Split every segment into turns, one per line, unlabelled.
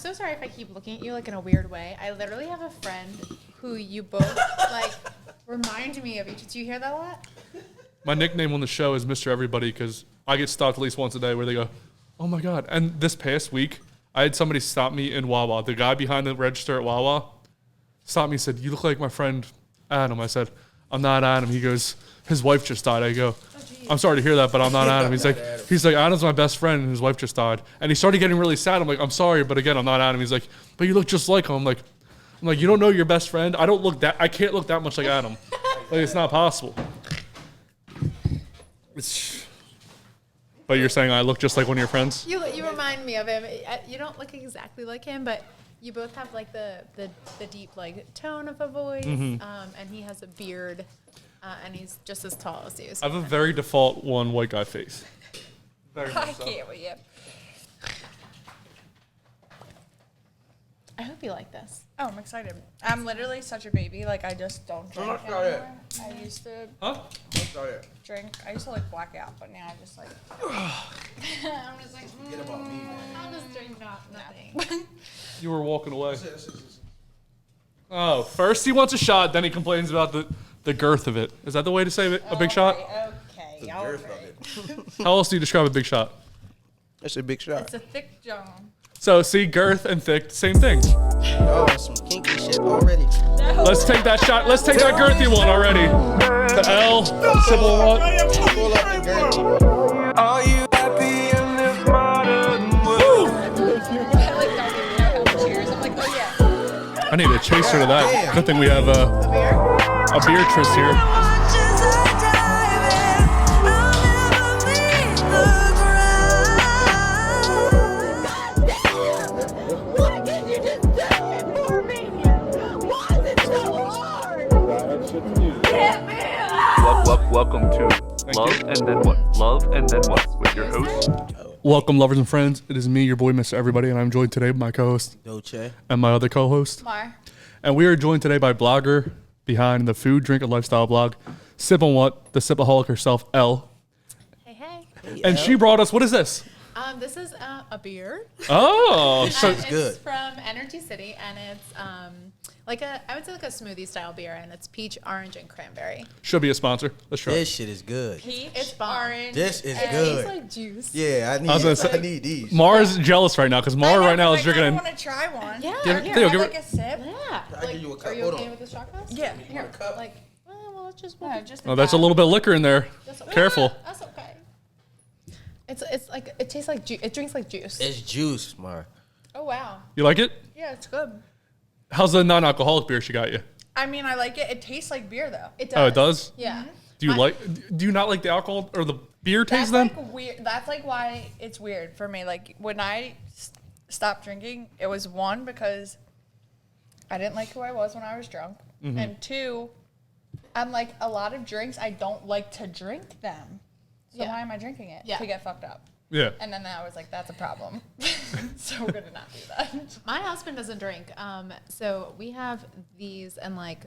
so sorry if I keep looking at you like in a weird way. I literally have a friend who you both like remind me of each. Do you hear that a lot?
My nickname on the show is Mr. Everybody because I get stopped at least once a day where they go, oh my God. And this past week, I had somebody stop me in Wawa. The guy behind the register at Wawa stopped me and said, you look like my friend Adam. I said, I'm not Adam. He goes, his wife just died. I go, I'm sorry to hear that, but I'm not Adam. He's like, Adam's my best friend and his wife just died. And he started getting really sad. I'm like, I'm sorry, but again, I'm not Adam. He's like, but you look just like him. I'm like, you don't know your best friend? I can't look that much like Adam. Like, it's not possible. But you're saying I look just like one of your friends?
You remind me of him. You don't look exactly like him, but you both have like the deep like tone of a voice, and he has a beard, and he's just as tall as you. So
I have a very default one white guy face.
I can't with you.
I hope you like this.
Oh, I'm excited. I'm literally such a baby. Like, I just don't drink anymore. I used to drink. I used to, like, black out, but now I just, like... I'm just like,
Forget about me, man.
I'll just drink nothing.
You were walking away. Oh, first he wants a shot, then he complains about the girth of it. Is that the way to say it? A big shot?
Okay,
The girth of it.
How else do you describe a big shot?
That's a big shot.
It's a thick John.
So, see, girth and thick, same thing.
Oh, some kinky shit already.
Let's take that shot. Let's take that girthy one already. The Elle, simple one.
Pull up the girth.
Are you happy in this modern world?
I, like, don't even know how to cheers. I'm like, oh, yeah.
I need a chaser to that.
Damn.
Good thing we have a Beatrice here.
Welcome to Love and Then What? Love and Then What? With your host.
Welcome, lovers and friends. It is me, your boy, Mr. Everybody, and I'm joined today by my co-host
Dolce.
and my other co-host.
Mar.
And we are joined today by blogger behind the food, drink, and lifestyle blog, Sip on What, the Sipaholic herself, Elle.
Hey.
And she brought us, what is this?
This is a beer.
Oh, so
It's
good.
from Energy City, and it's I would say like a smoothie style beer, and it's peach, orange, and cranberry.
should be a sponsor. Let's try.
This shit is good.
Peach,
It's bomb.
orange.
This is
It
good.
tastes like juice.
Yeah,
I was gonna say-
I need these.
Mara's jealous right now because Mara right now is drinking.
I want to try one.
Yeah.
Give-
Here,
Theo,
Have,
give
like
her-
a sip.
Yeah.
I'll give you a cup.
Are you
Hold
okay
on.
with the shot glass?
Yeah.
You want a cup?
Like, well, let's just.
No, just
Oh, that's a little bit of liquor in there. Careful.
That's okay. It's like it tastes like juice. It drinks like juice.
It's juice, Mar.
Oh wow.
You like it?
Yeah, it's good.
How's the non-alcoholic beer she got you?
I mean, I like it. It tastes like beer, though.
It does.
Oh, it does?
Yeah.
Do you not like the alcohol or the beer taste
That's
then?
like weird. That's like why it's weird for me. Like when I stopped drinking, it was one because I didn't like who I was when I was drunk, and two, I'm like a lot of drinks I don't like to drink them. So
Yeah.
why am I drinking it?
Yeah.
To get fucked up.
Yeah.
And then I was like, that's a problem. So we're gonna not do that.
My husband doesn't drink. So we have these and like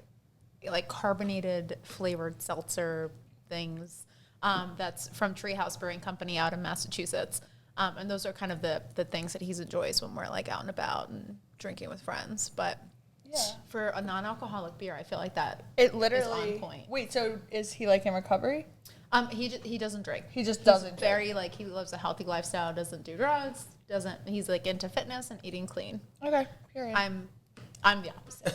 carbonated flavored seltzer things. That's from Treehouse Brewing Company out in Massachusetts. And those are kind of the things that he enjoys when we're like out and about and drinking with friends. But
Yeah.
for a non-alcoholic beer, I feel like that
It literally.
on point.
Wait, so is he like in recovery?
He doesn't drink.
He just
He's
doesn't
very like he lives a healthy lifestyle, doesn't do drugs, he's like into fitness and eating clean.
Okay. Period.
I'm the opposite.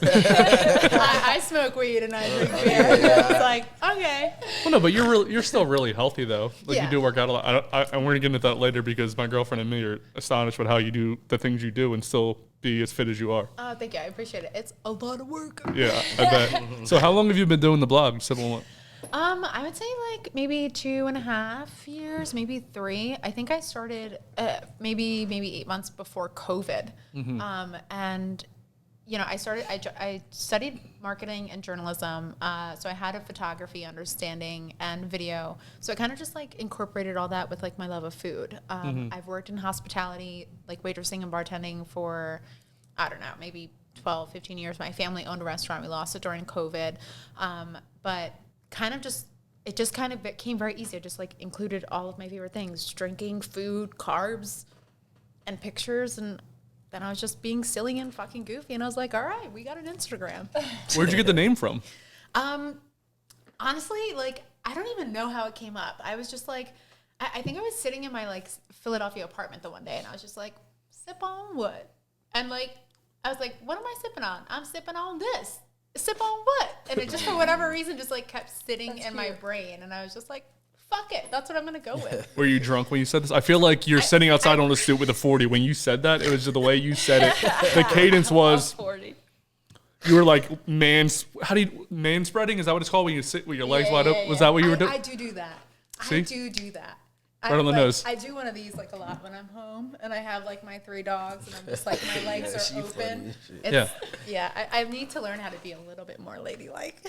I smoke weed and I drink beer. It's like, okay.
Well, no, but you're still really healthy though. Like
Yeah.
you do work out a lot. I'm going to get into that later because my girlfriend and me are astonished with how you do the things you do and still be as fit as you are.
Oh, thank you. I appreciate it. It's a lot of work.
Yeah, I bet. So how long have you been doing the blog, Civil One?
I would say like maybe 2.5 years, maybe 3. I think I started maybe 8 months before COVID. And you know, I studied marketing and journalism. So I had a photography understanding and video. So I kind of just like incorporated all that with like my love of food. I've worked in hospitality, like waitressing and bartending for, I don't know, maybe 12, 15 years. My family owned a restaurant. We lost it during COVID. But it just kind of became very easy. I just like included all of my favorite things: drinking, food, carbs, and pictures. And then I was just being silly and fucking goofy, and I was like, all right, we got an Instagram.
Where'd you get the name from?
Honestly, like, I don't even know how it came up. I was just like, I think I was sitting in my like Philadelphia apartment the one day, and I was just like, sip on what? And like, I was like, what am I sipping on? I'm sipping on this. Sip on what? And it just, for whatever reason, just like kept sitting in my brain, and I was just like, fuck it, that's what I'm gonna go with.
Were you drunk when you said this? I feel like you're sitting outside on a stoop with a 40. When you said that, it was just the way you said it. The cadence was,
40.
you were like how do you, man spreading? Is that what it's called when you sit with your legs wide open? Was that what you were doing?
I do that.
See?
I do that.
Right on the nose.
I do one of these like a lot when I'm home, and I have like my 3 dogs, and I'm just like, my legs are open. I need to learn how to be a little bit more ladylike.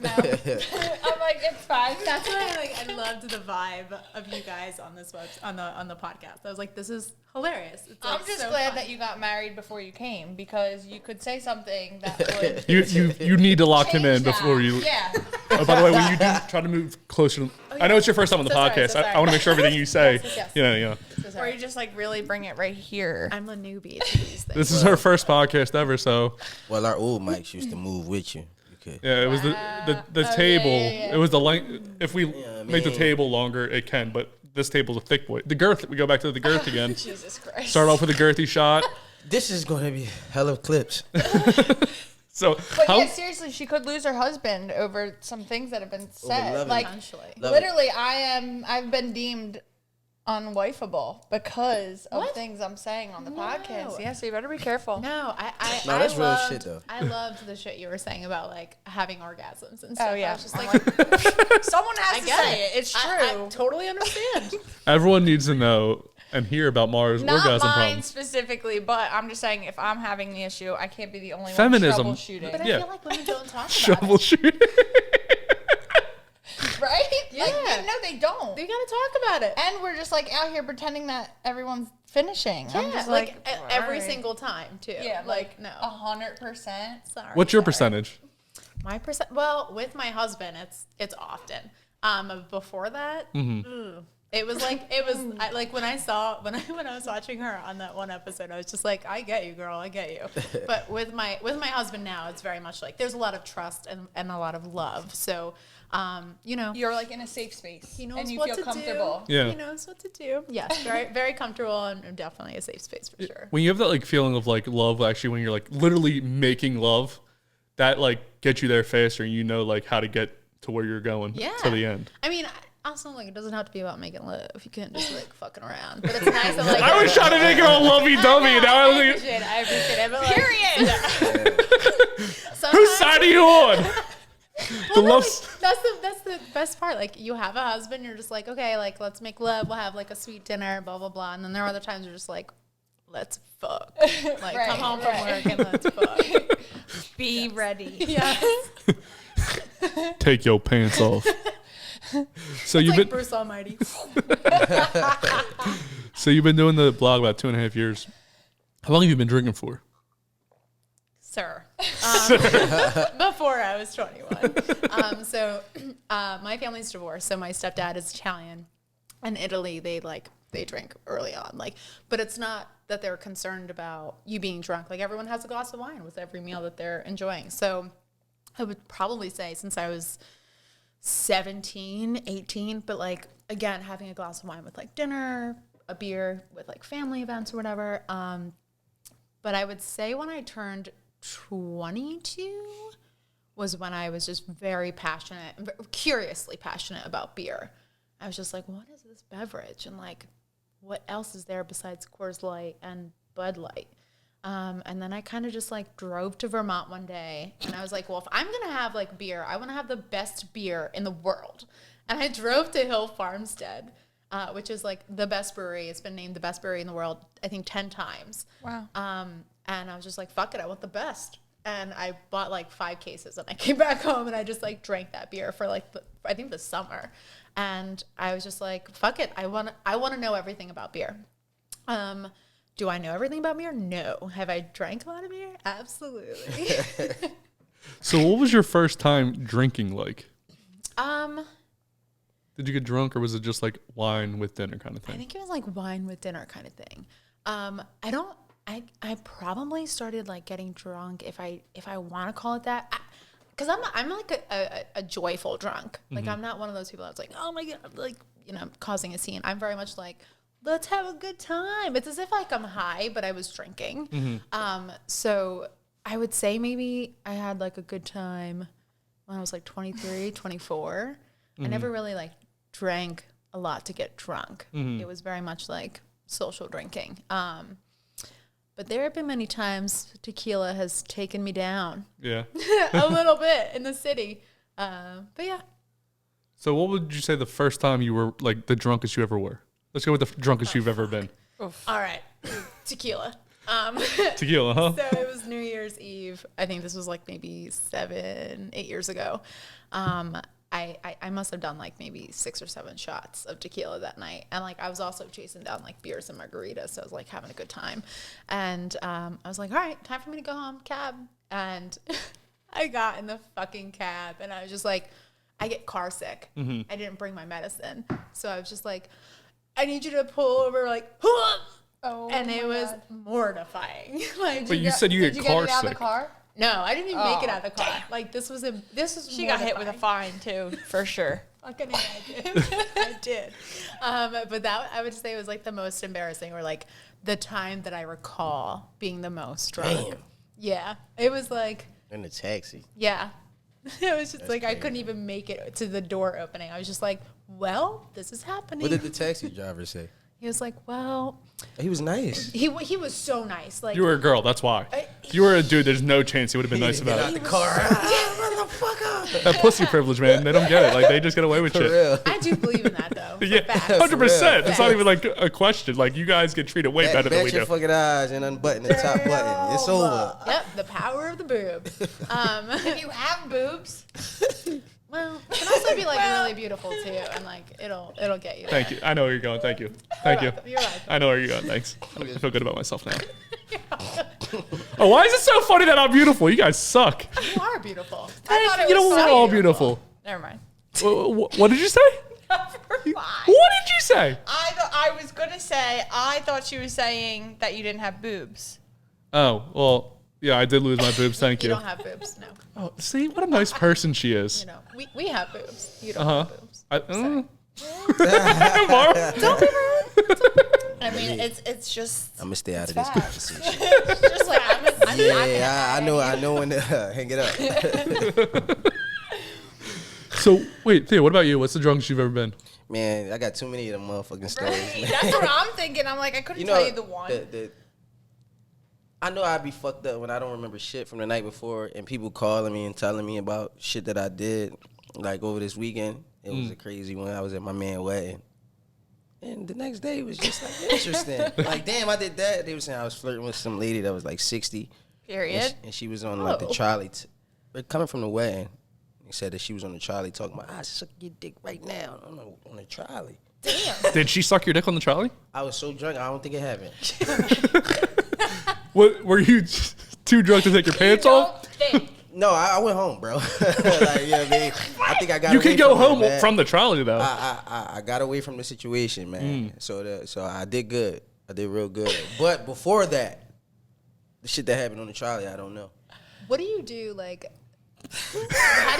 No.
I'm like, it's fine.
That's why I loved the vibe of you guys on this on the podcast. I was like, this is hilarious. It's like
I'm just
so
glad
fun.
that you got married before you came, because you could say something that would
You need to lock him in
change that.
before you.
Yeah.
Oh, by the way, when you do try to move closer, I know it's your first time on the
So sorry,
podcast.
so sorry.
I want to make sure everything you say.
Yes.
Yeah.
So
Or
sorry.
you just like really bring it right here.
I'm a newbie to these things.
This is her first podcast ever, so
Well, our old mics used to move with you. You could.
yeah. It was the
Oh,
table.
yeah.
It was the length. If we make the
man.
table longer, it can. But this table's a thick boy. The girth. We go back to the girth again.
Jesus Christ.
Start off with a girthy shot.
This is going to be hell of clips.
So
But
how?
yeah, seriously, she could lose her husband over some things that have been said.
loving.
Like,
Potentially.
Love
literally, I've been deemed unwifeable because of
What?
things I'm saying on the
No.
podcast. Yeah, so you better be careful.
No, I
No, that's real
loved,
shit, though.
I loved the shit you were saying about like having orgasms and stuff.
Oh, yeah.
I was just like,
Someone has
I
to
get
say it. It's true.
I totally understand.
Everyone needs to know and hear about Maura's
Not
orgasm
mine
problems.
specifically, but I'm just saying if I'm having the issue, I can't be the only
Feminism.
one troubleshooting.
But I
Yeah.
feel like women don't talk about
Shovel
it.
shoot.
Right?
Yeah.
Like, no, they don't.
They gotta talk about it.
And we're just like out here pretending that everyone's finishing. I'm
Yeah,
just
like every
alright.
single time too.
Yeah,
like no.
100%.
Sorry.
What's your
sorry.
percentage?
My percent? Well, with my husband, it's often. Before that, it was like like when I was watching her on that one episode, I was just like, I get you, girl, I get you. But with my husband now, it's very much like there's a lot of trust and a lot of love. So, you know,
You're like in a safe space.
he knows
and you
what
feel
to
comfortable.
do.
Yeah.
He knows what to do. Yes, very very comfortable and definitely a safe space for sure.
When you have that like feeling of like love, actually, when you're like literally making love, that like gets you there faster, and you know like how to get to where you're going
Yeah.
to the end.
I mean, also like it doesn't have to be about making love. You can just like fucking around. But it's nice that like
I was trying to make it all lovey-dovey, and now I was like,
I appreciate it. But like,
Period.
sometimes-
whose side are you on? The
Well, no,
love.
like, that's the best part. Like you have a husband, you're just like, okay, like let's make love. We'll have like a sweet dinner, blah blah blah. And then there are other times you're just like, let's fuck. Like
Right,
come home from
right.
work and let's fuck.
Be ready.
Yes.
Take your pants off. So you've
Like
been
Bruce Almighty.
doing the blog about 2.5 years. How long have you been drinking for?
Sir. Before I was 21. So my family's divorced. So my stepdad is Italian. In Italy, they drink early on. Like, but it's not that they're concerned about you being drunk. Like everyone has a glass of wine with every meal that they're enjoying. So I would probably say since I was 17, 18, but like again, having a glass of wine with like dinner, a beer with like family events or whatever. But I would say when I turned 22 was when I was just very passionate, curiously passionate about beer. I was just like, what is this beverage? And like, what else is there besides Coors Light and Bud Light? And then I kind of just like drove to Vermont one day and I was like, well, if I'm going to have like beer, I want to have the best beer in the world. And I drove to Hill Farmstead, which is like the best brewery. It's been named the best brewery in the world, I think 10 times.
Wow.
And I was just like, fuck it, I want the best. And I bought like 5 cases and I came back home and I just like drank that beer for like, I think the summer. And I was just like, fuck it, I want to know everything about beer. Do I know everything about beer? No. Have I drank a lot of beer? Absolutely.
So what was your first time drinking like?
Um,
Did you get drunk or was it just like wine with dinner kind of
I
thing?
think it was like wine with dinner kind of thing. I probably started like getting drunk if I want to call it that. Because I'm like a joyful drunk. Like I'm not one of those people that's like, oh my God, like, causing a scene. I'm very much like, let's have a good time. It's as if like I'm high, but I was drinking. So I would say maybe I had like a good time when I was like 23, 24. I never really like drank a lot to get drunk. It was very much like social drinking. But there have been many times tequila has taken me down.
Yeah.
A little bit in the city. But yeah.
So what would you say the first time you were like the drunkest you ever were? Let's go with the drunkest you've ever been.
All right. Tequila.
Tequila, huh?
So it was New Year's Eve. I think this was like maybe 7, 8 years ago. I must have done like maybe 6 or 7 shots of tequila that night. And like I was also chasing down like beers and margaritas. So I was like having a good time. And I was like, all right, time for me to go home, cab. And I got in the fucking cab and I was just like, I get car sick. I didn't bring my medicine. So I was just like, I need you to pull over like, and it was mortifying. Like,
But you said you get car
Did you get it out of
sick.
the car?
no, I didn't even make it out of the car. Like this was
She got hit with a fine too, for sure.
Fucking I did. I did. But that I would say was like the most embarrassing, or like the time that I recall being the most drunk.
Damn.
Yeah, it was like
In the taxi.
yeah. It was just
That's
like I
crazy.
couldn't even make it to the door opening. I was just like, well, this is happening.
What did the taxi driver say?
He was like, well,
He was nice.
he was so nice. Like
You were a girl, that's why. If you were a dude, there's no chance he would have been nice
Get
about
out
it.
the car. Motherfucker.
That pussy privilege, man. They don't get it. Like they just get away with
For
shit.
real.
I do believe in that though.
Yeah,
Facts.
100%. It's not
Facts.
even like a question. Like you guys get treated way better than
Bet
we
your
do.
fucking eyes and unbutton the top button. It's over.
Yep, the power of the boob.
If you have boobs,
Well, it can also be like really beautiful too, and like it'll get you. There.
Thank you. I know where you're going. Thank you. Thank you.
You're welcome.
I know where you're going. Thanks. I feel good about myself now. Oh, why is it so funny that I'm beautiful? You guys suck.
You are beautiful.
I thought it
You know
was
we're
so
all beautiful.
Never mind.
What did you say? What did you say?
I was gonna say I thought she was saying that you didn't have boobs.
Oh, well, yeah, I did lose my boobs. Thank
You
you.
don't have boobs, no.
Oh, see, what a nice person she is.
You know, we have boobs. You don't
Uh-huh.
have boobs.
Maura?
Don't be rude.
I mean, it's just
I'm gonna stay out of this
facts.
conversation.
just like I'm
Yeah, I know when to hang it up.
So, wait, Thea, what about you? What's the drunkest you've ever been?
Man, I got too many of them motherfucking stories. Man.
That's what I'm thinking. I'm like I couldn't tell you the one.
I know I'd be fucked up when I don't remember shit from the night before, and people calling me and telling me about shit that I did, like over this weekend. It was a crazy one. I was at my man's wedding, and the next day was just like interesting. Like, damn, I did that. They were saying I was flirting with some lady that was like 60.
Period.
And she was on like the trolley. But coming from the wedding, he said that she was on the trolley talking about, I suck your dick right now on the trolley.
Damn.
Did she suck your dick on the trolley?
I was so drunk, I don't think it happened.
What, were you too drunk to take your pants off?
No, I went home, bro. Like, you know what I mean? I think I got
You
away
could go
from it,
home
man.
from the trolley, though.
I got away from the situation, man. So I did good. I did real good. But before that, the shit that happened on the trolley, I don't know.
What do you do? Like, how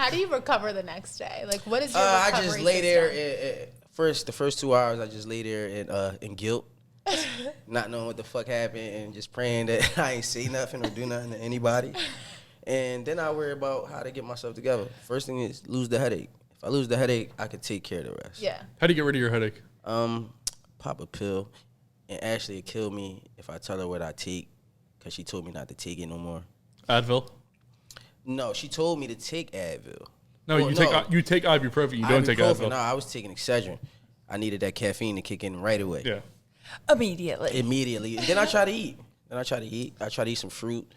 do you recover the next day? Like, what is your recovery
I just lay there.
system?
The first 2 hours, I just lay there in guilt, not knowing what the fuck happened, and just praying that I ain't say nothing or do nothing to anybody. And then I worry about how to get myself together. First thing is lose the headache. If I lose the headache, I could take care of the rest.
Yeah.
How do you get rid of your headache?
Pop a pill, and actually it killed me if I tell her what I take, because she told me not to take it no more.
Advil?
No, she told me to take Advil.
No,
Well,
you take ibuprofen. You don't take
Ibuprofen.
Advil.
No, I was taking Excedrin. I needed that caffeine to kick in right away.
Yeah.
Immediately.
And then I try to eat. I try to eat some fruit.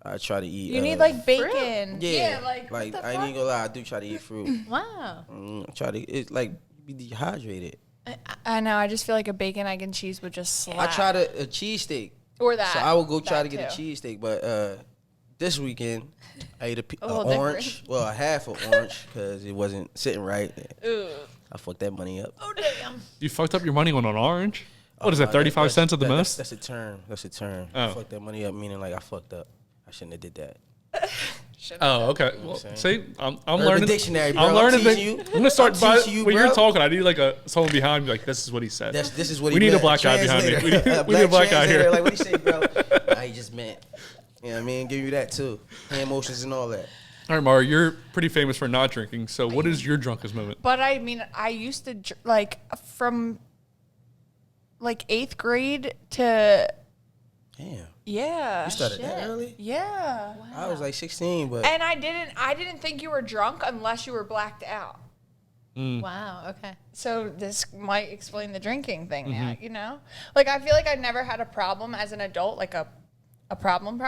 I try to eat.
You need like bacon.
Yeah,
like what the
I ain't
fuck?
even gonna lie. I do try to eat fruit.
Wow.
I try to. It's like be dehydrated.
I know. I just feel like a bacon, egg, and cheese would just slap.
I tried a cheesesteak.
Or that.
So I would go try to
That
get a
too.
cheesesteak, but this weekend I ate a
little
orange. Well, a half of orange because it wasn't sitting right.
Ooh.
I fucked that money up.
Oh damn.
You fucked up your money on an orange? What is that, 35 cents at the most?
That's a term. That's a term.
Oh.
Fuck that money up, meaning like I fucked up. I shouldn't have did that.
Oh, okay. Well, see, I'm learning.
The dictionary, bro.
I'm learning.
teaching you.
I'm gonna start by
teaching you,
when
bro.
you're talking. I need like someone behind me. Like, this is what he said.
This is what
we
he
need
meant.
a black guy behind me.
Translator.
We need a black guy here.
Like, what he say, bro? Nah, he just meant. You know what I mean? Give you that too. Hand motions and all that.
All right, Maura, you're pretty famous for not drinking. So, what is your drunkest moment?
But I mean, I used to like from like 8th grade to
Damn.
yeah.
You started that early?
Yeah.
I was like 16, but
And I didn't think you were drunk unless you were blacked out.
Wow. Okay.
So this might explain the drinking thing now, you know? Like I feel like I never had a problem as an adult, like a problem.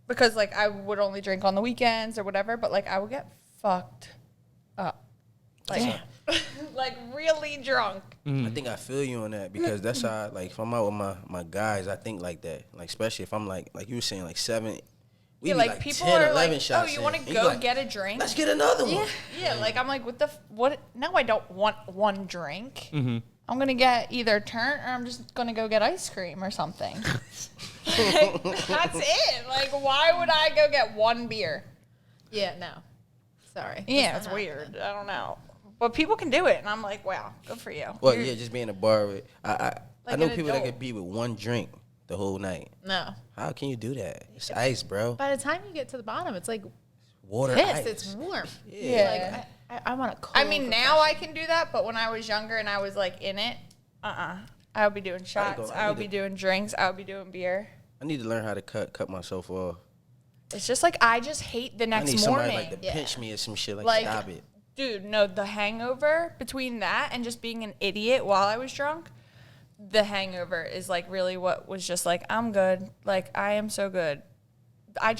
Because like I would only drink on the weekends or whatever, but like I would get fucked up. Like like really drunk.
I think I feel you on that because that's how, like, if I'm out with my guys, I think like that. Like, especially if I'm like you were saying, like 7. We
Yeah,
be
like people
10,
are
11
like,
shots
oh, you
in.
want
And
to
you
go
like,
get a drink?
Let's get another one.
Yeah, like I'm like, what? No, I don't want one drink. I'm gonna get either turnt or I'm just gonna go get ice cream or something. Like, that's it. Like, why would I go get one beer?
Yeah. No. Sorry.
Yeah, it's weird. I don't know, but people can do it, and I'm like, wow, good for you.
Well, yeah, just being in a bar with I
Like
know
an
people that
adult.
could be with one drink the whole night.
No.
How can you do that? It's ice, bro.
By the time you get to the bottom, it's like
Water,
piss.
ice.
It's warm.
Yeah.
Like I want a cold.
I mean, now I can do that, but when I was younger and I was like in it, I would be doing shots. I would be doing drinks. I would be doing beer.
I need to learn how to cut myself off.
It's just like I just hate the
I
next
need
morning.
somebody like to pinch me or some shit.
Like,
Stop it.
Dude, no, the hangover between that and just being an idiot while I was drunk, the hangover is like really what was just like, I'm good. Like, I am so good. I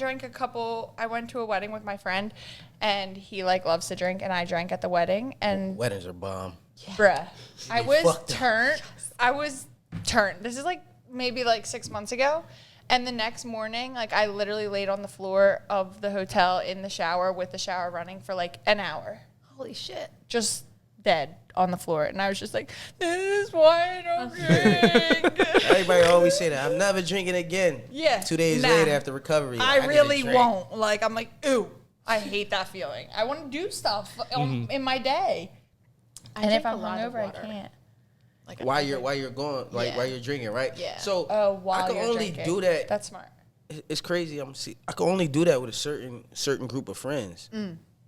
went to a wedding with my friend and he like loves to drink and I drank at the wedding and
Weddings are bomb.
bruh, I was
fucked up.
turned. I was turned. This is like maybe like 6 months ago. And the next morning, like I literally laid on the floor of the hotel in the shower with the shower running for like an hour.
Holy shit.
Just dead on the floor. And I was just like, this is why I don't drink.
Everybody always say that. I'm never drinking again.
Yeah.
2 days
Nah.
later after recovery.
I
need a
really
drink.
won't. Like, I'm like, ooh, I hate that feeling. I want to do stuff in my day.
I
And
drink
if I'm
a lot of
hungover, I
water.
can't.
Like
While you're going, like
Yeah.
while you're drinking, right?
Yeah.
So
Oh, while
I can
you're
only
drinking.
do that.
That's smart.
It's crazy. I can only do that with a certain group of friends.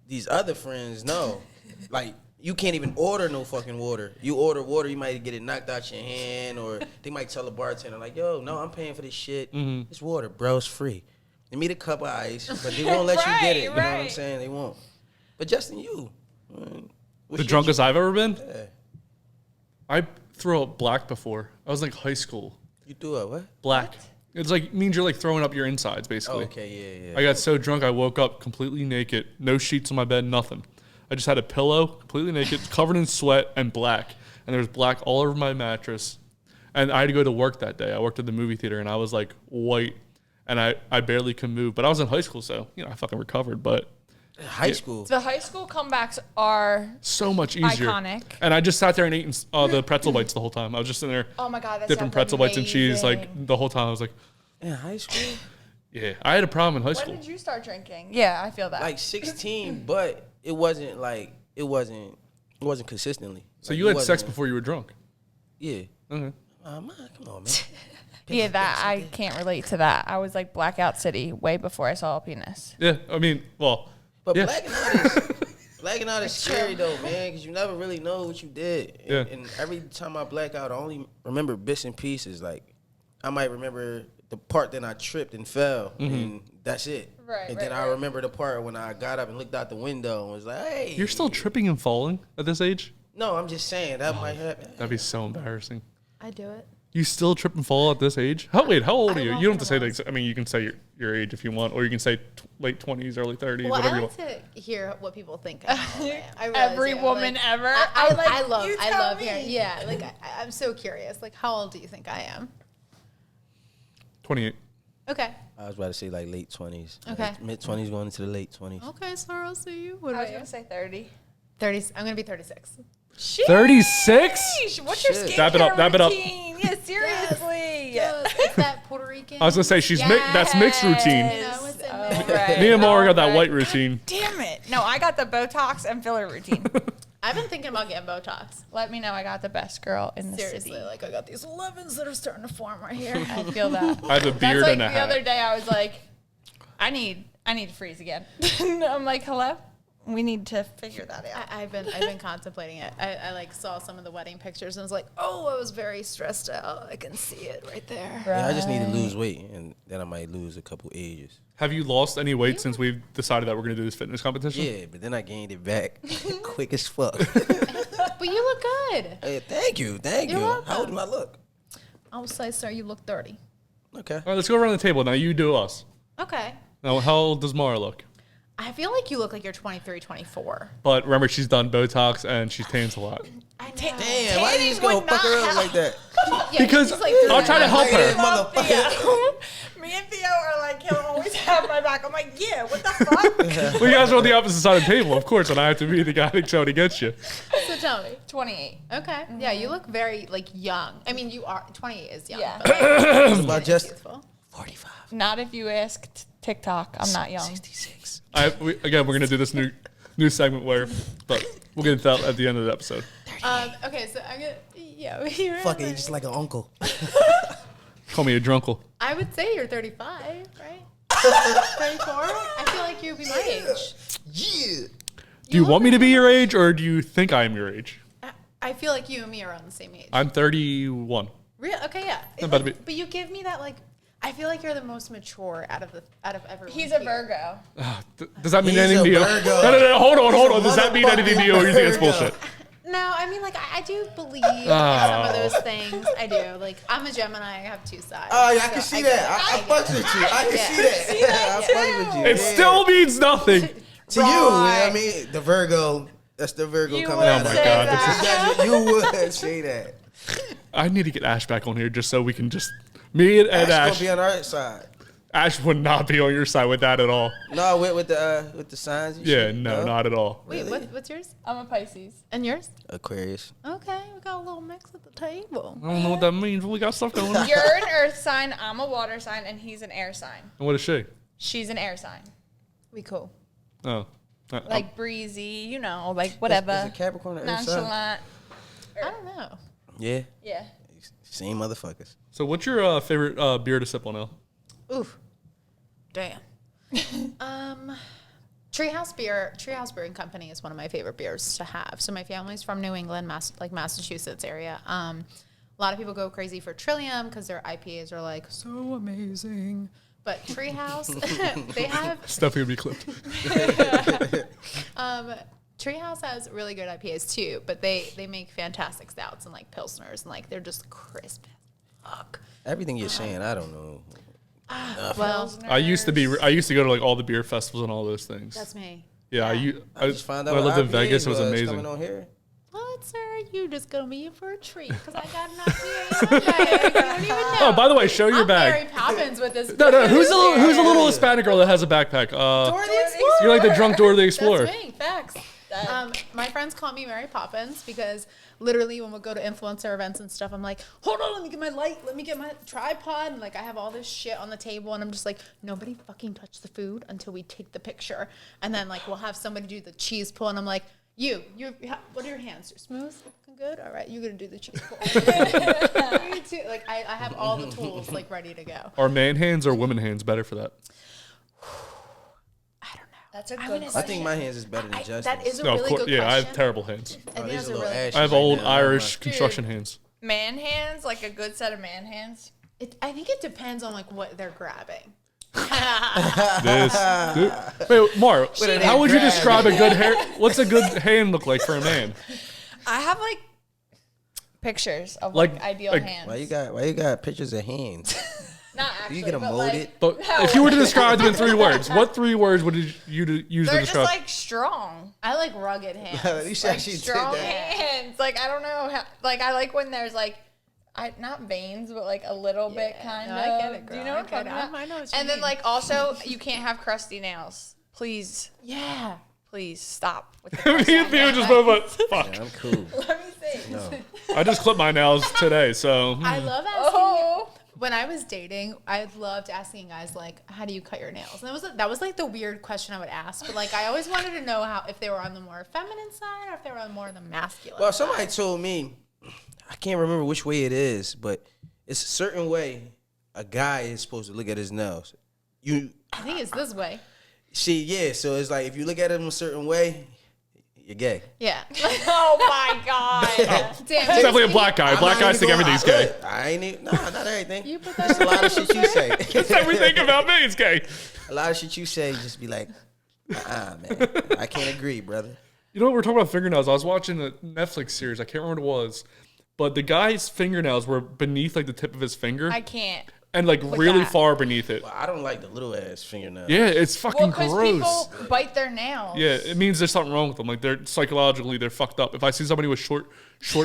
These other friends, no. Like, you can't even order no fucking water. You order water, you might get it knocked out your hand, or they might tell the bartender, like, yo, no, I'm paying for this shit. It's water, bro. It's free. They need a cup of ice, but they won't let you get it. You know what I'm
Right.
saying? They won't. But Justin, you.
The drunkest I've ever been?
Yeah.
I threw up black before. I was like high school.
You do a what?
Black. It's like means you're like throwing up your insides,
Oh,
basically.
okay, yeah.
I got so drunk I woke up completely naked, no sheets on my bed, nothing. I just had a pillow, completely naked, covered in sweat and black. And there was black all over my mattress. And I had to go to work that day. I worked at the movie theater and I was like white and I barely could move. But I was in high school, so I fucking recovered. But
High school.
The high school comebacks are
so much easier.
Iconic.
And I just sat there and ate the pretzel bites the whole time. I was just in there
oh my god, that
dipping
sounds
pretzel bites and cheese
amazing.
like the whole time. I was like,
In high school?
yeah. I had a problem in high
When
school.
did you start drinking? Yeah, I feel that.
Like 16, but it wasn't consistently.
So
Like,
you
it
had sex
wasn't-
before you were drunk.
Yeah.
Okay.
Man, come on, man.
yeah, that I can't relate to that. I was like blackout city way before I saw a penis.
Yeah. I mean, well,
But
yeah.
blacking out is scary though, man, because you never really know what you did. And,
Yeah.
and every time I black out, I only remember bits and pieces. Like I might remember the part that I tripped and fell, and that's it.
Right,
And
right,
then I
right.
remember the part when I got up and looked out the window and was like, "Hey."
You're still tripping and falling at this age?
No, I'm just saying that might happen.
That'd be so embarrassing.
I do it.
You still trip and fall at this age? How old are you?
walk
You don't have to
in
say
the
the. I mean, you can say your age if you want, or you can say late 20s, early 30s,
Well,
whatever
I
you
like
want.
to hear what people think. Of how old I am. I really
Every
do.
woman
Like,
ever.
I love
you tell me.
hearing. Yeah, like I'm so curious. Like, how old do you think I am?
28.
Okay.
I was about to say like late 20s.
Okay.
Mid 20s going into the late 20s.
Okay, so I'll see you. What
I was
about you?
gonna say 30.
30. I'm gonna be 36.
Sheesh.
36?
What's your
Shit.
skincare
Dap it up, dap it up.
routine? Yeah, seriously.
It's that Puerto Rican.
I was gonna say that's mixed routine.
You know, it's in
Oh,
there.
right.
Me and Maura got that
Alright.
white routine.
Damn it. No, I got the Botox and filler routine.
I've been thinking about getting Botox.
Let me know. I got the best girl in the
Seriously,
city.
like I got these 11s that are starting to form right here.
I feel that.
I have a
That's
beard
like
and a
the
hat.
other day I was like, I need to freeze again. I'm like, hello? We need to figure that out.
I've been contemplating it. I like saw some of the wedding pictures and was like, oh, I was very stressed out. I can see it right there.
Yeah, I just need to lose weight, and then I might lose a couple ages.
Have you lost any weight since we've decided that we're gonna do this fitness competition?
Yeah, but then I gained it back quick as fuck.
But you look good.
Hey, thank you.
You're welcome.
How old do I look?
I will say, sir, you look 30.
Okay.
All right, let's go around the table. Now you do us.
Okay.
Now, how old does Maura look?
I feel like you look like you're 23, 24.
But remember, she's done Botox and she's tans a lot.
I know.
Damn, why you just
Tanning
gonna
would
fuck her
not
up like that?
Yeah,
Because
he's like
I'll try to help her.
Negative
Love
motherfucker.
Theo. Me and Theo are like, he'll always have my back. I'm like, yeah, what the fuck?
Well, you guys are on the opposite side of the table, of course, and I have to be the guy that totally gets you.
So tell me.
28.
Okay. Yeah, you look very like young. I mean, you are 28 is young.
Yeah.
But, like,
It's about just
youthful.
45,
Not if you ask TikTok. I'm not young.
66.
Again, we're gonna do this new segment but we'll get into that at the end of the episode.
Okay, so I'm gonna you're
Fuck it, you just like an uncle.
Call me a drunkle.
I would say you're 35, right? 34? I feel like you'd be my age.
Yeah.
Do you want me to be your age, or do you think I am your age?
I feel like you and me are on the same age.
I'm 31.
Real? Okay, yeah.
I'm about to be-
But you give me that like. I feel like you're the most mature out of everyone.
He's a
here.
Virgo.
Does that mean
He's
anything
a
to you?
Virgo.
No. Hold on.
He's a
Does that mean anything to you, or you think it's
Virgo.
bullshit?
No, I mean like I do believe in some of those things. I do. Like I'm a Gemini. I have two sides.
Oh, yeah, I can
So
see
get
that. I
it.
fucks with you. I can see that. I fucks with you.
It still means nothing.
To you, you know what I mean? The Virgo, that's the Virgo
You
coming
would
out.
Oh my
say
God,
that.
this
You would say that.
I need to get Ash back on here just so we can just me and
Ash
Ash.
gonna be on our side.
Ash would not be on your side with that at all.
No, with the signs. And
Yeah,
shit.
no, not at all.
Wait,
Really?
what's yours?
I'm a Pisces.
And yours?
Aquarius.
Okay, we got a little mix at the table.
I don't know what that means, but we got stuff going on.
You're an earth sign, I'm a water sign, and he's an air sign.
And what is she?
She's an air sign.
We cool.
Oh.
Like breezy, you know, like whatever.
Is it Capricorn or Earth sign?
Nonchalant.
I don't know.
Yeah.
Yeah.
Same motherfuckers.
So what's your favorite beer to sip on, Elle?
Oof. Damn. Treehouse Brewing Company is one of my favorite beers to have. So my family's from New England, Massachusetts area. A lot of people go crazy for Trillium because their IPAs are like so amazing. But Treehouse, they have
Stuff gonna be clipped.
Treehouse has really good IPAs too, but they make fantastic stouts and like pilsners and like they're just crisp as fuck.
Everything you're saying, I don't know.
Well,
I used to go to like all the beer festivals and all those things.
that's me.
Yeah,
I just found out
when I lived in
IPA
Vegas, it was
coming
amazing.
on here.
What, sir? You just gonna be in for a treat because I got an IPA. You don't even know.
Oh, by the way, show your
I'm
bag.
Mary Poppins with this.
No, who's a little Hispanic girl that has a backpack?
Dora the Explorer.
You're like the drunk Dora the Explorer.
That's me. Facts. My friends call me Mary Poppins because literally when we go to influencer events and stuff, I'm like, hold on, let me get my light, let me get my tripod, and like I have all this shit on the table, and I'm just like, nobody fucking touch the food until we take the picture, and then like we'll have somebody do the cheese pull, and I'm like, what are your hands? You're smooth, looking good. All right, you're gonna do the cheese pull. Me too. Like I have all the tools like ready to go.
Are man hands or women hands better for that?
That's a
I
good
wouldn't
question.
I think my hands is better than Justin's.
That is a
No,
really
of course.
good
Yeah,
question.
I have terrible hands.
I think
these
that's
are
a
little
really
ashy
I have
right
old
now.
Irish construction hands.
Man hands, like a good set of man hands.
I think it depends on like what they're grabbing.
Wait, Maura,
it
how
ain't
would you
grabbing.
describe a good hair? What's a good hand look like for a man?
I have like pictures of
Like-
like ideal
like-
hands.
Why you got pictures of hands?
Not actually,
You gonna
but
mold
like,
it?
But if you were to describe them in 3 words, what 3 words would you use to
they're just
describe?
like strong.
I like rugged hands.
At least
Like
actually did
strong
that.
hands. Like I don't know how, like I like when there's like not veins, but like a little bit kind
no,
of.
I get it,
Do you
girl.
know
I
what I'm
get
talking
it.
about?
I know what you
And then
mean.
like also you can't have crusty nails. Please.
Yeah.
Please stop. With the
Me and
cursing.
Theo just both went, fuck.
Yeah, I'm cool.
Let me see.
No.
I just clipped my nails today, so.
I love asking.
Oh.
When I was dating, I loved asking guys like, "How do you cut your nails?" And that was like the weird question I would ask. But like, I always wanted to know if they were on the more feminine side or if they were on more of the masculine.
Well,
side.
somebody told me, I can't remember which way it is, but it's a certain way a guy is supposed to look at his nails.
I think it's this way.
See, yeah. So it's like if you look at him a certain way, you're gay.
Yeah.
Oh my God.
It's
Damn.
definitely a black guy.
I'm
Black
not
guys
even
think
gonna-
everything's gay.
I ain't even, not everything.
You put that
Just a lot of shit you say.
Everything about me is gay.
A lot of shit you say, just be like, man, I can't agree, brother.
You know what? We're talking about fingernails. I was watching a Netflix series. I can't remember what it was. But the guy's fingernails were beneath like the tip of his finger.
I can't.
And like really
that.
far beneath it.
Well, I don't like the little ass fingernails.
Yeah, it's fucking
Well, because
gross.
people bite their nails.
Yeah, it means there's something wrong with them. Like they're psychologically they're fucked up. If I see somebody with short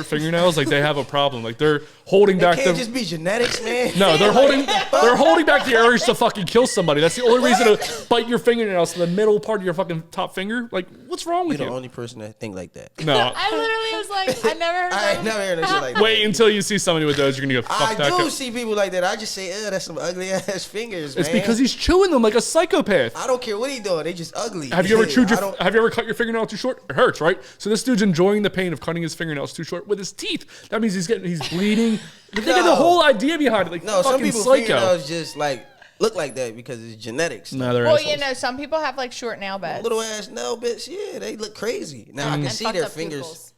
fingernails, like they have a problem. Like they're holding
It
back
can't
the
just be genetics, man.
no, they're holding back the urge to fucking kill somebody. That's the only reason to bite your fingernails to the middle part of your fucking top finger. Like, what's wrong
You're
with
the
you?
only person that think like that.
No.
I literally was like, I never heard
I
that.
ain't never heard no shit like that.
Wait until you see somebody with those. You're gonna go fuck
I
that
do
guy.
see people like that. I just say, that's some ugly ass fingers,
It's
man.
because he's chewing them like a psychopath.
I don't care what he doing. They just ugly.
Have you ever chewed
I don't-
have you ever cut your fingernail too short? It hurts, right? So this dude's enjoying the pain of cutting his fingernails too short with his teeth. That means he's bleeding. But think of the whole idea behind it. Like
No, some
fucking
people's
psycho.
fingernails just like look like that because it's genetics.
No, they're
Well,
assholes.
you know, some people have like short nail beds.
Little ass nail bits, yeah, they look crazy. Now I can
And
see
fucked
their
up
fingers.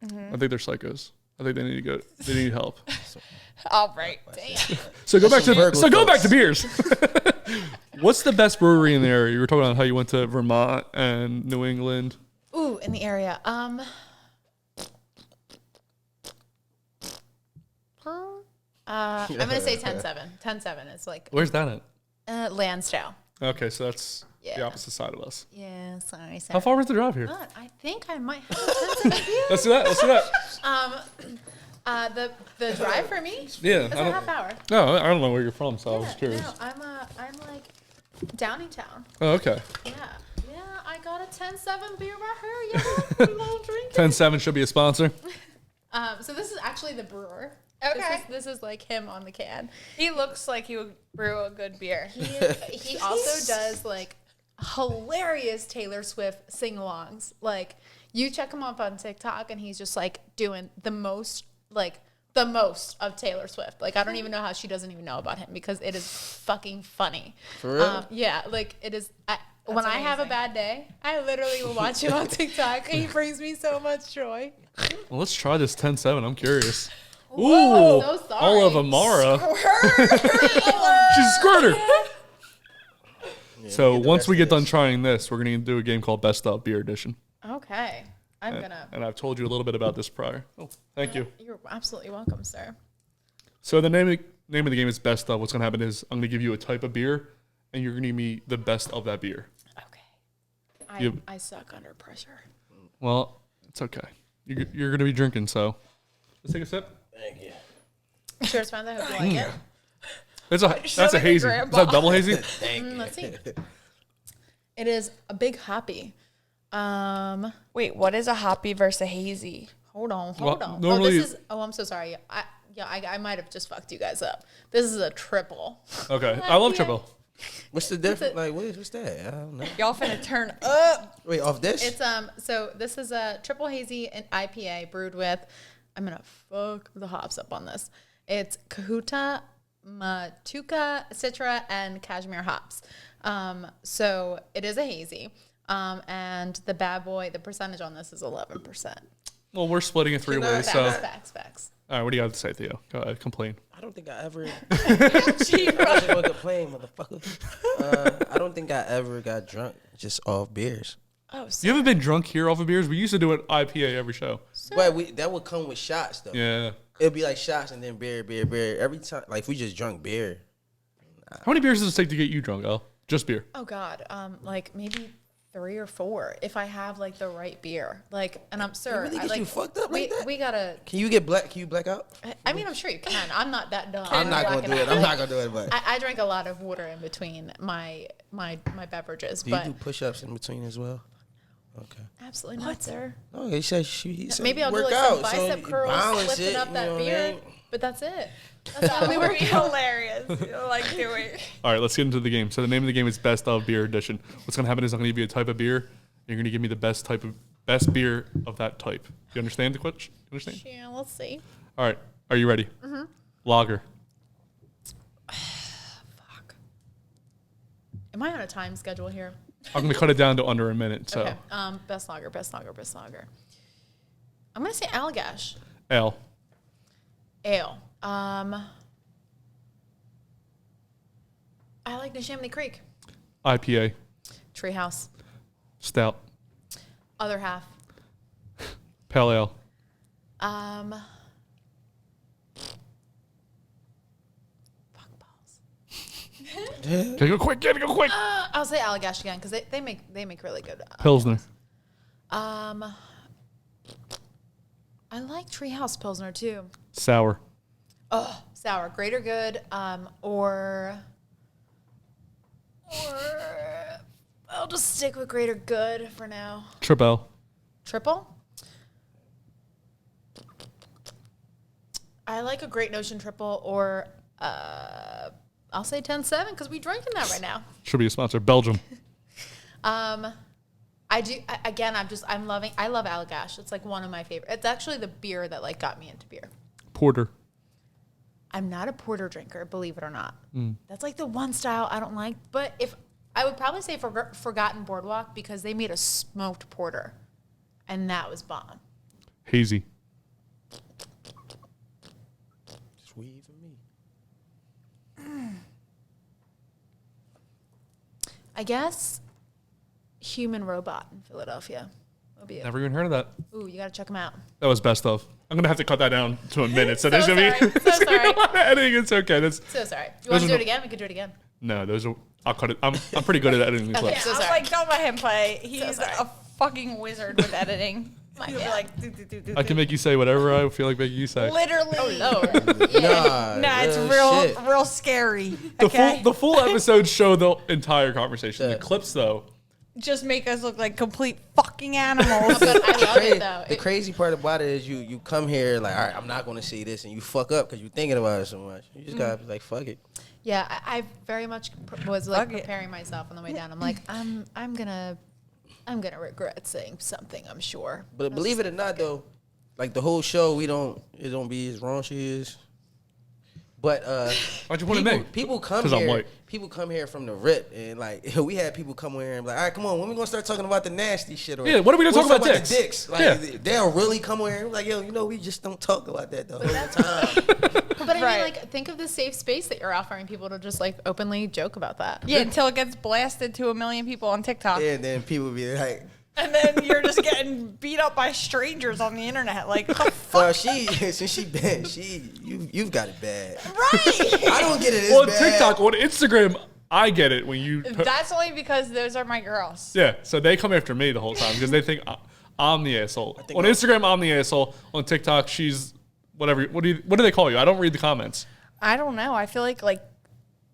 pupils.
I think they're psychos. I think they need to go. They need help.
All right.
So go back to
Virgo thoughts.
beers. What's the best brewery in the area? You were talking about how you went to Vermont and New England.
Ooh, in the area. I'm gonna say 10-7. 10-7 is like
Where's that at?
Lansdale.
Okay, so that's the
Yeah.
opposite side of us.
Yeah, sorry.
How far was the drive here?
I think I might have a 10-7 view.
Let's do that. Let's do that.
The drive for me.
Yeah,
It's a half hour.
No, I don't know where you're from, so I was curious.
No, I'm like Downingtown.
Oh, okay.
Yeah, I got a 10-7 beer right here. Yeah, I'm all drinking.
10-7 should be a sponsor.
So this is actually the brewer.
Okay.
This is like him on the can.
He looks like he would brew a good beer.
He also does like hilarious Taylor Swift sing-alongs. Like you check him up on TikTok and he's just like doing the most of Taylor Swift. Like I don't even know how she doesn't even know about him because it is fucking funny.
For real?
Yeah, like it is. When I have a
amazing.
bad day, I literally will watch him on TikTok. He brings me so much joy.
Well, let's try this 10-7. I'm curious. Ooh,
Whoa, so sorry.
all of a Maura. She's a squirter. So
get the
once
rest
we
of
get done
this.
trying this, we're gonna do a game called Best of Beer Edition.
Okay, I'm gonna.
And I've told you a little bit about this prior. Oh, thank you.
You're absolutely welcome, sir.
So the name of the game is Best of. What's gonna happen is I'm gonna give you a type of beer, and you're gonna give me the best of that beer.
Okay. I suck under pressure.
Well, it's okay. You're gonna be drinking, so let's take a sip.
Thank you.
Cheers, man. I hope you like it.
That's a
me
hazy. Is
grandpa.
that double hazy?
Let's see. It is a big hoppy.
Wait, what is a hoppy versus a hazy?
Hold on.
normally-
I'm so sorry. I might have just fucked you guys up. This is a triple.
Okay, I love triple.
What's the difference? Like, what's that? I don't know.
Y'all finna turn up.
Wait, off this?
It's so this is a triple hazy and IPA brewed with. I'm gonna fuck the hops up on this. It's Kahuta, Matuka, Citra, and Cashmere hops. So it is a hazy. And the bad boy, the percentage on this is 11%.
Well, we're splitting it three ways. So,
Facts.
all right, what do you have to say, Theo? Go ahead, complain.
I don't think I ever. I just gonna complain, motherfucker. I don't think I ever got drunk just off beers.
Oh,
You haven't been drunk here off of beers? We used to do it IPA every show.
But that would come with shots though.
Yeah.
It'd be like shots and then beer. Every time, like if we just drunk beer.
How many beers does it take to get you drunk, Elle? Just beer.
Oh God, like maybe 3 or 4 if I have like the right beer. Like, and I'm sure.
really get
like,
you fucked up like that?
We gotta.
Can you get black? Can you black out?
I mean, I'm sure you can. I'm not that dumb.
I'm not gonna
Blacking
do it.
out.
I'm not gonna do it. But
I drink a lot of water in between my beverages,
do you
but
do push-ups in between as well? Okay.
Absolutely not, sir.
No, he said he said
Maybe I'll do
work
like
out,
some bicep
so
curls,
balance
lifting
it,
up
you
that
know what I
beard,
mean?
but that's it. That's all we
That would
work
be
out.
hilarious. Like, do it.
All right, let's get into the game. So the name of the game is Best of Beer Edition. What's gonna happen is I'm gonna give you a type of beer. You're gonna give me the best beer of that type. You understand the question? You understand?
Yeah, let's see.
All right. Are you ready? Mm-hmm. Lager.
Fuck. Am I on a time schedule here?
I'm gonna cut it down to under a minute. So
Okay. Best lager. I'm gonna say Allagash.
Elle.
Ale. I like Neshaminy Creek.
IPA.
Treehouse.
Stout.
Other half.
Pale Ale.
Fuck balls.
Gotta go quick. Gotta go quick.
I'll say Allagash again because they make really good.
Pilsner.
I like Treehouse Pilsner too.
Sour.
Oh, sour, great or good, or I'll just stick with great or good for now.
Triple.
Triple. I like a Great Notion triple, or I'll say 10-7 because we drinking that right now.
Should be a sponsor. Belgium.
I love Allagash. It's like one of my favorite. It's actually the beer that like got me into beer.
Porter.
I'm not a porter drinker, believe it or not. That's like the one style I don't like. But if I would probably say Forgotten Boardwalk because they made a smoked porter, and that was bomb.
Hazy.
Sweet for me.
I guess Human Robot in Philadelphia. That'll be it.
Never even heard of that.
Ooh, you gotta check them out.
That was best of. I'm gonna have to cut that down to a minute. So, there's
sorry.
gonna be
So sorry.
a lot of editing. It's okay.
So sorry. You
Those
want to do
are
it again? We could do it again.
No, those are. I'll cut it. I'm pretty good at editing these
Okay.
clips.
Yeah,
So
I was
sorry.
like, don't let him play. He's
sorry.
a fucking wizard with editing.
My
He'll be
bad.
like, do.
I can make you say whatever I feel like making you say.
Literally.
Oh Lord. Yeah.
Nah, it's
shit.
real scary.
The
Okay?
full episodes show the entire conversation.
Yeah.
The clips though.
Just make us look like complete fucking animals.
But I love it though.
The crazy part about it is you come here like, all right, I'm not going to see this, and you fuck up because you're thinking about it so much. You just gotta be like, fuck it.
Yeah, I very much was like
Fuck it.
preparing myself on the way down. I'm like, I'm gonna regret saying something. I'm sure.
But believe it or not, though, like the whole show, it don't be as raunchy as. But
Why'd you put it in?
people come
'Cause I'm
here.
white.
People come here from the rip, and like we had people come here and be like, all right, come on, when we gonna start talking about the nasty shit? Or
Yeah, when are we gonna talk about
the
dicks?
dicks? Like
Yeah.
they'll really come here and be like, yo, we just don't talk about that the whole time.
But I
Right.
mean, like, think of the safe space that you're offering people to just like openly joke about that.
Yeah, until it gets blasted to 1 million people on TikTok.
And then people be like,
And then you're just getting beat up by strangers on the internet. Like, the fuck?
well, since she bad, you've got it bad.
Right.
I don't get it as
Well, on
bad.
TikTok, on Instagram, I get it when you.
That's only because those are my girls.
Yeah, so they come after me the whole time because they think I'm the asshole.
think
On Instagram, I'm the asshole. On TikTok, she's whatever. What do they call you? I don't read the comments.
I don't know. I feel like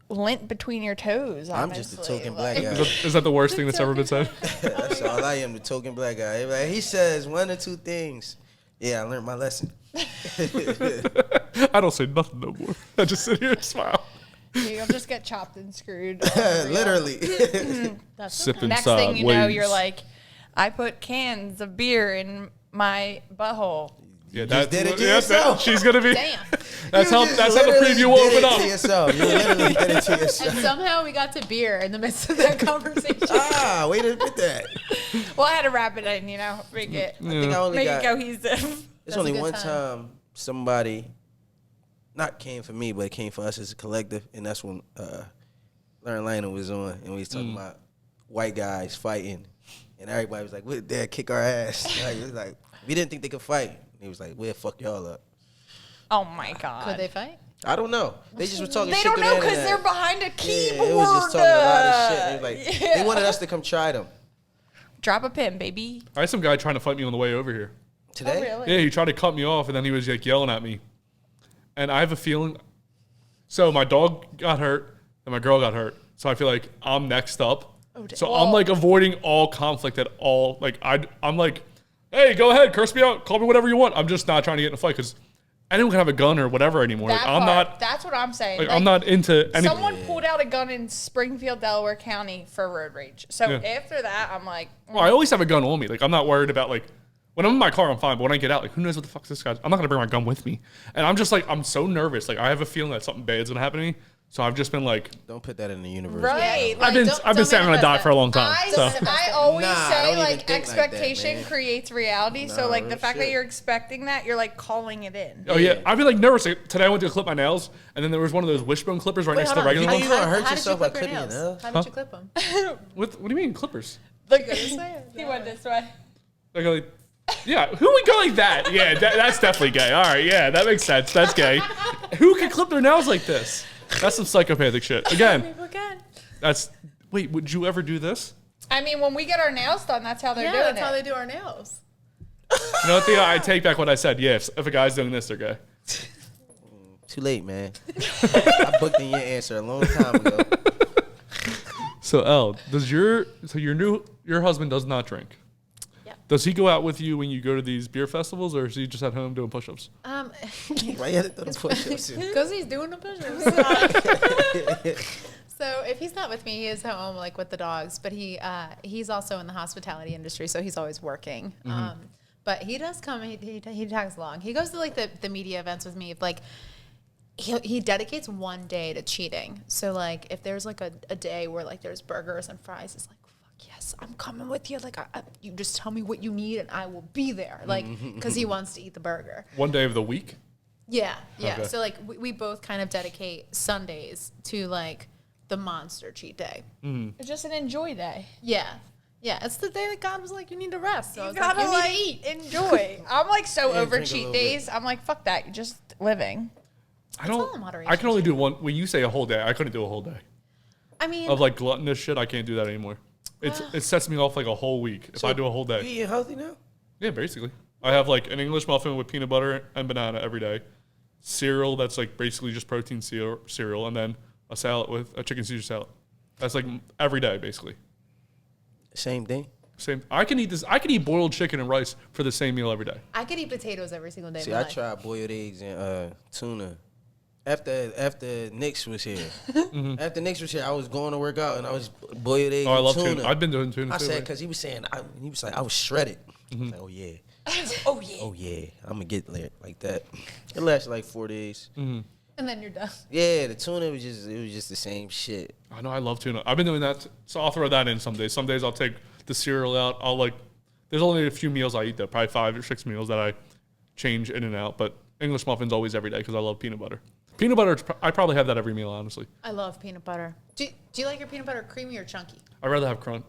lint between your toes.
I'm just a
honestly.
token black guy.
Is that the worst thing that's ever been said?
That's all I am, the token black guy. Like, he says one or two things. Yeah, I learned my lesson.
I don't say nothing no more. I just sit here and smile.
You'll just get chopped and screwed.
Literally.
That's
Sipping
Next thing you know,
sideways.
you're like, I put cans of beer in my butthole.
Yeah,
just did it to yourself.
She's gonna be.
Damn.
That's how the preview will open up.
To yourself. You literally did it to
And
yourself.
somehow we got to beer in the midst of that conversation.
Way to admit that.
Well, I had to wrap it in, make it
I think I only
make it
got.
cohesive.
There's
a
only
good
one
time.
time somebody, not came for me, but it came for us as a collective, and that's when Lauren Lionel was on, and we was talking about white guys fighting, and everybody was like, "What? Dad kick our ass?" Like, it was like we didn't think they could fight. And he was like, "We'll fuck y'all up."
Oh my god.
Could they fight?
I don't know. They just were talking
They
shit.
don't
to
know
the
because
internet.
they're behind a
Yeah,
keyboard.
it was just talking a lot of shit. It was like
Yeah.
they wanted us to come try them
Drop a pin, baby.
I had some guy trying to fight me on the way over here.
today.
Oh, really?
Yeah, he tried to cut me off, and then he was like yelling at me. And I have a feeling. So my dog got hurt, and my girl got hurt. So I feel like I'm next up. So I'm like avoiding all conflict at all. Like I'm like, hey, go ahead, curse me out, call me whatever you want. I'm just not trying to get in a fight because anyone can have a gun or whatever anymore. Like, I'm not.
That's what I'm saying.
Like, I'm not into anything.
Someone pulled out a gun in Springfield, Delaware County for road rage. So after that, I'm like,
Well, I always have a gun on me. Like, I'm not worried about, like, when I'm in my car, I'm fine. But when I get out, like, who knows what the fuck this guy's? I'm not going to bring my gun with me. And I'm just like, I'm so nervous. Like, I have a feeling that something bad's going to happen to me. So I've just been like,
don't put that in the universe.
right.
I've been saying I'm going to die for a long time.
I always say,
don't even
like,
think
expectation
like that,
creates reality. So, like, the fact that
shit.
you're expecting that, you're, like, calling it in.
Oh, yeah. I've been, like, nervous. Like, today I went to clip my nails, and then there was one of those wishbone clippers right next to the regular
How
one.
you gonna hurt
How did
yourself
you
by
clip your
clipping your
nails?
nails?
How did you clip them?
What do you mean, clippers?
Look, he went this way.
Like, yeah, who would go like that? Yeah, that's definitely gay. All right, yeah, that makes sense. That's gay. Who can clip their nails like this? That's some psychopathic shit. Again,
People can.
wait, would you ever do this?
I mean, when we get our nails done, that's how they're doing
that's
it.
how they do our nails.
You know what, Thea? I take back what I said. Yeah, if a guy's doing this, they're gay.
Too late, man. I booked in your answer a long time ago.
So, Elle, your husband does not drink?
Yeah.
Does he go out with you when you go to these beer festivals, or is he just at home doing push-ups?
Why you had to throw the push-ups in?
Because he's doing the push-ups. So if he's not with me, he is home like with the dogs. But he's also in the hospitality industry, so he's always working. But he does come. He tags along. He goes to like the media events with me. Like he dedicates one day to cheating. So like if there's like a day where like there's burgers and fries, it's like, yes, I'm coming with you. Like, you just tell me what you need and I will be there. Like, because he wants to eat the burger.
One day of the week?
Yeah.
Okay.
So, like, we both kind of dedicate Sundays to, like, the monster cheat day.
It's just an enjoy day.
Yeah. Yeah. It's the day that God was like, you need to rest. So I
You
was
gotta,
like,
like,
you need to eat.
enjoy. I'm, like, so
Yeah,
over
drink a
cheat
little
days. I'm like, fuck that. You're just living.
I
all
don't.
in moderation.
I can only do one. When you say a whole day, I couldn't do a whole day
I mean,
of like gluttonous shit. I can't do that anymore. It sets me off like a whole week if I do a whole
You
day.
eating healthy now?
Yeah, basically. I have like an English muffin with peanut butter and banana every day. Cereal that's like basically just protein cereal, and then a salad with a chicken Caesar salad. That's like every day basically.
Same thing.
Same. I can eat this. I can eat boiled chicken and rice for the same meal every day.
I could eat potatoes every single day.
See,
of my
I
life.
tried boiled eggs and tuna. After Nick's was here. After Nick's was here, I was going to work out and I was boiled eggs
Oh, I
and
love
tuna.
tuna. I've been doing tuna
I
too.
said,
like-
because he was saying, he was like, I was shredded. I was like, oh yeah. Oh yeah. I'm going to get there like that. It lasted like 4 days.
And then you're done.
Yeah, the tuna was just the same shit.
I know I love tuna. I've been doing that, so I'll throw that in some days. Some days I'll take the cereal out. I'll like. There's only a few meals I eat though, probably 5 or 6 meals that I change in and out. But English muffins always every day because I love peanut butter. Peanut butter, I probably have that every meal, honestly.
I love peanut butter. Do you like your peanut butter creamy or chunky?
I'd rather have crunchy.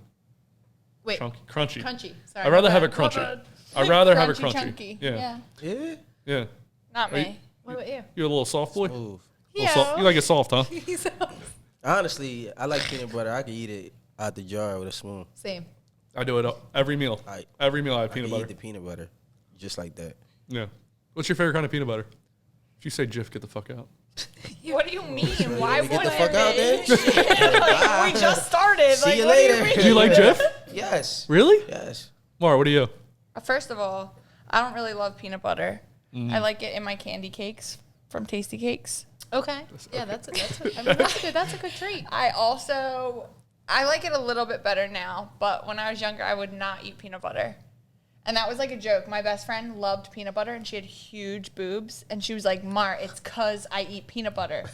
Crunchy. Sorry.
I'd rather have it
My
crunchy.
bad.
I'd rather have it
Crunchy,
crunchy.
chunky.
Yeah.
Yeah?
Yeah.
Not
Are you-
me.
What about you?
You're a little soft boy?
Ooh.
You like it soft, huh?
Honestly, I like peanut butter. I can eat it out the jar with a spoon.
Same.
I do it every meal. Every meal I have
I
peanut
can
butter.
eat the peanut butter just like that.
Yeah. What's your favorite kind of peanut butter? If you say Jif, get the fuck out.
What do you mean? Why
Get
would
the fuck out there.
Like, we just started.
See
like,
you
what
later.
Do
Do you like Jif?
Yes.
Really?
Yes.
Maura, what do you?
First of all, I don't really love peanut butter.
Mm-hmm.
I like it in my candy cakes from Tasty Cakes.
Okay. Yeah, that's a good treat.
I like it a little bit better now, but when I was younger, I would not eat peanut butter. And that was like a joke. My best friend loved peanut butter, and she had huge boobs. And she was like, Mar, it's because I eat peanut butter.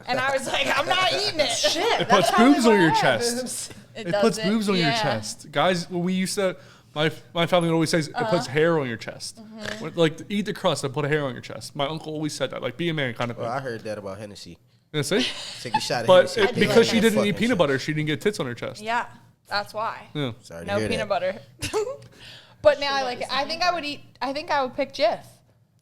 And I was like, I'm not eating it. Shit.
It puts boobs on your chest.
It
puts
doesn't.
boobs on your
Yeah.
chest. Guys, when we used to, my family would always say it puts hair on your chest. When, like, eat the crust and put a hair on your chest. My uncle always said that. Like, be a man kind of thing.
Well, I heard that about Hennessy.
You know, see?
Take a shot at
But
Hennessy.
because she
Like
didn't
fucking
eat peanut
shit.
butter, she didn't get tits on her chest.
Yeah, that's why.
Yeah.
Sorry to
No
hear
peanut
that.
butter. But now I like it. I think I would pick Jif.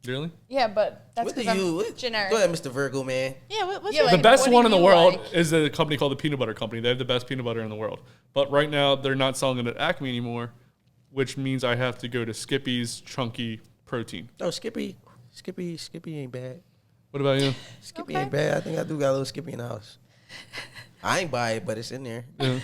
Really?
Yeah, but that's
What do
because I'm
you? What,
generic.
Go ahead, Mr. Virgo, man.
Yeah, what's
Yeah,
your
like,
The best
what do
one in the
you
world
like?
is a company called the Peanut Butter Company. They have the best peanut butter in the world. But right now, they're not selling it at Acme anymore, which means I have to go to Skippy's Chunky Protein.
Oh, Skippy ain't bad.
What about you?
Skippy ain't bad. I think I do got a little Skippy in the house. I ain't buy it, but it's in there.
Yeah.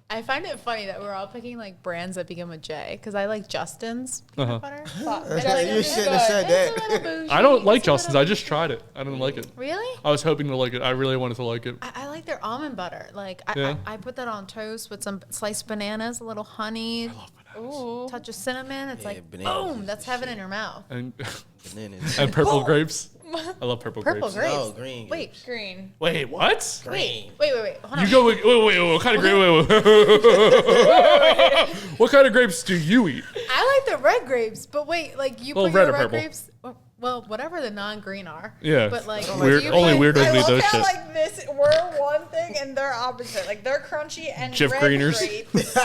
I find it funny that we're all picking like brands that begin with J because I like Justin's peanut butter. It's like,
You
it's
shouldn't
good.
have said
It's a
that.
little bougie.
I don't like
It's a little
Justin's. I just tried it. I didn't like it.
Really?
I was hoping to like it. I really wanted to like it.
I like their almond butter. Like
Yeah.
I put that on toast with some sliced bananas, a little honey,
Ooh.
touch of cinnamon. It's
Yeah,
like
bananas
boom,
is
that's
the
heaven
shit.
in your mouth.
And
Bananas.
and purple grapes. I love purple
Purple
grapes.
grapes.
No, green.
Wait,
Green.
Wait, what?
Green.
wait. Hold on.
You go with wait. What kind of grape? What kind of grapes do you eat?
I like the red grapes, but wait, like you
Well,
put
red
your
or
red
purple?
grapes. Well, whatever the non-green are.
Yeah.
But like,
Weird-
do you
only
put-
weirdos
I
eat
love
those
how
shit.
like this, we're one thing and they're opposite. Like they're crunchy and
Jif
red
Greeners.
grapes,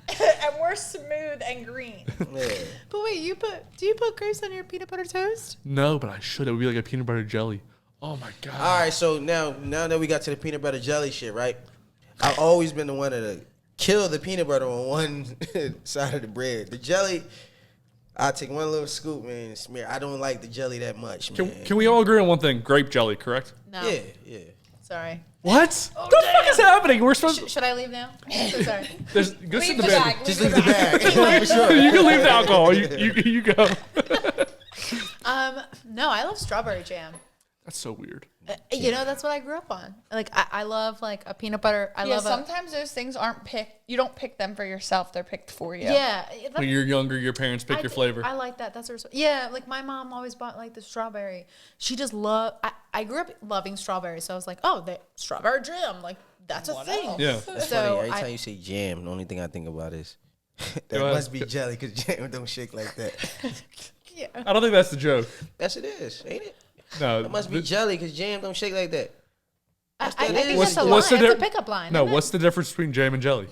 and we're smooth and green.
Yeah.
But wait, do you put grapes on your peanut butter toast?
No, but I should. It would be like a peanut butter jelly. Oh my god.
All right, so now that we got to the peanut butter jelly shit, right? I've always been the one to kill the peanut butter on one side of the bread. The jelly, I take one little scoop, man, and smear. I don't like the jelly that much, man.
Can we all agree on one thing? Grape jelly, correct?
No.
Yeah.
Sorry.
What? What the fuck is happening? We're supposed.
Should I leave now? I'm sorry.
There's, go sit in
Leave
the
the
bag.
bag.
Just leave the bag. For sure.
You can leave the alcohol. You go.
No, I love strawberry jam.
That's so weird.
You know, that's what I grew up on. Like, I love like a peanut butter. I love
sometimes those things aren't picked. You don't pick them for yourself. They're picked for you.
When you're younger, your parents pick your flavor.
I like that. That's her. Yeah, like my mom always bought like the strawberry. She just I grew up loving strawberries, so I was like, oh, the strawberry jam, like that's a thing.
Yeah.
That's
So
funny. Every time you say jam, the only thing I think about is that
Go ahead.
must be jelly because jam don't shake like that.
Yeah.
I don't think that's the joke.
Yes, it is, ain't it?
No.
It must be jelly because jam don't shake like that.
I
that
think
is.
that's a line.
What's the
It's a
di-
pickup line.
No,
isn't
what's the difference between jam and jelly?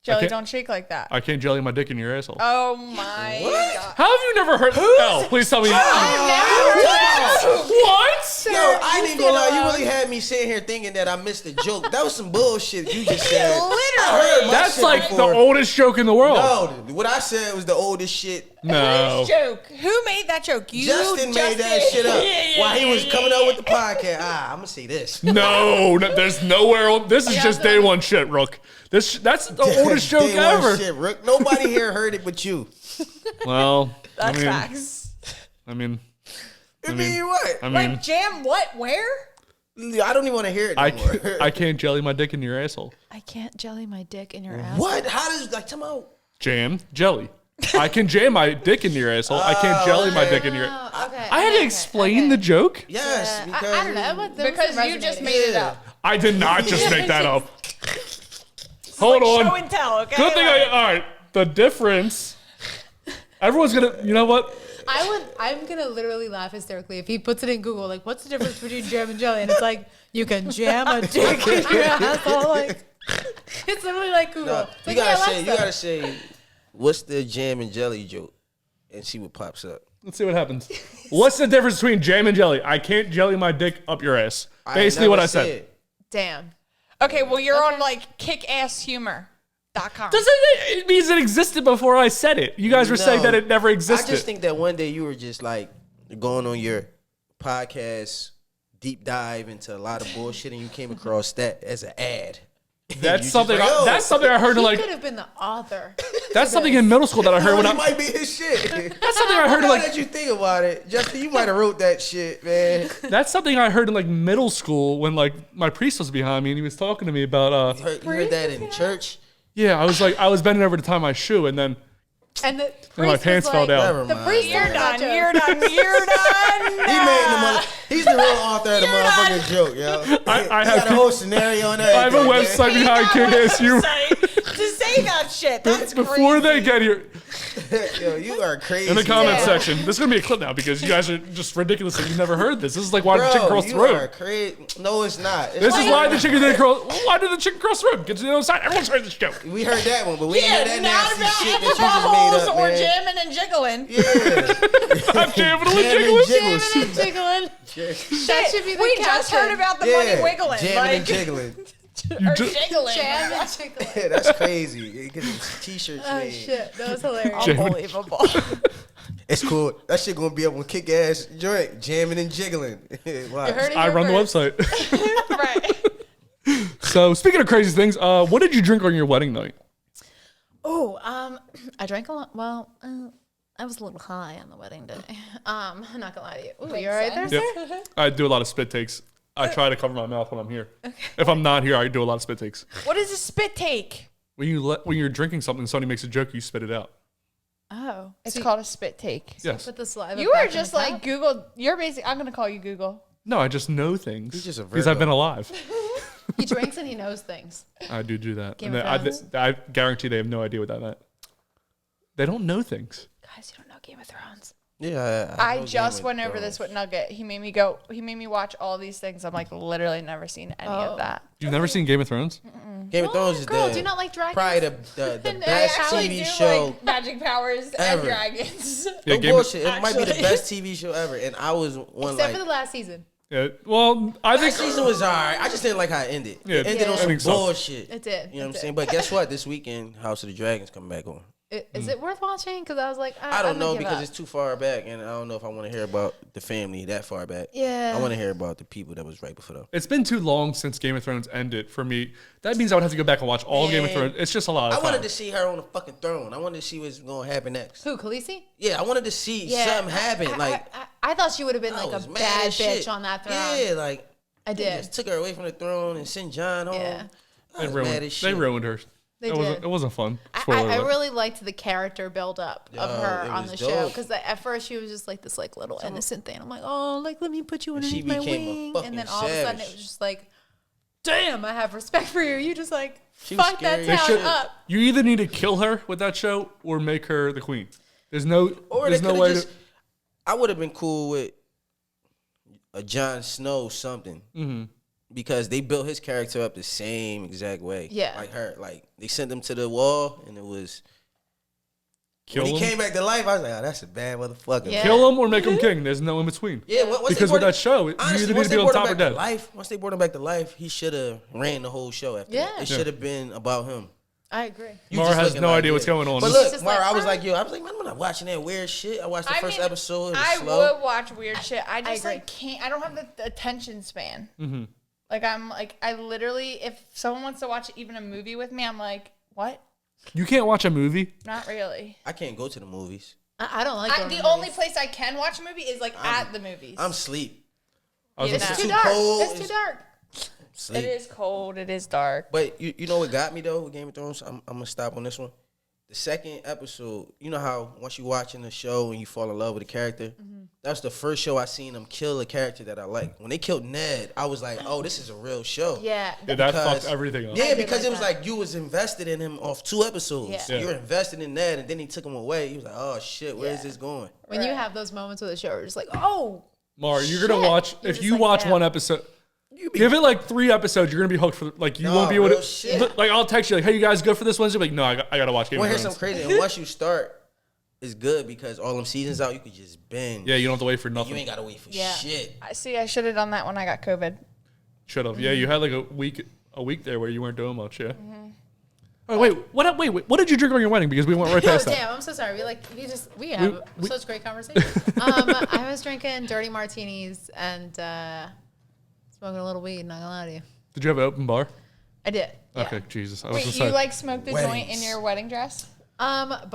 Jelly
can't-
don't shake like that.
I can't jelly my dick in your asshole.
Oh my god.
How have you never heard? Elle, please tell me. What?
Yo, I ain't even gonna lie. You really had me sitting here thinking that I missed a joke. That was some bullshit you just said. I heard my
That's
shit
like
before.
the oldest joke in the world.
No, what I said was the oldest shit.
No.
Whose joke? Who made that joke? You,
Justin made that shit up while he was coming up with the podcast. I'm gonna say this.
No, there's nowhere. This is just day one shit, Rook. That's the oldest joke
Day one
ever.
Shit, Rook. Nobody here heard it but you.
Well,
That's
I mean,
facts.
I mean,
I mean what?
I mean,
Like jam what? Where?
I don't even want to hear it anymore.
I can't jelly my dick in your asshole.
I can't jelly my dick in your ass.
What? How does come out?
Jam, jelly. I can jam my dick in your asshole. I can't jelly my dick in your.
Oh, okay.
I had to explain the joke.
Yes,
Yeah,
because
I don't know. There was
Because
some
you just
resonating.
made it up.
I did not just make that up. Hold on.
Show and tell, okay?
Good thing all right. The difference. Everyone's gonna. You know what?
I'm gonna literally laugh hysterically if he puts it in Google. Like, what's the difference between jam and jelly? And it's like you can jam a dick in your asshole. Like, it's literally like Google.
No,
It's
you
like,
gotta
yeah,
say, you
Alexa.
gotta say, what's the jam and jelly joke, and see what pops up.
Let's see what happens. What's the difference between jam and jelly? I can't jelly my dick up your ass. Basically, what I said.
Damn.
Okay, well you're on like kickassHumor.com.
It means it existed before I said it. You guys were saying
No,
that it never
I
existed.
just think that one day you were just like going on your podcast deep dive into a lot of bullshit, and you came across that as an ad.
That's
You
something.
just like, oh.
That's something I heard.
He
Like
could have been the author.
that's something in middle school that I heard when
it
I.
might be his shit.
That's something I heard.
Now
Like
that you think about it, Justin, you might have wrote that shit, man.
that's something I heard in like middle school when like my priest was behind me and he was talking to me about.
You heard that in church?
Yeah, I was bending over to tie my shoe and then
And the
my
priest
pants
was
fell
like,
down.
Never
The
mind.
priest
You're
was
done.
not
You're done. You're done.
He made the mother. He's the real author of the motherfucking joke, yo.
I
He
have
got a whole scenario and everything.
I have a
man.
website behind KSU.
To say that shit, that's
Before
crazy.
they get here,
Yo, you are crazy.
in the comment
Yeah.
section, this is gonna be a clip now because you guys are just ridiculous and you've never heard this. This is like why the chicken
Bro,
crossed the
you are
road.
crazy. No, it's not. It's
This is
not.
why the chicken didn't cross. Why did the chicken cross the road? Get to the other side. Everyone's heard this joke.
We heard that one, but we
Yeah,
ain't heard that
not
nasty
about
shit that you just made
bubbles
up,
or
man.
jamming and jiggling.
Yeah.
I'm jamming and
Jamming
jiggling.
and
jiggling. That should be the
We just
caption.
heard about the
Yeah.
money wiggling.
Jamming
like,
and jiggling.
or
ju-
jiggling.
Jam and jiggling.
Yeah, that's crazy. Get these t-shirts
Oh
made.
shit, that was hilarious.
Jamming.
Unbelievable.
It's cool. That shit gonna be up on kick ass joint, jamming and jiggling. Wow.
You heard it
I
here
run the
first.
website.
Right.
So speaking of crazy things, what did you drink on your wedding night?
Oh, I drank a lot. Well, I was a little high on the wedding day. I'm not gonna lie to you. Ooh, you all right there,
sense.
sir?
Yep. I do a lot of spit takes. I try to cover my mouth when I'm here. If I'm not here, I do a lot of spit takes.
What is a spit take?
When you're drinking something, somebody makes a joke, you spit it out.
Oh,
It's
so
called a spit take.
Yes.
put the saliva.
You are
back in
just
the
like
cup?
Google. You're basically. I'm gonna call you Google.
No, I just know things.
He's just a
because I've
Virgo.
been alive.
He drinks and he knows things.
I do that.
Game
And
of
then
Thrones?
I guarantee they have no idea what that meant. They don't know things.
Guys, you don't know Game of Thrones.
Yeah,
I
know
just
Game of
went over
Thrones.
this with Nugget. He made me go. He made me watch all these things. I'm like literally never seen any
Oh.
of that.
You've never seen Game of Thrones?
Game of Thrones is
Girl,
the
do you not like dragons?
probably the
And
best
actually
TV
do
show.
like magic powers
ever.
and dragons.
Yeah,
No
Game of,
bullshit. It might be the
Actually.
best TV show ever, and I was one
Except for
like.
the last season.
yeah, well, I think
That season was alright. I just didn't like how it ended.
Yeah,
It ended
Yeah.
on some
ending sucked.
bullshit.
It did.
You know what I'm
It
saying?
did.
But guess what? This weekend, House of the Dragons come back on.
Is it worth watching? Because I was like,
I don't
I'm
know
gonna give
because
up.
it's too far back, and I don't know if I want to hear about the family that far back.
Yeah.
I want to hear about the people that was right before them.
it's been too long since Game of Thrones ended for me. That means I would have to go back and watch all Game of
Man.
Thrones. It's just a lot of
I
time.
wanted to see her on the fucking throne. I wanted to see what's going to happen next.
Who, Khaleesi?
Yeah, I wanted to see something happen. Like,
I thought she would have been
I
like a
was mad
bad
as
bitch
shit.
on that throne.
Yeah, like
I
they
did.
just took her away from the throne and sent John home.
Yeah.
I was mad as shit.
They ruined her.
They
It wasn't fun.
I
Spoiler alert.
really liked the character build up of
Yo,
her
it
on
was
the show
dope.
because at first she was just like this like little innocent thing. I'm like, oh, like let me put you
And she
underneath my
became a
wing,
fucking
and then all of a sudden it
savage.
was just like, damn, I have respect for you. You just like
She was
fuck that
scary
They
as
town
should.
shit.
up.
You either need to kill her with that show or make her the queen. There's no.
Or
there's
they
no
could
way
have just.
to.
I would have been cool with a Jon Snow something.
Mm-hmm.
Because they built his character up the same exact way.
Yeah.
Like her. Like, they sent him to the wall, and it was.
Kill
when he
him.
came back to life, I was like, oh, that's a bad motherfucker.
Yeah.
Kill him or make him king. There's no in between.
Yeah, once
Because
they
with
brought
that show, you
honestly,
either need
once
to be
they
on
brought
top
him
or
back to
dead.
life, once they brought him back to life, he should have ran the whole show after
Yeah.
that. It should have been about him.
I agree.
You
Maura
just
has
looking
no
like
idea
it.
what's going on.
But
She's
look,
just
Maura,
like,
I was like, yo, I was like, man, I'm not watching that weird shit. I watched the first episode. It was
I
slow.
would watch weird shit. I just
agree.
like can't. I don't have the attention span.
Mm-hmm.
Like I'm like I literally, if someone wants to watch even a movie with me, I'm like, what?
You can't watch a movie.
Not really.
I can't go to the movies.
I don't like going to
The
the
only
movies.
place I can watch a movie is like at the movies.
I'm sleep.
I was
It's
gonna
too
say-
dark.
cold.
It's too
It's-
dark.
Sleep.
It is cold. It is dark.
But you know what got me though with Game of Thrones? I'm gonna stop on this one. The second episode, you know how once you watching the show and you fall in love with a character,
Mm-hmm.
that's the first show I seen them kill a character that I like. When they killed Ned, I was like, oh, this is a real show.
Yeah.
Yeah, that
Because-
fucked everything up.
Yeah,
did
because
like
it was
that.
like you was invested in him off 2 episodes.
Yeah.
You were invested in Ned, and then he took him away. He was like, oh shit, where is
Yeah.
this going?
When you have those moments with the show, you're just like, oh,
Maura, you're gonna
Shit.
watch.
You're
If
just
you
like,
watch
damn.
one episode, give it like 3 episodes. You're gonna be hooked for like you
Nah,
won't be able
real
to.
shit.
Like I'll text you like, hey, you guys go for this Wednesday. Like, no, I gotta watch Game
Well,
of
here's
Thrones.
something crazy. And once you start, it's good because all them seasons out, you could just binge.
Yeah, you don't have to wait for
You
nothing.
ain't gotta wait for
Yeah.
shit.
I see. I should have done that when I got COVID.
Should have. Yeah, you had like a week there where you weren't doing much. Yeah.
Mm-hmm.
Oh wait, what did you drink on your wedding? Because we went right
oh
past that.
damn, I'm so sorry. We have
we-
such great conversation. I was drinking dirty martinis and smoking a little weed. Not gonna lie to you,
Did you have an open bar?
I did. Yeah.
Okay, Jesus. I was
Wait,
just
you
like,
like smoked the joint in
Weddings.
your wedding dress?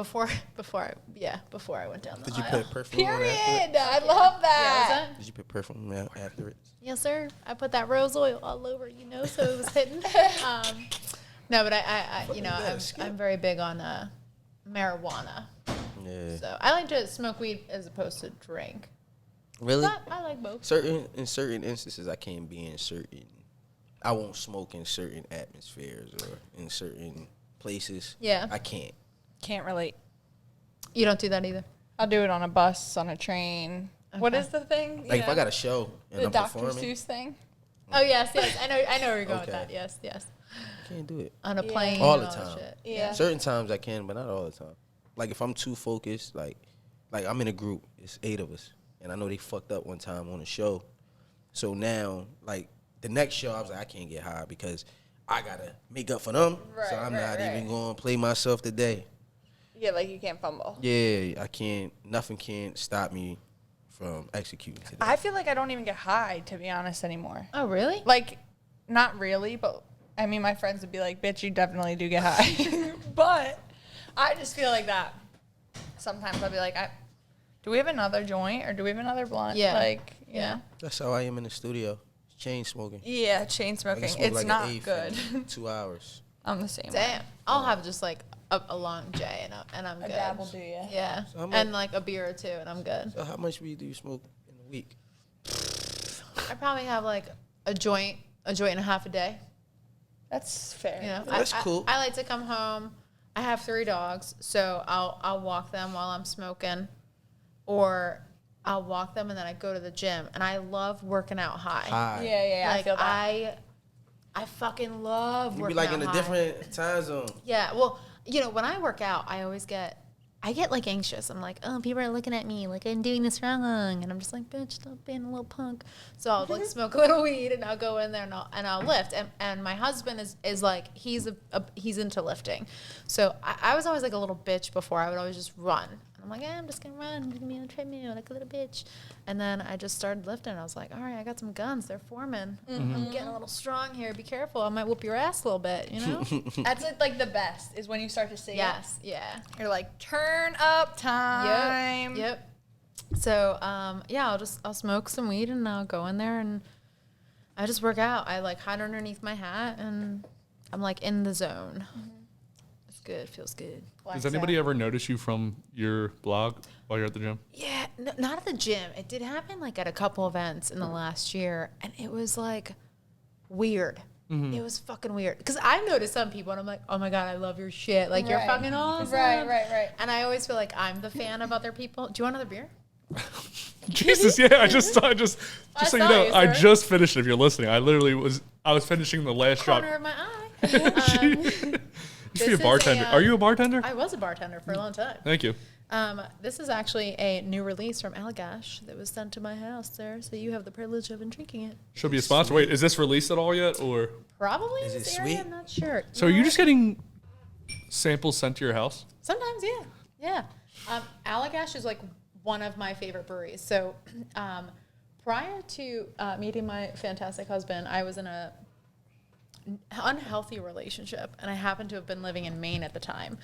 Before I went down the
Did you
aisle.
put perfume on after it?
Period. I love
Yeah,
that.
was that?
Did you put perfume out after it?
Yes, sir. I put that rose oil all over, so it was hidden. No, but I'm very big on marijuana.
Yeah.
So I like to smoke weed as opposed to drink.
Really?
But I like both.
In certain instances, I can't be in certain. I won't smoke in certain atmospheres or in certain places.
Yeah.
I can't.
Can't relate.
You don't do that either.
I'll do it on a bus, on a train. What
Okay.
is the thing? You
Like if I
know,
got a show and
the
I'm
Dr.
performing,
Seuss thing.
Oh yes. I know where you're going
Okay.
with that. Yes.
I can't do it.
On a
Yeah.
plane.
All
and
the
that
time.
shit.
Yeah.
Certain times I can, but not all the time. Like if I'm too focused, like I'm in a group, it's 8 of us, and I know they fucked up one time on a show. So now, like the next show, I was like, I can't get high because I gotta make up for them.
Right,
so I'm
right,
not
right.
even going to play myself today.
Yeah, like you can't fumble.
Yeah, I can't. Nothing can't stop me from executing today.
I feel like I don't even get high, to be honest, anymore.
Oh, really?
Like, not really, but I mean, my friends would be like, bitch, you definitely do get high. But I just feel like that. Sometimes I'll be like, do we have another joint or do we have another blunt?
Yeah.
Like, you know?
That's how I am in the studio. Chain smoking.
Yeah, chain
I
smoking.
can smoke
It's
like an
not
eighth
good.
in 2 hours.
I'm the same.
Damn. I'll have just like a long J and I'm
A
good.
dab will do you.
Yeah.
So I'm
and like a beer or two and I'm good.
So how much weed do you smoke in a week?
I probably have like a joint and a half a day.
That's fair.
You know,
That's cool.
I like to come home. I have 3 dogs, so I'll walk them while I'm smoking, or I'll walk them and then I go to the gym. And I love working out high.
High.
Yeah,
Like
I feel that.
I fucking love
You be
working
like
out
in a
high.
different time zone.
Yeah, well, you know, when I work out, I get like anxious. I'm like, oh, people are looking at me like I'm doing this wrong, and I'm just like, bitch, stop being a little punk. So I'll like smoke a little weed, and I'll go in there and I'll lift. And my husband is like, he's into lifting. So I was always like a little bitch before. I would always just run. And I'm like, I'm just gonna run. I'm gonna be on a treadmill like a little bitch. And then I just started lifting. I was like, all right, I got some guns. They're forming. I'm getting a little strong here. Be careful. I might whoop your ass a little bit. You know?
That's like the best is when you start to see
Yes. Yeah.
it. You're like, turn up time.
Yep. So, yeah, I'll smoke some weed and I'll go in there and I just work out. I like hide underneath my hat and I'm like in the zone. It's good. Feels good.
Does anybody ever notice you from your blog while you're at the gym?
Yeah, not at the gym. It did happen like at a couple events in the last year and it was like weird. It was fucking weird. Because I've noticed some people and I'm like, oh my God, I love your shit. Like, you're
Right.
fucking awesome.
Right.
And I always feel like I'm the fan of other people. Do you want another beer?
Jesus, yeah, I just so you
saw
know,
you,
I
sir.
just finished it. If you're listening, I was finishing the last drop.
Corner of my eye.
You should be
This
a
is
bartender. Are you a bartender?
I was a bartender for a long time.
Thank you.
This is actually a new release from Elle that was sent to my house there, so you have the privilege of drinking it.
Should be a sponsor. Wait, is this released at all yet, or
Probably
Is
in
it
this area,
sweet?
I'm not sure.
so? Are you just getting samples sent to your house?
Sometimes, yeah. Allagash is like one of my favorite breweries. So prior to meeting my fantastic husband, I was in a unhealthy relationship, and I happened to have been living in Maine at the time.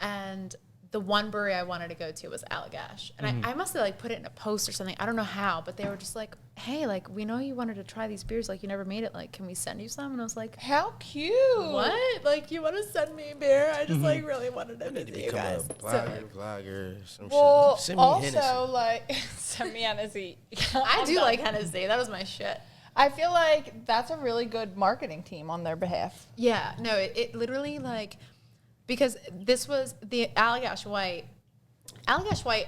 And the one brewery I wanted to go to was Allagash. And I must have like put it in a post or something. I don't know how, but they were just like, hey, like, we know you wanted to try these beers. Like, you never made it. Like, can we send you some? And I was like,
How cute.
what? Like, you want to send me a beer? I just like really wanted to
I need to
visit you
become a
guys.
vlogger, some
Well,
shit. Send me Hennessy.
also, like, send me Hennessy.
I
I'm
do
done.
like Hennessy. That was my shit.
I feel like that's a really good marketing team on their behalf.
Yeah, no, it literally like, because this was the Allagash White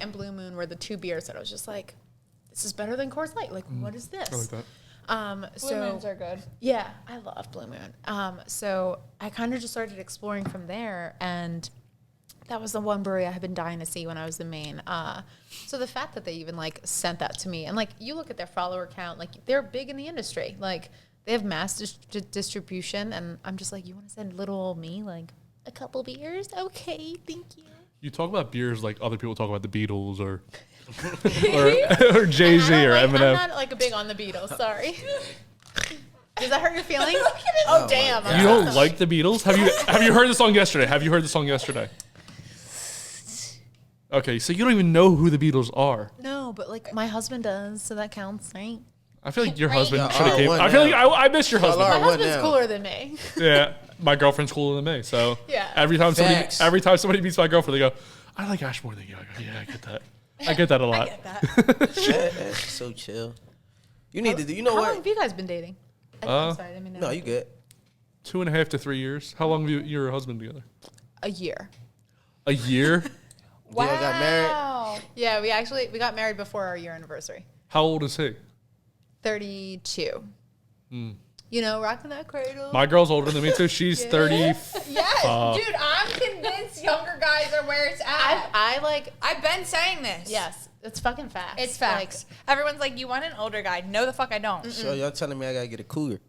and Blue Moon were the 2 beers that I was just like, this is better than Coors Light. Like, what is this?
I like that.
Blue moons are good.
Yeah, I love Blue Moon. So I kind of just started exploring from there, and that was the one brewery I had been dying to see when I was in Maine. So the fact that they even like sent that to me, and like you look at their follower count, like they're big in the industry, like they have mass distribution, and I'm just like, you want to send little old me like a couple beers? Okay, thank you.
You talk about beers like other people talk about the Beatles or or Jay Z or
I'm
Eminem.
not like a big on the Beatles. Sorry. Does that hurt your feelings? Oh damn!
You don't like the Beatles? Have you heard the song yesterday? Have you heard the song yesterday? Okay, so you don't even know who the Beatles are.
No, but like my husband does, so that counts, right?
I feel like your
Right.
husband
Yeah,
should have came.
R1
I feel like
now.
I miss your husband.
My
What
husband's
now?
cooler than me.
Yeah, my girlfriend's cooler than me. So
Yeah.
every time
Facts.
somebody meets my girlfriend, they go, "I like Ash more than you." I go, "Yeah, I get that. I get that a lot."
Get that.
That's so chill. You need to do. You know
How long
what?
have you guys been dating? I'm sorry, I didn't mean to
No, you good.
2.5 to 3 years. How long have you and your husband together?
A year.
A year.
Y'all got married.
Wow.
Yeah, we got married before our year anniversary.
How old is he?
32. You know, rocking that cradle.
My girl's older than me too. She's 30.
Yes, dude, I'm convinced younger guys are where it's at.
I like.
I've been saying this.
Yes, it's fucking facts.
It's facts. Everyone's like, you want an older guy. No, the fuck I don't.
So y'all telling me I gotta get a cougar?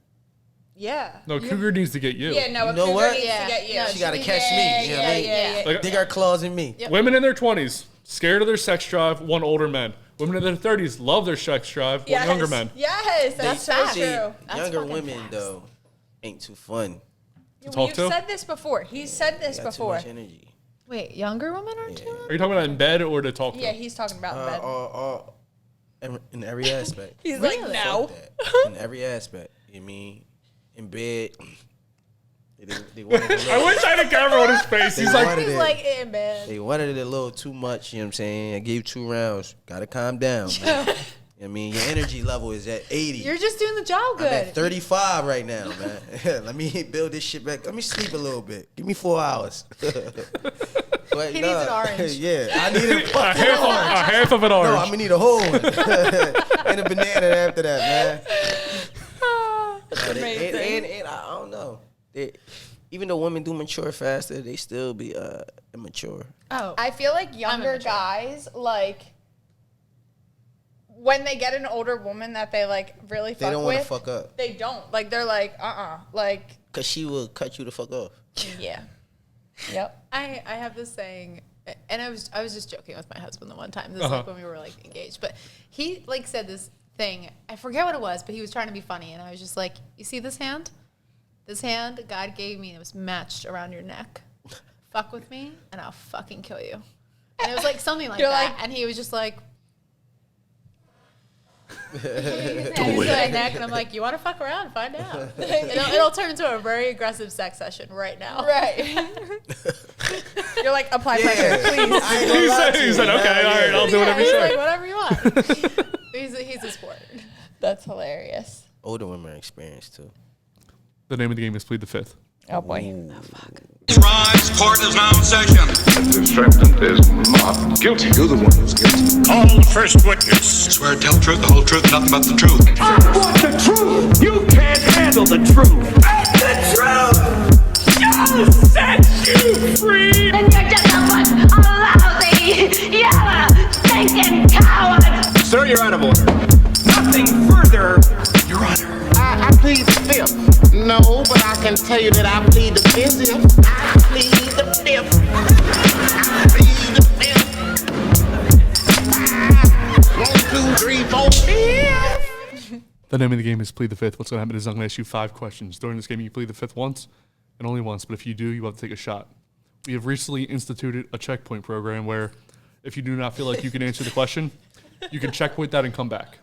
Yeah.
No, cougar needs to get you.
Yeah, no,
You
a
know
cougar
what?
needs to get you.
No,
She gotta catch me. You know what I mean?
Yeah.
Like,
Dig her claws in me.
Yep.
women in their 20s, scared of their sex drive, want older men. Women in their 30s love their sex drive, want younger men.
Yes, that's so
facts.
true.
That's
Younger
fucking
women
facts.
though ain't too fun.
talk
You've
to?
said this before. He's said this
Got too
before.
much energy.
Wait, younger women aren't too?
Are you talking about in bed or to talk to?
Yeah, he's talking about bed.
In every aspect.
He's
Really?
like, no.
Fuck that. In every aspect. You mean in bed? They wanted it
I wish I had a camera on his face. He's like,
wanted
He's
it.
like in bed.
They wanted it a little too much. You know what I'm saying? I gave 2 rounds. Gotta calm down, man. I mean, your energy level is at 80.
You're just doing the job
I'm at
good.
35 right now, man. Let me build this shit back. Let me sleep a little bit. Give me 4 hours. But
He needs an orange.
Yeah, I need a
a half of an orange.
No, I'm gonna need a whole one. And a banana after that, man.
That's amazing.
And I don't know. Even though women do mature faster, they still be immature.
Oh,
I feel like younger
immature.
guys, like, when they get an older woman that they, like, really fuck
They don't want to
with,
fuck up.
they don't. Like, they're like, like,
Because she will cut you the fuck off.
yeah. Yep.
I have this saying, and I was just joking with my husband the one time. This is like when we were like engaged, but he like said this thing. I forget what it was, but he was trying to be funny, and I was just like, "You see this hand? This hand God gave me. It was matched around your neck. Fuck with me, and I'll fucking kill you." And it was like something like
You're
that,
like-
and he was just like. Neck, and I'm like, you want to fuck around? Find out. It'll turn into a very aggressive sex session right now.
Right. You're like, apply pressure, please.
I ain't gonna lie to
He
you,
said,
man.
okay, all right, I'll do whatever you
He's
say.
like, whatever you want. he's a sport.
That's hilarious.
Older women are experienced too.
The name of the game is Plead the Fifth.
Oh, boy.
Rise, court is now in session.
The defendant is not guilty. You're the one who's guilty.
Call the first witness. Swear to tell the truth, the whole truth, nothing but the truth.
I want the truth. You can't handle the truth. The truth. I'll set you free.
Then you're just a bunch of lousy, yellow, stinking cowards.
Sir, you're out of order. Nothing further, Your Honor. I plead the fifth. No, but I can tell you that I plead the fifth. I plead the fifth. I plead the fifth. 1, 2, 3, 4, 5.
The name of the game is Plead the Fifth. What's going to happen is I'm going to ask you 5 questions. During this game, you plead the fifth once and only once, but if you do, you have to take a shot. We have recently instituted a checkpoint program where if you do not feel like you can answer the question, you can checkpoint that and come back.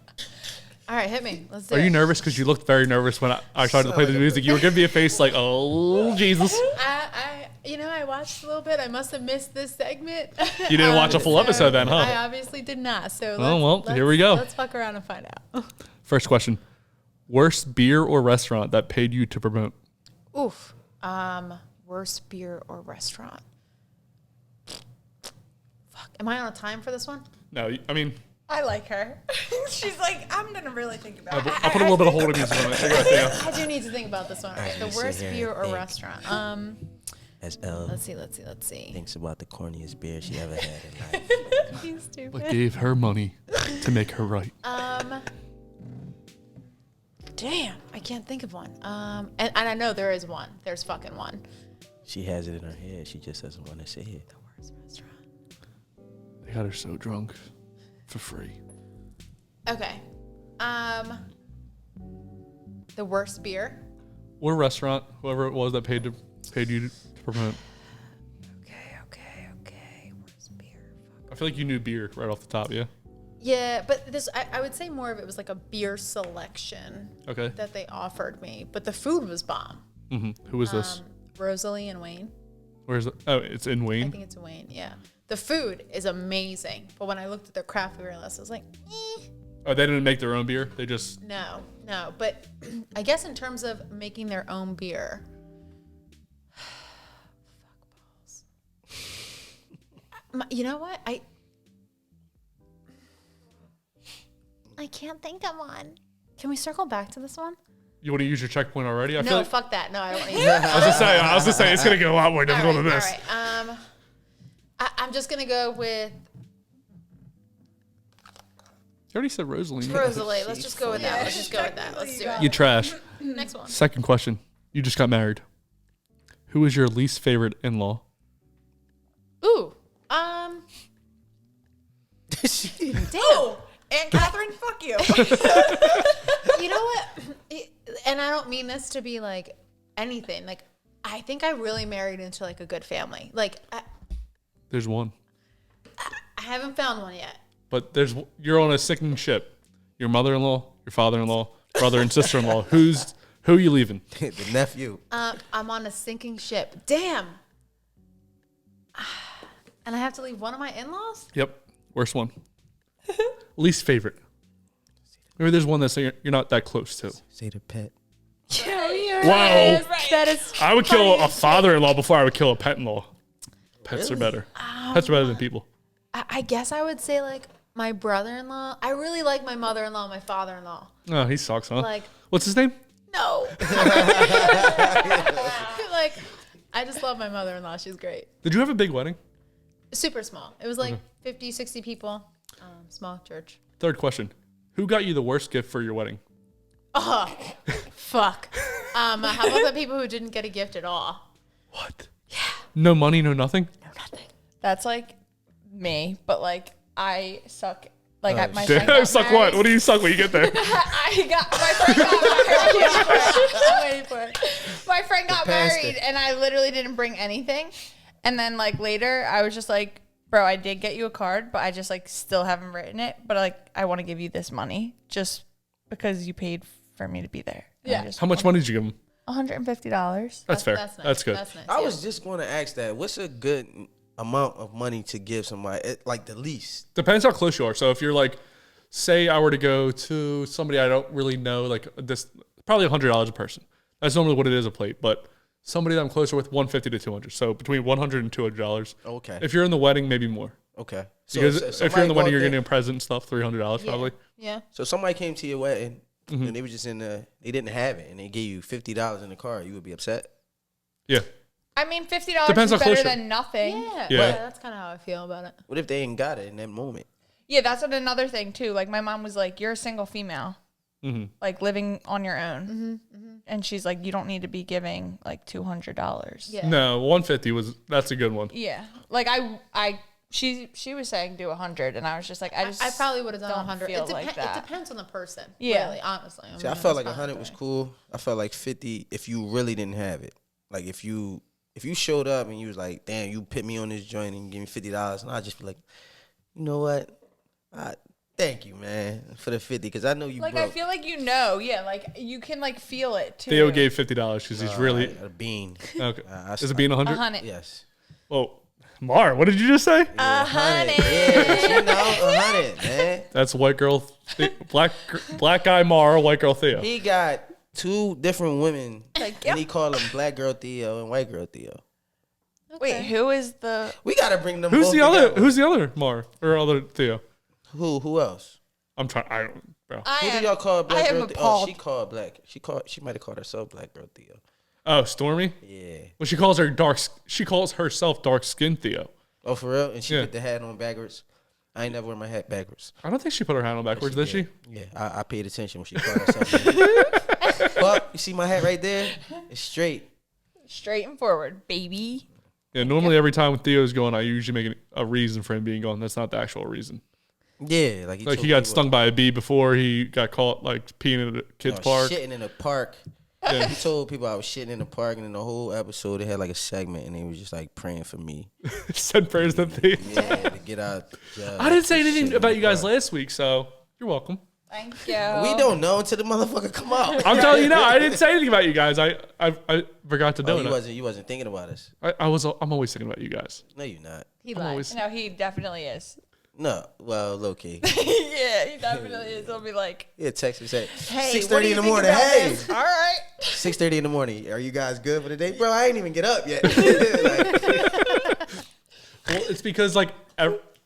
All right, hit me. Let's do
Are
it.
you nervous? Because you looked very nervous when I started to play the music. You were giving me a face like, oh, Jesus.
I watched a little bit. I must have missed this segment.
You didn't watch a full episode then, huh?
I obviously did not. So
Here we go.
Let's fuck around and find out.
First question. Worst beer or restaurant that paid you to promote?
Oof. Worst beer or restaurant? Fuck. Am I on a time for this one?
No, I mean,
I like her. She's like, I'm going to really think about it.
I'll put a little bit of hold of music on it.
I do need to think about this one. All right, the
let me
worst
sit here
beer
and
or
think.
restaurant?
As Elle
Let's see.
thinks about the corniest beer she ever had in life.
He's stupid.
But gave her money to make her right.
Damn, I can't think of one. And I know there is one. There's fucking one.
She has it in her head. She just doesn't want to say it.
The worst restaurant.
They got her so drunk for free.
Okay. The worst beer.
Or restaurant, whoever it was that paid you to promote.
Okay. Worst beer. Fuck.
I feel like you knew beer right off the top, yeah?
Yeah, but this I would say more of it was like a beer selection
Okay.
that they offered me, but the food was bomb.
Who is this?
Rosalie and Wayne.
Where's it? Oh, it's in
I
Wayne?
think it's Wayne. Yeah. The food is amazing, but when I looked at their craft beer list, I was like,
Oh, they didn't make their own beer? They just...
no. But I guess in terms of making their own beer, fuck balls. You know what? I can't think of one. Can we circle back to this one?
You want to use your checkpoint already? I feel
No,
like,
fuck that. No, I don't want to.
I was just saying, it's going to get a lot more difficult than this.
All right. I'm just gonna go with
You already said Rosalie.
Rosalie. Let's just go with that. Let's just go with that. Let's do it.
You trash.
Next one.
Second question. You just got married. Who is your least favorite in-law?
Ooh.
Oh, Aunt Catherine, fuck you.
You know what? And I don't mean this to be like anything. Like, I think I really married into like a good family. Like,
There's one.
I haven't found one yet.
But you're on a sinking ship. Your mother-in-law, your father-in-law, brother and sister-in-law. Who are you leaving?
The nephew.
I'm on a sinking ship. Damn. And I have to leave one of my in-laws?
Yep. Worst one. Least favorite. Maybe there's one that you're not that close to.
Say the pet.
Wow.
That is
I would kill a father-in-law before I would kill a pet-in-law. Pets are better. Pets are better than people.
I guess I would say like my brother-in-law. I really like my mother-in-law, my father-in-law.
Oh, he sucks, huh?
Like,
what's his name?
no. Like, I just love my mother-in-law. She's great.
Did you have a big wedding?
Super small. It was like 50, 60 people. Small church.
Third question. Who got you the worst gift for your wedding?
Oh, fuck. How about the people who didn't get a gift at all?
What? Yeah. No money, no nothing?
No, nothing.
That's like me, but like I suck. Like my
Damn,
friend got
suck
married.
what? What do you suck when you get there?
My friend got married. I'm waiting for it. My friend got married, and I literally didn't bring anything. And then like later, I was just like, bro, I did get you a card, but I just like still haven't written it. But like, I want to give you this money just because you paid for me to be there. And
Yeah.
How much money did you give him?
$150.
That's fair.
That's nice.
That's good.
That's nice.
I was just going to ask that. What's a good amount of money to give somebody? Like the least.
Depends how close you are. So if you're like, say I were to go to somebody I don't really know, like this, probably $100 a person. That's normally what it is a plate. But somebody that I'm closer with, $150 to $200. So between $100 and $200.
Okay.
If you're in the wedding, maybe more.
Okay.
Because if you're in the wedding, you're getting a present and stuff, $300 probably.
Yeah.
So somebody came to your wedding and they were just they didn't have it and they gave you $50 in the car. You would be upset?
Yeah.
I mean, $50
Depends
is
how close
better
you-
than nothing.
Yeah.
Yeah.
That's kind of how I feel about it.
What if they ain't got it in that moment?
Yeah, that's another thing too. Like my mom was like, "You're a single female, like living on your own," and she's like, "You don't need to be giving like $200."
Yeah.
No, 150 that's a good one.
Yeah. Like she was saying do 100, and I was just like, I
probably would have done
don't
100.
feel
It,
like that.
It depends on the person.
Yeah.
Really, honestly.
See, I felt like 100 was cool. I felt like 50 if you really didn't have it. Like if you showed up and you was like, damn, you put me on this joint and give me $50, and I'd just be like, you know what? Thank you, man, for the 50, because I know you
like
broke.
I feel like yeah, like you can like feel it too.
Theo gave $50 because he's really.
a bean.
Okay. Is it being 100?
100.
Yes.
Well, Maura, what did you just say?
100.
Yeah, she know 100, man.
That's white girl, black guy Maura, white girl Theo.
He got two different women,
Like,
and he called them black girl Theo and white girl Theo.
Wait, who is the?
We gotta bring them.
Who's
both
the other?
together.
Who's the other Maura or other Theo?
Who else?
I'm trying. I don't, bro.
Who do y'all call black
I am
girl?
appalled.
She called black. She might have called herself black girl Theo.
Oh, Stormy.
Yeah.
Well, she calls herself dark skinned Theo.
Oh, for real? And she
Yeah.
put the hat on backwards. I ain't never wear my hat backwards.
I don't think she put her hat on backwards, did she?
Yeah, I paid attention when she called herself. But you see my hat right there? It's straight.
Straight and forward, baby.
Yeah. Normally, every time Theo's going, I usually make a reason for him being gone. That's not the actual reason.
Yeah, like
He got stung by a bee before he got caught like peeing in a kid's park.
Shitting in a park.
Yeah.
He told people I was shitting in the park, and in the whole episode, they had like a segment, and they was just like praying for me.
Said prayers to Theo.
Yeah, to get out.
I didn't say
Shit
anything
in
about
the
you guys
park.
last week, so you're welcome.
Thank you.
We don't know until the motherfucker come out.
I'm telling you now, I didn't say anything about you guys. I forgot to do it.
You wasn't thinking about us.
I'm always thinking about you guys.
No, you're not.
He
I'm
lied.
always-
No, he definitely is.
No, well, low key.
Yeah, he definitely is. He'll be like,
Yeah, text me say
"Hey,
6:30 in the morning. Hey,
all right."
6:30 in the morning. Are you guys good for the day, bro? I ain't even get up yet.
Well, it's because like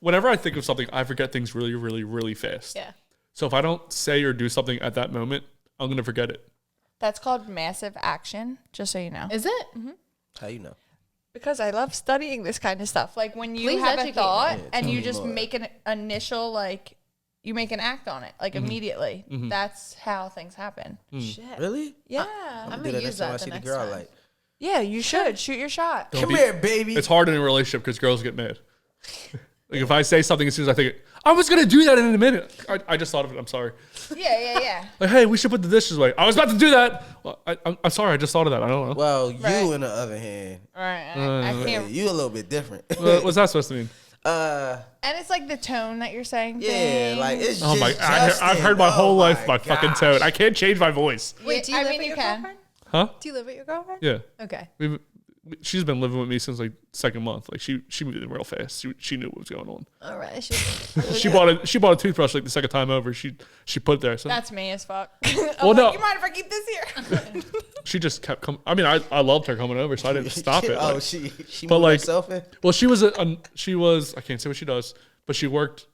whenever I think of something, I forget things really, really, really fast.
Yeah.
So if I don't say or do something at that moment, I'm gonna forget it.
That's called massive action. Just so you know.
Is it?
How you know?
Because I love studying this kind of stuff. Like when you
Please
have a
educate
thought
me.
and
tell
you
me
just
more.
make an initial you make an act on it, like immediately. That's how things happen.
Shit.
Really?
Yeah.
I'm
Do
gonna
that
use
next time I
that the
see the
next
girl.
time.
Like,
Yeah, you should. Shoot your shot.
come here, baby.
It's hard in a relationship because girls get mad. Like if I say something as soon as I think it, I was gonna do that in a minute. I just thought of it. I'm sorry.
Yeah.
Like, hey, we should put the dishes away. I was about to do that. Well, I'm sorry. I just thought of that. I don't know.
Well,
Right.
you, on the other hand,
All right. I can't.
you a little bit different.
What's that supposed to mean?
And it's like the tone that you're saying.
Yeah,
things.
like it's
Oh my!
just
I've heard my
Justin.
whole
Oh
life my
gosh.
fucking tone. I can't change my voice.
Wait, do you
I
live
mean,
with
you
your
can.
girlfriend?
Huh?
Do you live with your girlfriend?
Yeah.
Okay.
She's been living with me since like second month. Like she moved in real fast. She knew what was going on.
All right.
She bought a toothbrush like the second time over. She put it there. So
That's me as fuck.
Well, no.
You mind if I keep this here?
she just kept coming. I mean, I loved her coming over, so I didn't stop it.
Oh,
Like,
she
but
moved
like,
herself in?
well, she was I can't say what she does, but she worked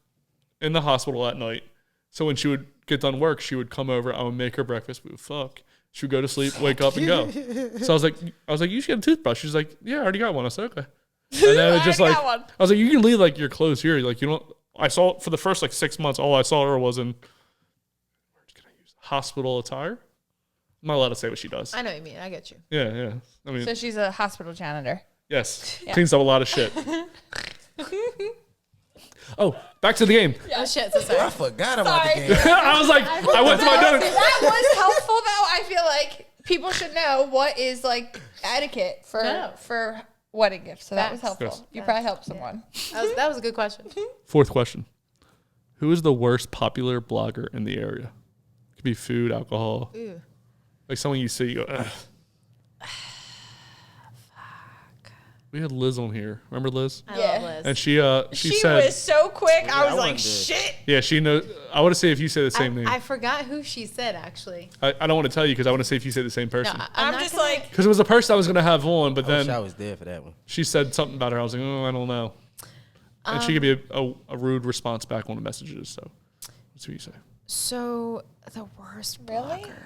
in the hospital at night. So when she would get done work, she would come over. I would make her breakfast. We would fuck. She would go to sleep, wake up, and go. So I was like, you should get a toothbrush. She's like, yeah, I already got one. I said, okay. And then it just
I
like,
got one.
I was like, you can leave like your clothes here. Like, you don't. I saw for the first like 6 months, all I saw her was in. Where can I use hospital attire? I'm not allowed to say what she does.
I know what you mean. I get you.
Yeah. I mean,
So she's a hospital janitor.
yes, cleans up a lot of shit. Oh, back to the game.
Oh shit. So sorry.
I forgot about the
Sorry.
game.
I was like, I went to my notes.
That was helpful though. I feel like people should know what is like etiquette for wedding gifts. So that was
Facts.
helpful.
Yes.
You probably helped someone.
That was a good question.
Fourth question. Who is the worst popular blogger in the area? It could be food, alcohol.
Ooh.
Like someone you see, you go, ugh. We had Liz on here. Remember Liz?
I
Yeah.
love Liz.
And she
She
said,
was so quick. I was
I
like,
wondered.
shit.
yeah, she knows. I want to say if you say the same name.
I forgot who she said actually.
I don't want to tell you because I want to say if you say the same
No,
person.
I'm
not
just
gonna-
like,
Because it was a person I was going to have on, but
I wish
then
I was there for that one.
she said something about her. I was like, oh, I don't know. And she gave me a rude response back on the messages. So that's what you say.
So the worst
Really?
blogger.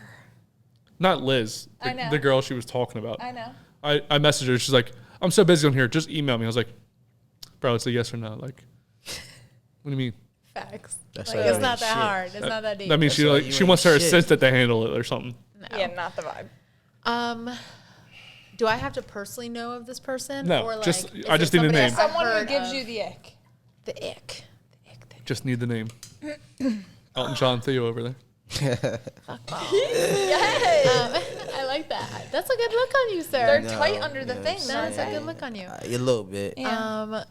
Not Liz,
I know.
the girl she was talking about.
I know.
I messaged her. She's like, I'm so busy on here. Just email me. I was like, bro, it's a yes or no. Like, what do you mean?
Facts.
That's
Like
why
it's
you
not
ain't
that
shit.
hard. It's not that deep.
That means
That's why
she
you
wants
ain't
her
shit.
assistant to handle it or something.
No.
Yeah, not the vibe.
Do I have to personally know of this person?
No,
or like,
just-
is
I
it
just need the
somebody
name.
I've
Someone who
heard
gives
of?
you the ick.
The ick.
Just need the name. Elton John Theo over there.
I like that. That's a good look on you,
They're
sir.
tight under the
yeah,
thing.
That's a
aren't
good
they?
look on you.
A little bit.
Yeah.
Um,
I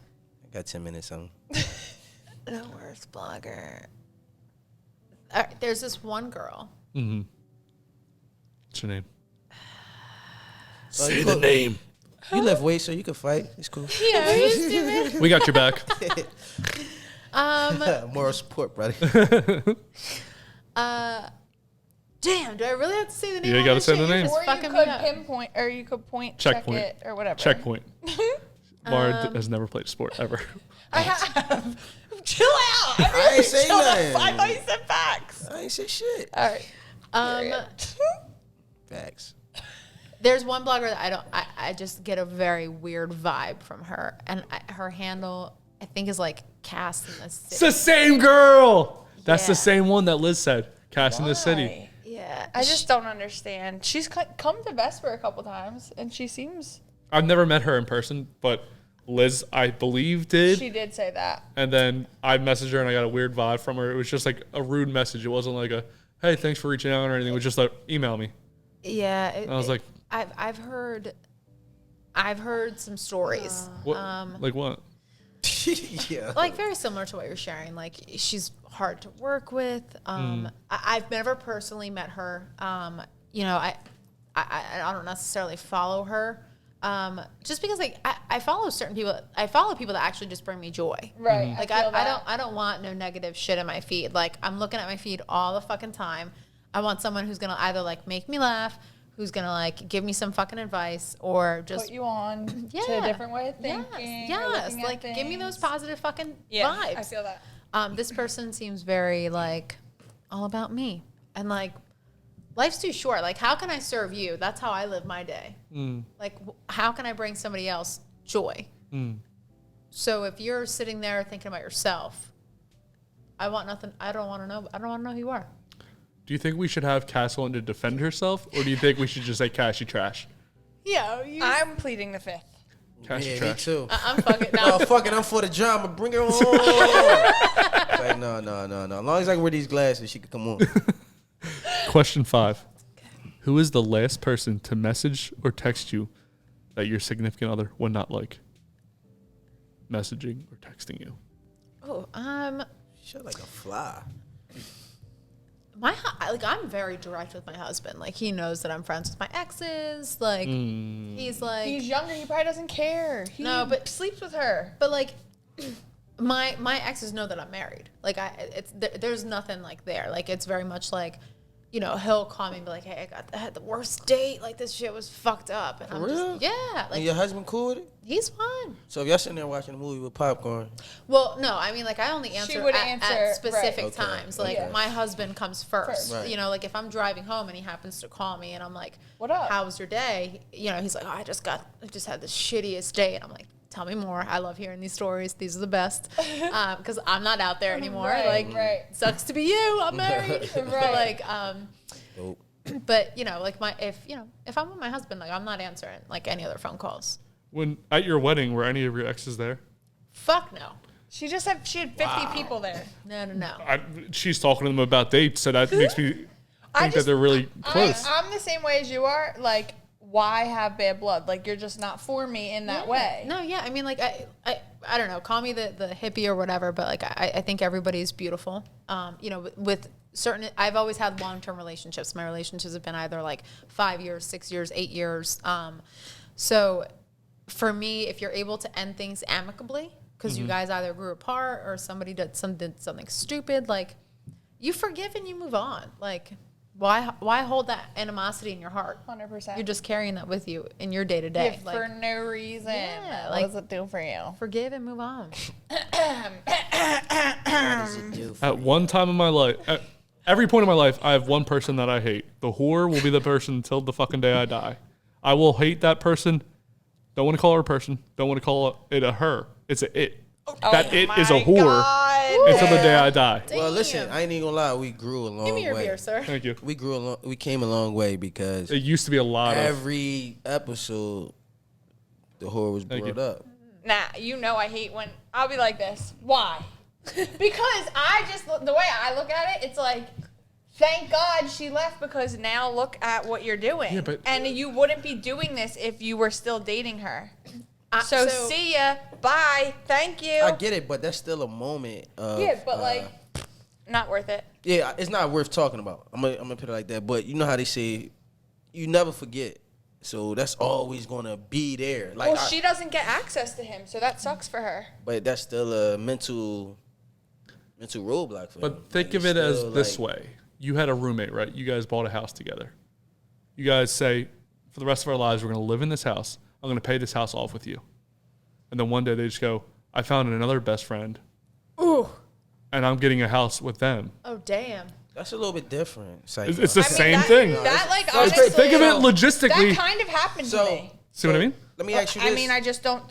got 10 minutes on.
the worst blogger. All right, there's this one girl.
Mm-hmm. What's her name?
Say the name. You lift weights, so you can fight. It's cool.
Yeah, are you stupid?
We got your back.
Moral support, brother.
Damn, do I really have to say the name?
Yeah, you
on
gotta
this
say
shit?
the
You're
name.
just
Or you
fucking me
could
up.
pinpoint, or you could point,
Checkpoint.
check it, or whatever.
Checkpoint. Mara has never played a sport ever.
I have. Chill out.
I ain't say
Shut up.
nothing.
I thought you said facts.
I ain't say shit.
All right.
Facts.
There's one blogger that I just get a very weird vibe from her, and her handle I think is like Cass in the
It's the
City.
same girl. That's
Yeah.
the same one that Liz said. Cass in the City.
Yeah,
I just don't understand. She's come to Vesper a couple times, and she seems.
I've never met her in person, but Liz, I believe, did.
She did say that.
And then I messaged her and I got a weird vibe from her. It was just like a rude message. It wasn't like a, hey, thanks for reaching out or anything. It was just like, email me.
yeah.
And I was like,
I've heard some stories.
what? Like what?
Yeah.
Like very similar to what you're sharing. Like she's hard to work with. I've never personally met her. You know, I don't necessarily follow her. Just because like I follow certain people. I follow people that actually just bring me joy.
Right.
Like I don't want no negative shit in my feed. Like I'm looking at my feed all the fucking time. I want someone who's gonna either like make me laugh, who's gonna like give me some fucking advice, or just
Put you on to
Yeah.
a different way of thinking. or
Yes,
looking at
like give me those
things.
positive fucking
Yeah,
vibes.
I feel that.
This person seems very like all about me, and like life's too short. Like how can I serve you? That's how I live my day. Like how can I bring somebody else joy? So if you're sitting there thinking about yourself, I want nothing. I don't want to know who you are.
Do you think we should have Cass on to defend herself, or do you think we should just say Cass, you trash?
Yeah,
I'm pleading the fifth.
Cass, you
Yeah, me
trash.
too.
I'm fucking.
No,
No,
fuck it. I'm for the drama. Bring her on. Like, no. As long as I can wear these glasses, she can come on.
Question 5. Who is the last person to message or text you that your significant other would not like? Messaging or texting you?
Shit like a fly.
I'm very direct with my husband. Like, he knows that I'm friends with my exes. Like, he's like,
He's younger. He probably doesn't care.
No, but-
sleeps with her.
but like, my exes know that I'm married. Like, there's nothing like there. Like, it's very much like, you know, he'll call me and be like, hey, I had the worst date. Like, this shit was fucked up. And
For
I'm
real?
just, yeah. Like,
And your husband cool with it?
he's fine.
So if y'all sitting there watching a movie with popcorn,
Well, no, I mean, like, I only answer,
would
at
answer,
specific
right.
times.
Okay,
Like,
okay.
my husband comes first.
Right.
You know, like, if I'm driving home and he happens to call me and I'm like,
What up?
How was your day? You know, he's like, I just had the shittiest day. And I'm like, tell me more. I love hearing these stories. These are the best. Because I'm not out there anymore.
Right,
like,
right.
sucks to be you. I'm married. But, like,
nope.
but, you know, like, if I'm with my husband, like, I'm not answering, like, any other phone calls.
When at your wedding, were any of your exes there?
Fuck no.
She had 50 people there.
No.
She's talking to them about dates, so that makes me think that
just-
they're really close.
I'm the same way as you are. Like, why have bad blood? Like, you're just not for me in that way.
No, yeah. I mean, like, I don't know. Call me the hippie or whatever, but like, I think everybody's beautiful. You know, with certain, I've always had long-term relationships. My relationships have been either like 5 years, 6 years, 8 years. So for me, if you're able to end things amicably, because you guys either grew apart or somebody did something stupid, like, you forgive and you move on. Like, why hold that animosity in your heart?
100%.
You're just carrying that with you in your day to day.
Yeah, for no reason.
Yeah,
What
like-
does it do for you?
Forgive and move on.
At one time in my life, at every point in my life, I have one person that I hate. The whore will be the person until the fucking day I die. I will hate that person. Don't want to call her a person. Don't want to call it a her. It's a it. That it is a whore until the day I die.
Well, listen, I ain't even gonna lie. We grew a long way.
Give me your beer, sir.
Thank you.
We came a long way because
It used to be a lot of.
every episode, the whore was
Thank
brought
you.
up.
Nah, you know I hate when I'll be like this. Why? Because the way I look at it, it's like, thank God she left because now look at what you're doing.
Yeah, but-
and you wouldn't be doing this if you were still dating her. So see ya. Bye. Thank you.
I get it, but that's still a moment of.
Yeah, but like, not worth it.
Yeah, it's not worth talking about. I'm gonna put it like that. But you know how they say, you never forget. So that's always gonna be there. Like,
Well, she doesn't get access to him, so that sucks for her.
but that's still a mental roadblock for him.
But think
Like,
of
it's
it as
still,
this
like-
way. You had a roommate, right? You guys bought a house together. You guys say, for the rest of our lives, we're going to live in this house. I'm going to pay this house off with you. And then one day they just go, I found another best friend.
Ooh.
And I'm getting a house with them.
Oh, damn.
That's a little bit different.
It's the
I mean,
same
that-
thing.
That like
Think
honestly,
of it logistically.
that kind of happened
So-
to me.
See what I mean?
Let me ask you this.
I mean,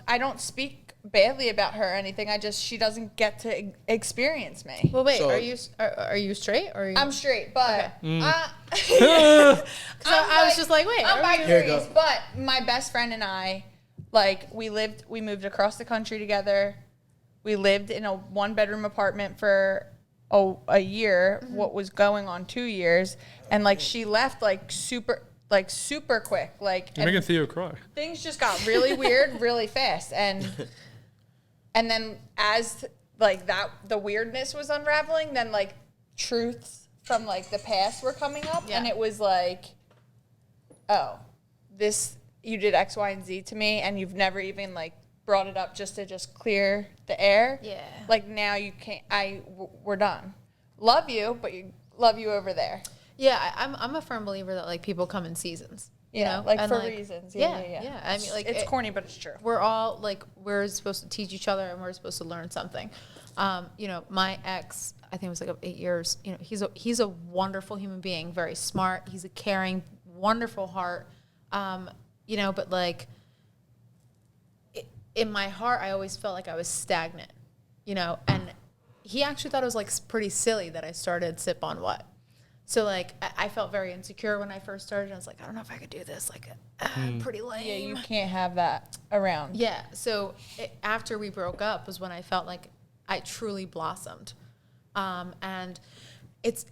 I don't speak badly about her or anything. She doesn't get to experience me.
Well, wait.
So-
Are you straight or? Are you,
I'm straight, but
so I was just like, wait.
I'm
are you-
Here you
bi-curious.
go.
But my best friend and I, like, we moved across the country together. We lived in a 1-bedroom apartment for a year. What was going on 2 years, and like she left super quick. Like,
You're
and
making Theo cry.
things just got really weird really fast, and then as like that the weirdness was unraveling, then like truths from like the past were coming up,
Yeah.
and it was like, oh, this, you did X, Y, and Z to me, and you've never even like brought it up just to clear the air.
Yeah.
Like, now you can't. We're done. Love you, but love you over there.
Yeah, I'm a firm believer that like people come in seasons. You know,
like
and,
for reasons. Yeah.
I mean, like
it's corny, but it's true.
We're all like, we're supposed to teach each other and we're supposed to learn something. You know, my ex, I think it was like 8 years. You know, he's a wonderful human being, very smart. He's a caring, wonderful heart. You know, but like in my heart, I always felt like I was stagnant. You know, and he actually thought it was like pretty silly that I started Sip on What. So like I felt very insecure when I first started. I was like, I don't know if I could do this. Like, pretty lame.
Yeah, you can't have that around.
Yeah. So after we broke up was when I felt like I truly blossomed, and it's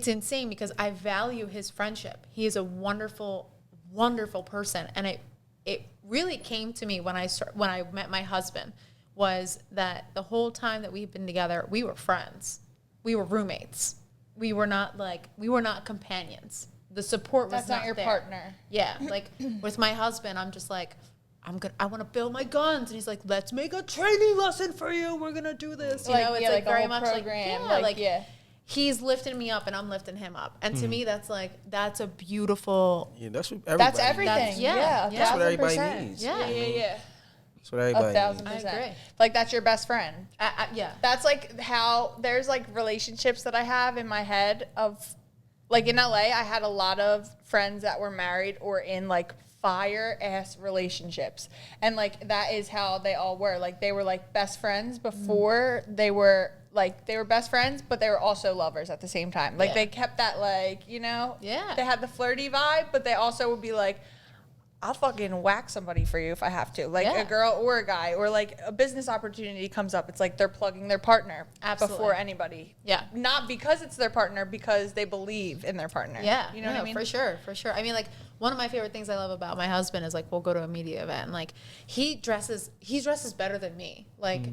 insane because I value his friendship. He is a wonderful, wonderful person, and it really came to me when I met my husband, was that the whole time that we've been together, we were friends, we were roommates, we were not companions. The support was
That's not your
there.
partner.
Yeah, like with my husband, I'm just like, I want to build my guns, and he's like, let's make a training lesson for you. We're gonna do this. You know, it's like very much
program.
He's lifting me up and I'm lifting him up. And to me, that's a beautiful.
Yeah, that's what everybody.
That's everything.
Needs.
That's what everybody needs.
Yeah.
That's what everybody
1,000%.
needs.
I agree.
Like that's your best friend.
Yeah.
That's like how there's like relationships that I have in my head of, like in LA, I had a lot of friends that were married or in like fire ass relationships, and like that is how they all were. Like they were like best friends before they were best friends, but they were also lovers at the same time. Like they kept that like, you know, they had the flirty vibe, but they also would be like, I'll fucking whack somebody for you if I have to. Like a girl or a guy, or like a business opportunity comes up. It's like they're plugging their partner before anybody.
Yeah.
Not because it's their partner, because they believe in their partner.
Yeah.
You know what I mean?
For sure. I mean, like one of my favorite things I love about my husband is like we'll go to a media event and like he dresses better than me. Like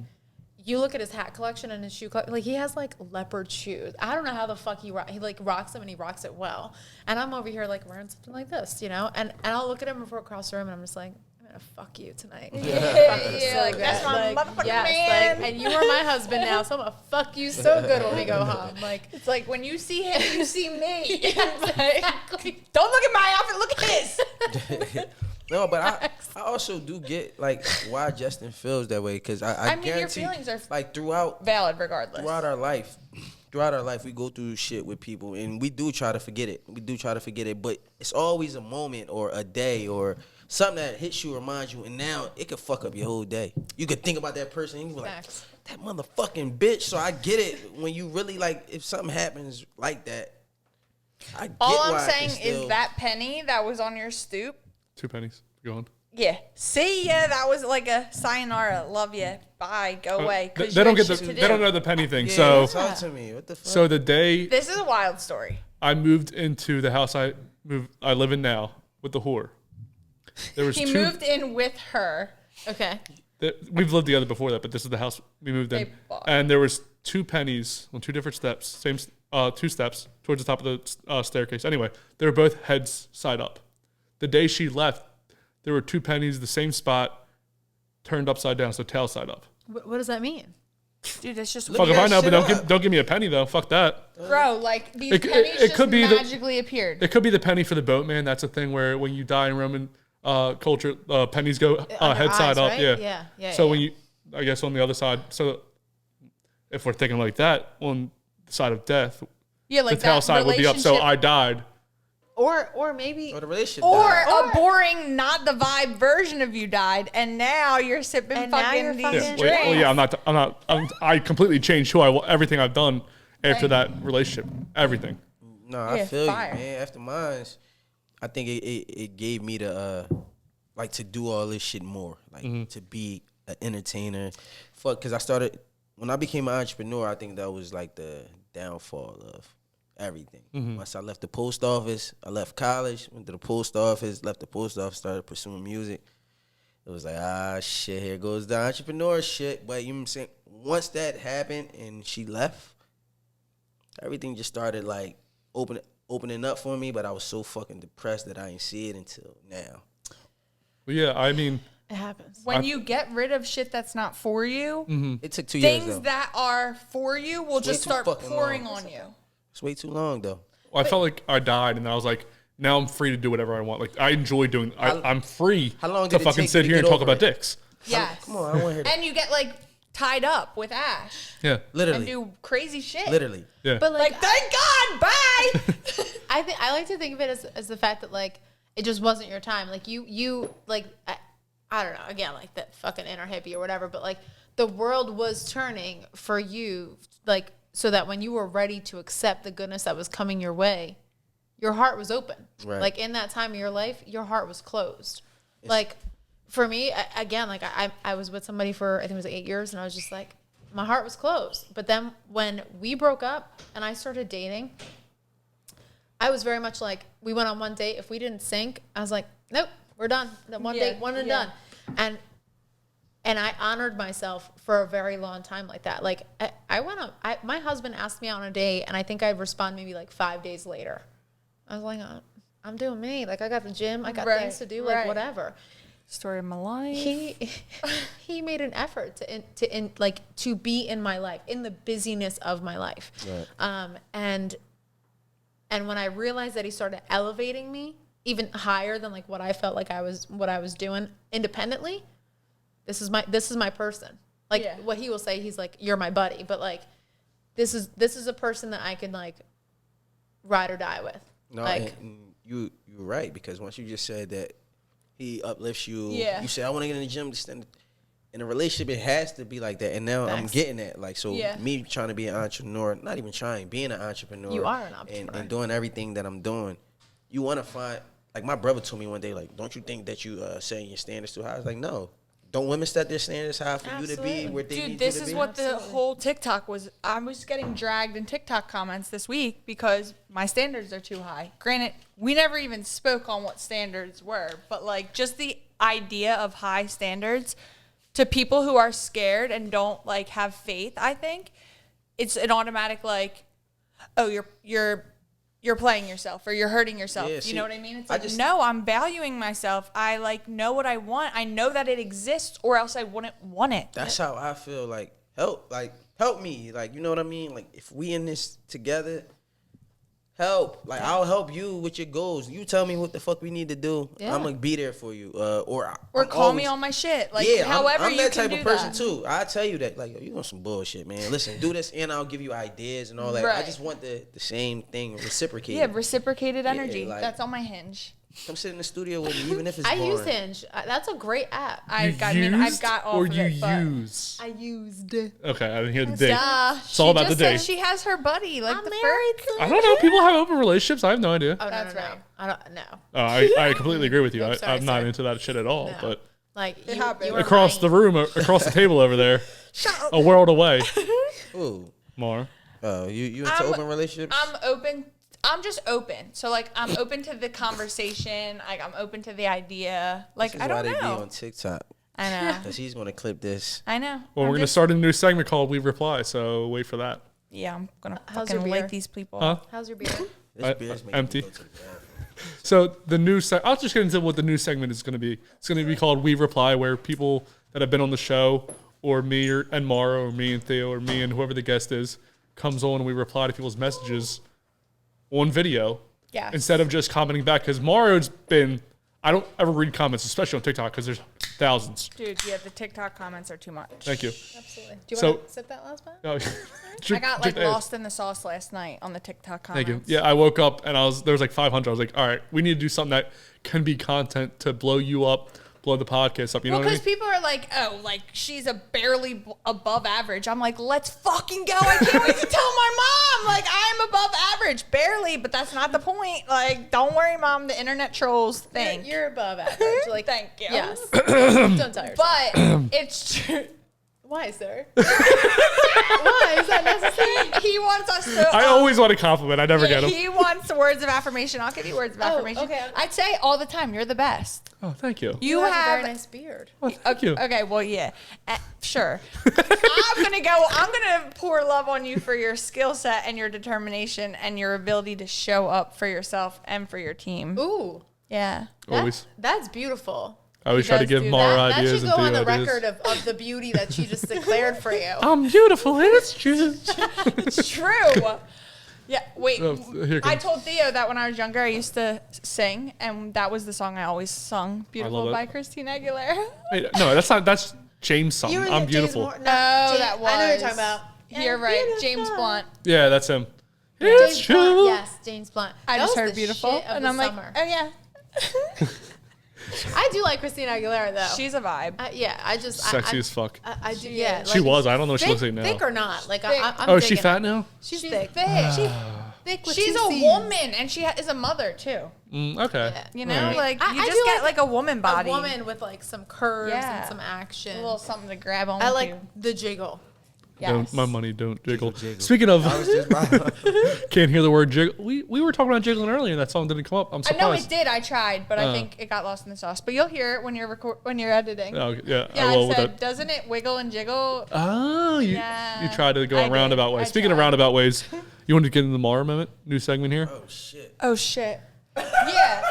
you look at his hat collection and his shoe collection, like he has like leopard shoes. I don't know how the fuck he like rocks them, and he rocks it well. And I'm over here like wearing something like this, you know? And I'll look at him before across the room and I'm just like, I'm gonna fuck you tonight.
Yeah, like, that's my motherfucking man.
Like, and you are my husband now, so I'm gonna fuck you so good when we go home. Like
it's like when you see him, you see me.
Exactly.
Don't look at my outfit, look at his.
No, but I also do get like why Justin feels that way, because I
mean,
guarantee
your feelings are
like throughout
regardless.
Throughout our life, we go through shit with people, and we do try to forget it. But it's always a moment or a day or something that hits you, reminds you, and now it could fuck up your whole day. You could think about that person, and you be like, that motherfucking bitch. So I get it when you really like if something happens like that. I get
All I'm
why
saying is that penny that was on your stoop.
2 pennies. Go on.
Yeah. See ya. That was like a sayonara. Love you. Bye. Go away.
They don't get they don't know the penny thing.
Yeah, talk to me. What the fuck?
So the day
this is a wild story.
I moved into the house I live in now with the whore. There was
he moved in with her. Okay.
We've lived together before that, but this is the house we moved in. And there was 2 pennies on 2 different steps, same 2 steps towards the top of the staircase. Anyway, they were both heads side up. The day she left, there were 2 pennies, the same spot, turned upside down, so tail side up.
What does that mean?
Dude, it's just
fuck if I know, but don't give me a penny though. Fuck that.
Bro, like these pennies just magically appeared.
It could be the penny for the boatman. That's a thing where when you die in Roman culture, pennies go head side up.
Right?
Yeah. So when you, I guess on the other side, so if we're thinking like that on the side of death,
like
the tail side would be up. So I died.
Or maybe
the relationship
a boring, not the vibe version of you died, and now you're sipping fucking these drinks.
I completely changed everything I've done after that relationship. Everything.
No, I feel you, man. After mine, I think it gave me the like to do all this shit more, like to be an entertainer. Because I started when I became an entrepreneur. I think that was like the downfall of everything. Once I left the post office, I left college, went to the post office, started pursuing music. It was like, shit, here goes the entrepreneur shit. But you know what I'm saying? Once that happened and she left, everything just started like opening up for me, but I was so fucking depressed that I didn't see it until now.
Well, yeah, I mean,
it happens.
When you get rid of shit that's not for you,
it took 2 years.
Things that are for you will just start pouring on you.
It's way too long, though.
Well, I felt like I died, and I was like, now I'm free to do whatever I want. Like, I enjoy doing. I'm free to fucking sit here and talk about dicks.
Yes. Come on, I don't want to hear that. And you get like tied up with Ash.
Yeah.
Literally.
And do crazy shit.
Literally.
Yeah.
But
like thank God, bye.
I like to think of it as the fact that like it just wasn't your time. Like you like I don't know, again, like that fucking inner hippie or whatever, but like the world was turning for you, like, so that when you were ready to accept the goodness that was coming your way, your heart was open.
Right.
Like in that time of your life, your heart was closed. Like for me, again, like I was with somebody for, I think it was 8 years, and I was just like, my heart was closed. But then when we broke up and I started dating, I was very much like, we went on one date. If we didn't sync, I was like, nope, we're done. One date, one and done. And I honored myself for a very long time like that. Like I went on, my husband asked me out on a date, and I think I'd respond maybe like 5 days later. I was like, I'm doing me. Like I got the gym, I got things to do, like whatever.
Story of my life.
He made an effort to be in my life, in the busyness of my life. Right. And when I realized that he started elevating me even higher than like what I felt like I was doing independently, this is my person. Like what he will say, he's like, you're my buddy, but like this is a person that I can like ride or die with.
No,
like,
and you're right, because once you just said that he uplifts you, you say, I want to get in the gym. In a relationship, it has to be like that. And now I'm getting that. Like, so me trying to be an entrepreneur, not even trying, being an entrepreneur.
You are an entrepreneur.
And doing everything that I'm doing, you want to find, like my brother told me one day, like, don't you think that you setting your standards too high? I was like, no. Don't women set their standards high for you to be where they need you to be?
Dude, this is what the whole TikTok was. I was getting dragged in TikTok comments this week because my standards are too high. Granted, we never even spoke on what standards were, but like just the idea of high standards to people who are scared and don't like have faith, I think it's an automatic like, oh, you're playing yourself or you're hurting yourself. You know what I mean? It's like, no, I'm valuing myself. I like know what I want. I know that it exists, or else I wouldn't want it.
That's how I feel. Like help me. Like, you know what I mean? Like if we in this together, help. Like I'll help you with your goals. You tell me what the fuck we need to do. I'm gonna be there for you. Or
call me on my shit. Like however
I'm
you
that
can
type of person too. I tell you that, like, you want some bullshit, man. Listen, do this, and I'll give you ideas and all that. I just want the same thing reciprocated.
Yeah, reciprocated energy.
Like,
that's on my Hinge.
Come sit in the studio with me, even if it's boring.
I use Hinge. That's a great app.
I've got off
or
of
you
it, but
use?
I used.
Okay, I didn't hear the date. It's all
she
about
just
the date.
said she has her buddy. Like
I'm
the
married.
I don't know. People have open relationships. I have no idea.
Oh,
That's
no.
right.
I don't know.
I completely agree with you.
Oops, sorry,
I'm not
sir.
into that shit at all.
No.
But
Like
It
you
happened.
were
across
lying.
the room, across the table over there, a world away.
Ooh.
More.
You into open relationships?
I'm open. I'm just open. So like I'm open to the conversation. Like I'm open to the idea. Like
This is
I don't
why they be
know.
on TikTok.
I know.
Because he's gonna clip this.
I know.
Well, we're gonna start a new segment called "We Reply," so wait for that.
Yeah, I'm gonna
How's your
fucking
beer?
light these people.
Huh?
How's your beer?
This beer's making me
empty.
go to the bathroom.
So the new I'll just get into what the new segment is going to be. It's going to be called "We Reply," where people that have been on the show, or me and Maura, or me and Theo, or me and whoever the guest is, comes on and we reply to people's messages on video.
Yeah.
Instead of just commenting back, because Maura's been. I don't ever read comments, especially on TikTok, because there's thousands.
Dude, yeah, the TikTok comments are too much.
Thank you.
Absolutely. Do you
So-
want to sip that last one?
Oh,
I got like lost in the sauce last night on the TikTok comments.
Thank you. Yeah, I woke up and there was like 500. I was like, all right, we need to do something that can be content to blow you up, blow the podcast up. You know
Well,
what I
because
mean?
people are like, oh, like she's a barely above average. I'm like, let's fucking go. I can't wait to tell my mom. Like, I'm above average. Barely, but that's not the point. Like, don't worry, mom. The internet trolls think.
You're above average. Like,
Thank you.
Yes. Don't tell yourself.
But it's true.
Why, sir? Why is that necessary?
He wants us to.
I always want a compliment. I never get them.
He wants words of affirmation. I'll give you words of affirmation.
okay.
I'd say all the time, you're the best.
Oh, thank you.
You
have
have
a very nice beard.
Oh, thank you.
Okay, well, yeah, sure. I'm gonna pour love on you for your skill set and your determination and your ability to show up for yourself and for your team.
Ooh.
Yeah.
Always.
That's beautiful.
I always try to
does
give
do
Maura
That
ideas
should
and
go on
Theo
the
ideas.
record of the beauty that she just declared for you.
I'm beautiful. It's true.
It's true. Yeah, wait.
Oh, here it
I
comes.
told Theo that when I was younger, I used to sing, and that was the song I always sung. Beautiful
love it.
by Christina Aguilera.
Wait, no, that's not. That's James' song.
You were
I'm
James
beautiful.
Moore- no,
That was.
I know what you're talking about.
You're
I'm
right.
beautiful.
James Blunt.
Yeah, that's him. It's
James
true.
Blunt. Yes, James Blunt.
I
That
just
was
heard
the
beautiful,
shit of
and
the
I'm like,
summer.
oh yeah.
I do like Christina Aguilera though.
She's a vibe.
Yeah, I just
Sexy as fuck.
I do. Yeah,
She was. I don't know what she looks like now.
Thick or not? Like
Thick.
I'm
Oh, is she
digging
fat
it.
now?
She's
She's
thick.
thick.
Thick with
She's
two
a
Cs.
woman, and she is a mother too.
Okay.
Yeah.
You know,
Alright.
like
I
you just
do
get like a woman body,
A woman with like some curves
Yeah.
and some action.
a little something to grab on.
I like
to.
the jiggle.
Yes.
My money don't jiggle.
Jiggle.
Speaking of,
I was just
can't hear the word jiggle. We were talking about jiggling earlier, and that song didn't come up. I'm
I know
surprised.
it did. I tried, but I think it got lost in the sauce. But you'll hear it when you're editing.
Oh, yeah,
Yeah,
I will
I
with
said,
that.
doesn't it wiggle and jiggle?
Oh, you
Yeah,
tried to go
I
a roundabout
did.
way.
I
Speaking of
tried.
roundabout ways, you want to get into the Maura moment? New segment here.
Oh shit.
Oh shit. Yeah.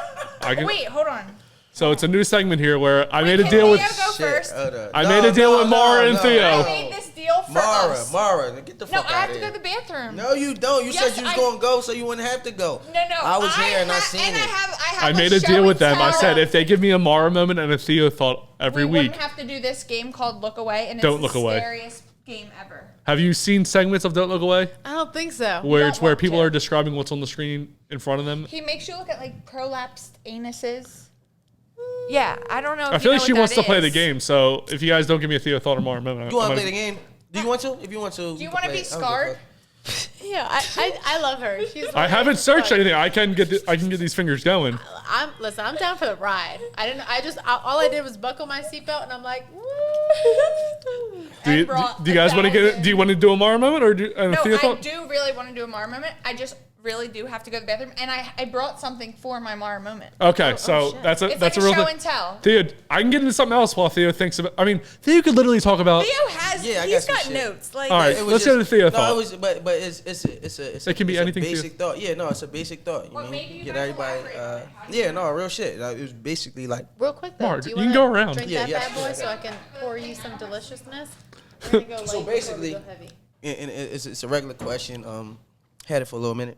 I can,
Wait, hold on.
So it's a new segment here where I made a
Can
deal
Theo
with.
go first?
Hold on.
I made a deal with Maura and Theo.
I made this deal for us.
Maura, get the
No,
fuck
I
out
have
of
to
here.
go to the bathroom.
No, you don't. You
Yes,
said you was
I-
going to go, so you wouldn't have to go.
No.
I was here and I seen
and
it.
I have
I made a
show
deal with
and
them. I
tell.
said if they give me a Maura moment and a Theo thought every
we
week.
wouldn't have to do this game called Look Away, and
Don't
it's
look
the
away.
scariest game ever.
Have you seen segments of Don't Look Away
I don't think so.
where
don't
it's where
want
people
to.
are describing what's on the screen in front of them?
He makes you look at like prolapsed anuses. Yeah, I don't know. If
I feel
you
like
know
she
what
wants
that
to play the
is.
game. So if you guys don't give me a Theo thought or Maura moment,
You want
I'm
to play
gonna-
the game? Do you want to? If you want to.
Do you want to be scarred?
Yeah, I love her. She's
I haven't searched anything. I can get these fingers going.
I'm down for the ride. All I did was buckle my seatbelt and I'm like, woo.
Do you guys want to get? Do you want to do a Maura moment or do
No,
Theo
I
thought?
do really want to do a Maura moment. I just really do have to go to the bathroom, and I brought something for my Maura moment.
Okay, so
shit.
that's a
It's
that's
like
a
a
real
show
thing.
and tell.
Theo, I can get into something else while Theo thinks about. I mean, Theo could literally talk about.
Theo has.
Yeah, I
he's
got
got
some shit.
notes. Like,
All right,
It was
let's get
just-
into Theo
no,
thought.
it was, but it's
It can be
it's
anything,
A
Theo.
basic thought. Yeah, no, it's a basic thought. You
Well,
mean?
maybe you
Get
guys
everybody.
elaborate on it. How do
Yeah, no, real shit. It was basically like.
Real quick though,
Mark,
do
you
you
can
wanna
go around.
drink
Yeah,
that
yeah.
bad boy so I can pour you some deliciousness? We're gonna go light
So
before we
basically,
go heavy.
and it's a regular question. Had it for a little minute.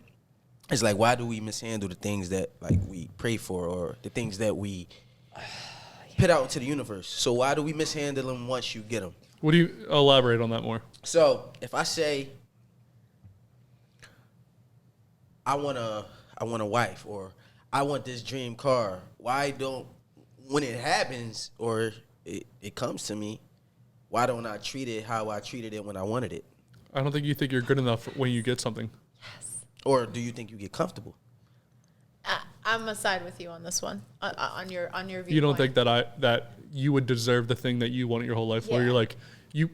It's like, why do we mishandle the things that like we pray for or the things that we put out into the universe? So why do we mishandle them once you get them?
What do you elaborate on that more?
So if I say I want a wife or I want this dream car, why don't when it happens or it comes to me, why don't I treat it how I treated it when I wanted it?
I don't think you think you're good enough when you get something.
Or do you think you get comfortable?
I'm gonna side with you on this one. On your viewpoint.
You don't think that you would deserve the thing that you wanted your whole life, where
Yeah.
you're like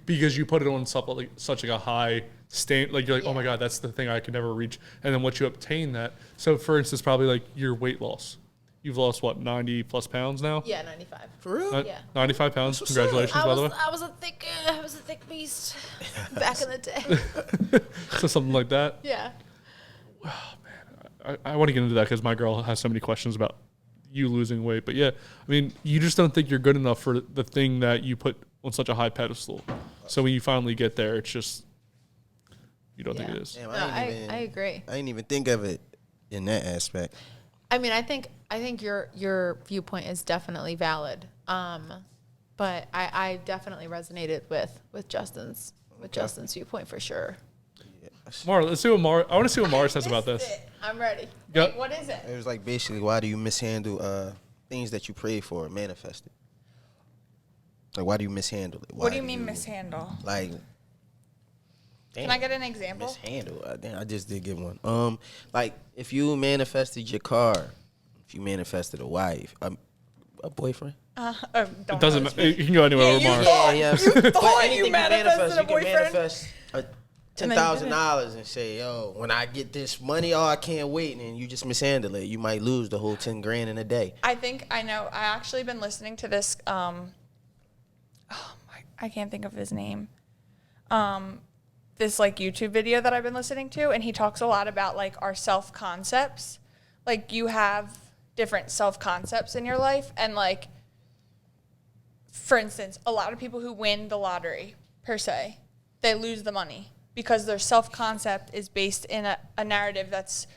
because you put it on such like a high stand, like you're like, oh my god, that's the thing I could never reach, and then once you obtain that, so for instance, probably like your weight loss, you've lost what 90 plus pounds now?
Yeah, 95.
For real?
Yeah.
95 pounds. Congratulations, by the way.
I was a thick beast back in the day.
So something like that.
Yeah.
I want to get into that because my girl has so many questions about you losing weight. But yeah, I mean, you just don't think you're good enough for the thing that you put on such a high pedestal. So when you finally get there, it's just you don't think it is.
Damn,
No, I agree.
I didn't even think of it in that aspect.
I mean, I think your viewpoint is definitely valid. But I definitely resonated with Justin's viewpoint for sure.
Maura, let's see what Maura. I want to see what Maura says about this.
I'm ready.
Yep.
Wait, what is it?
It was like basically, why do you mishandle things that you pray for manifested? Like, why do you mishandle it?
What do you mean mishandle?
Like,
Can I get an example?
mishandle? Damn, I just did get one. Like if you manifested your car, if you manifested a wife, a boyfriend.
It doesn't matter. You can go anywhere with Maura.
Yeah.
thought
But
you
anything
manifested a
you can
boyfriend?
manifest $10,000 and say, yo, when I get this money, I can't wait, and you just mishandle it. You might lose the whole 10 grand in a day.
I think I know. I actually been listening to this. I can't think of his name. This like YouTube video that I've been listening to, and he talks a lot about like our self concepts. Like you have different self concepts in your life, and like, for instance, a lot of people who win the lottery per se, they lose the money because their self concept is based in a narrative that's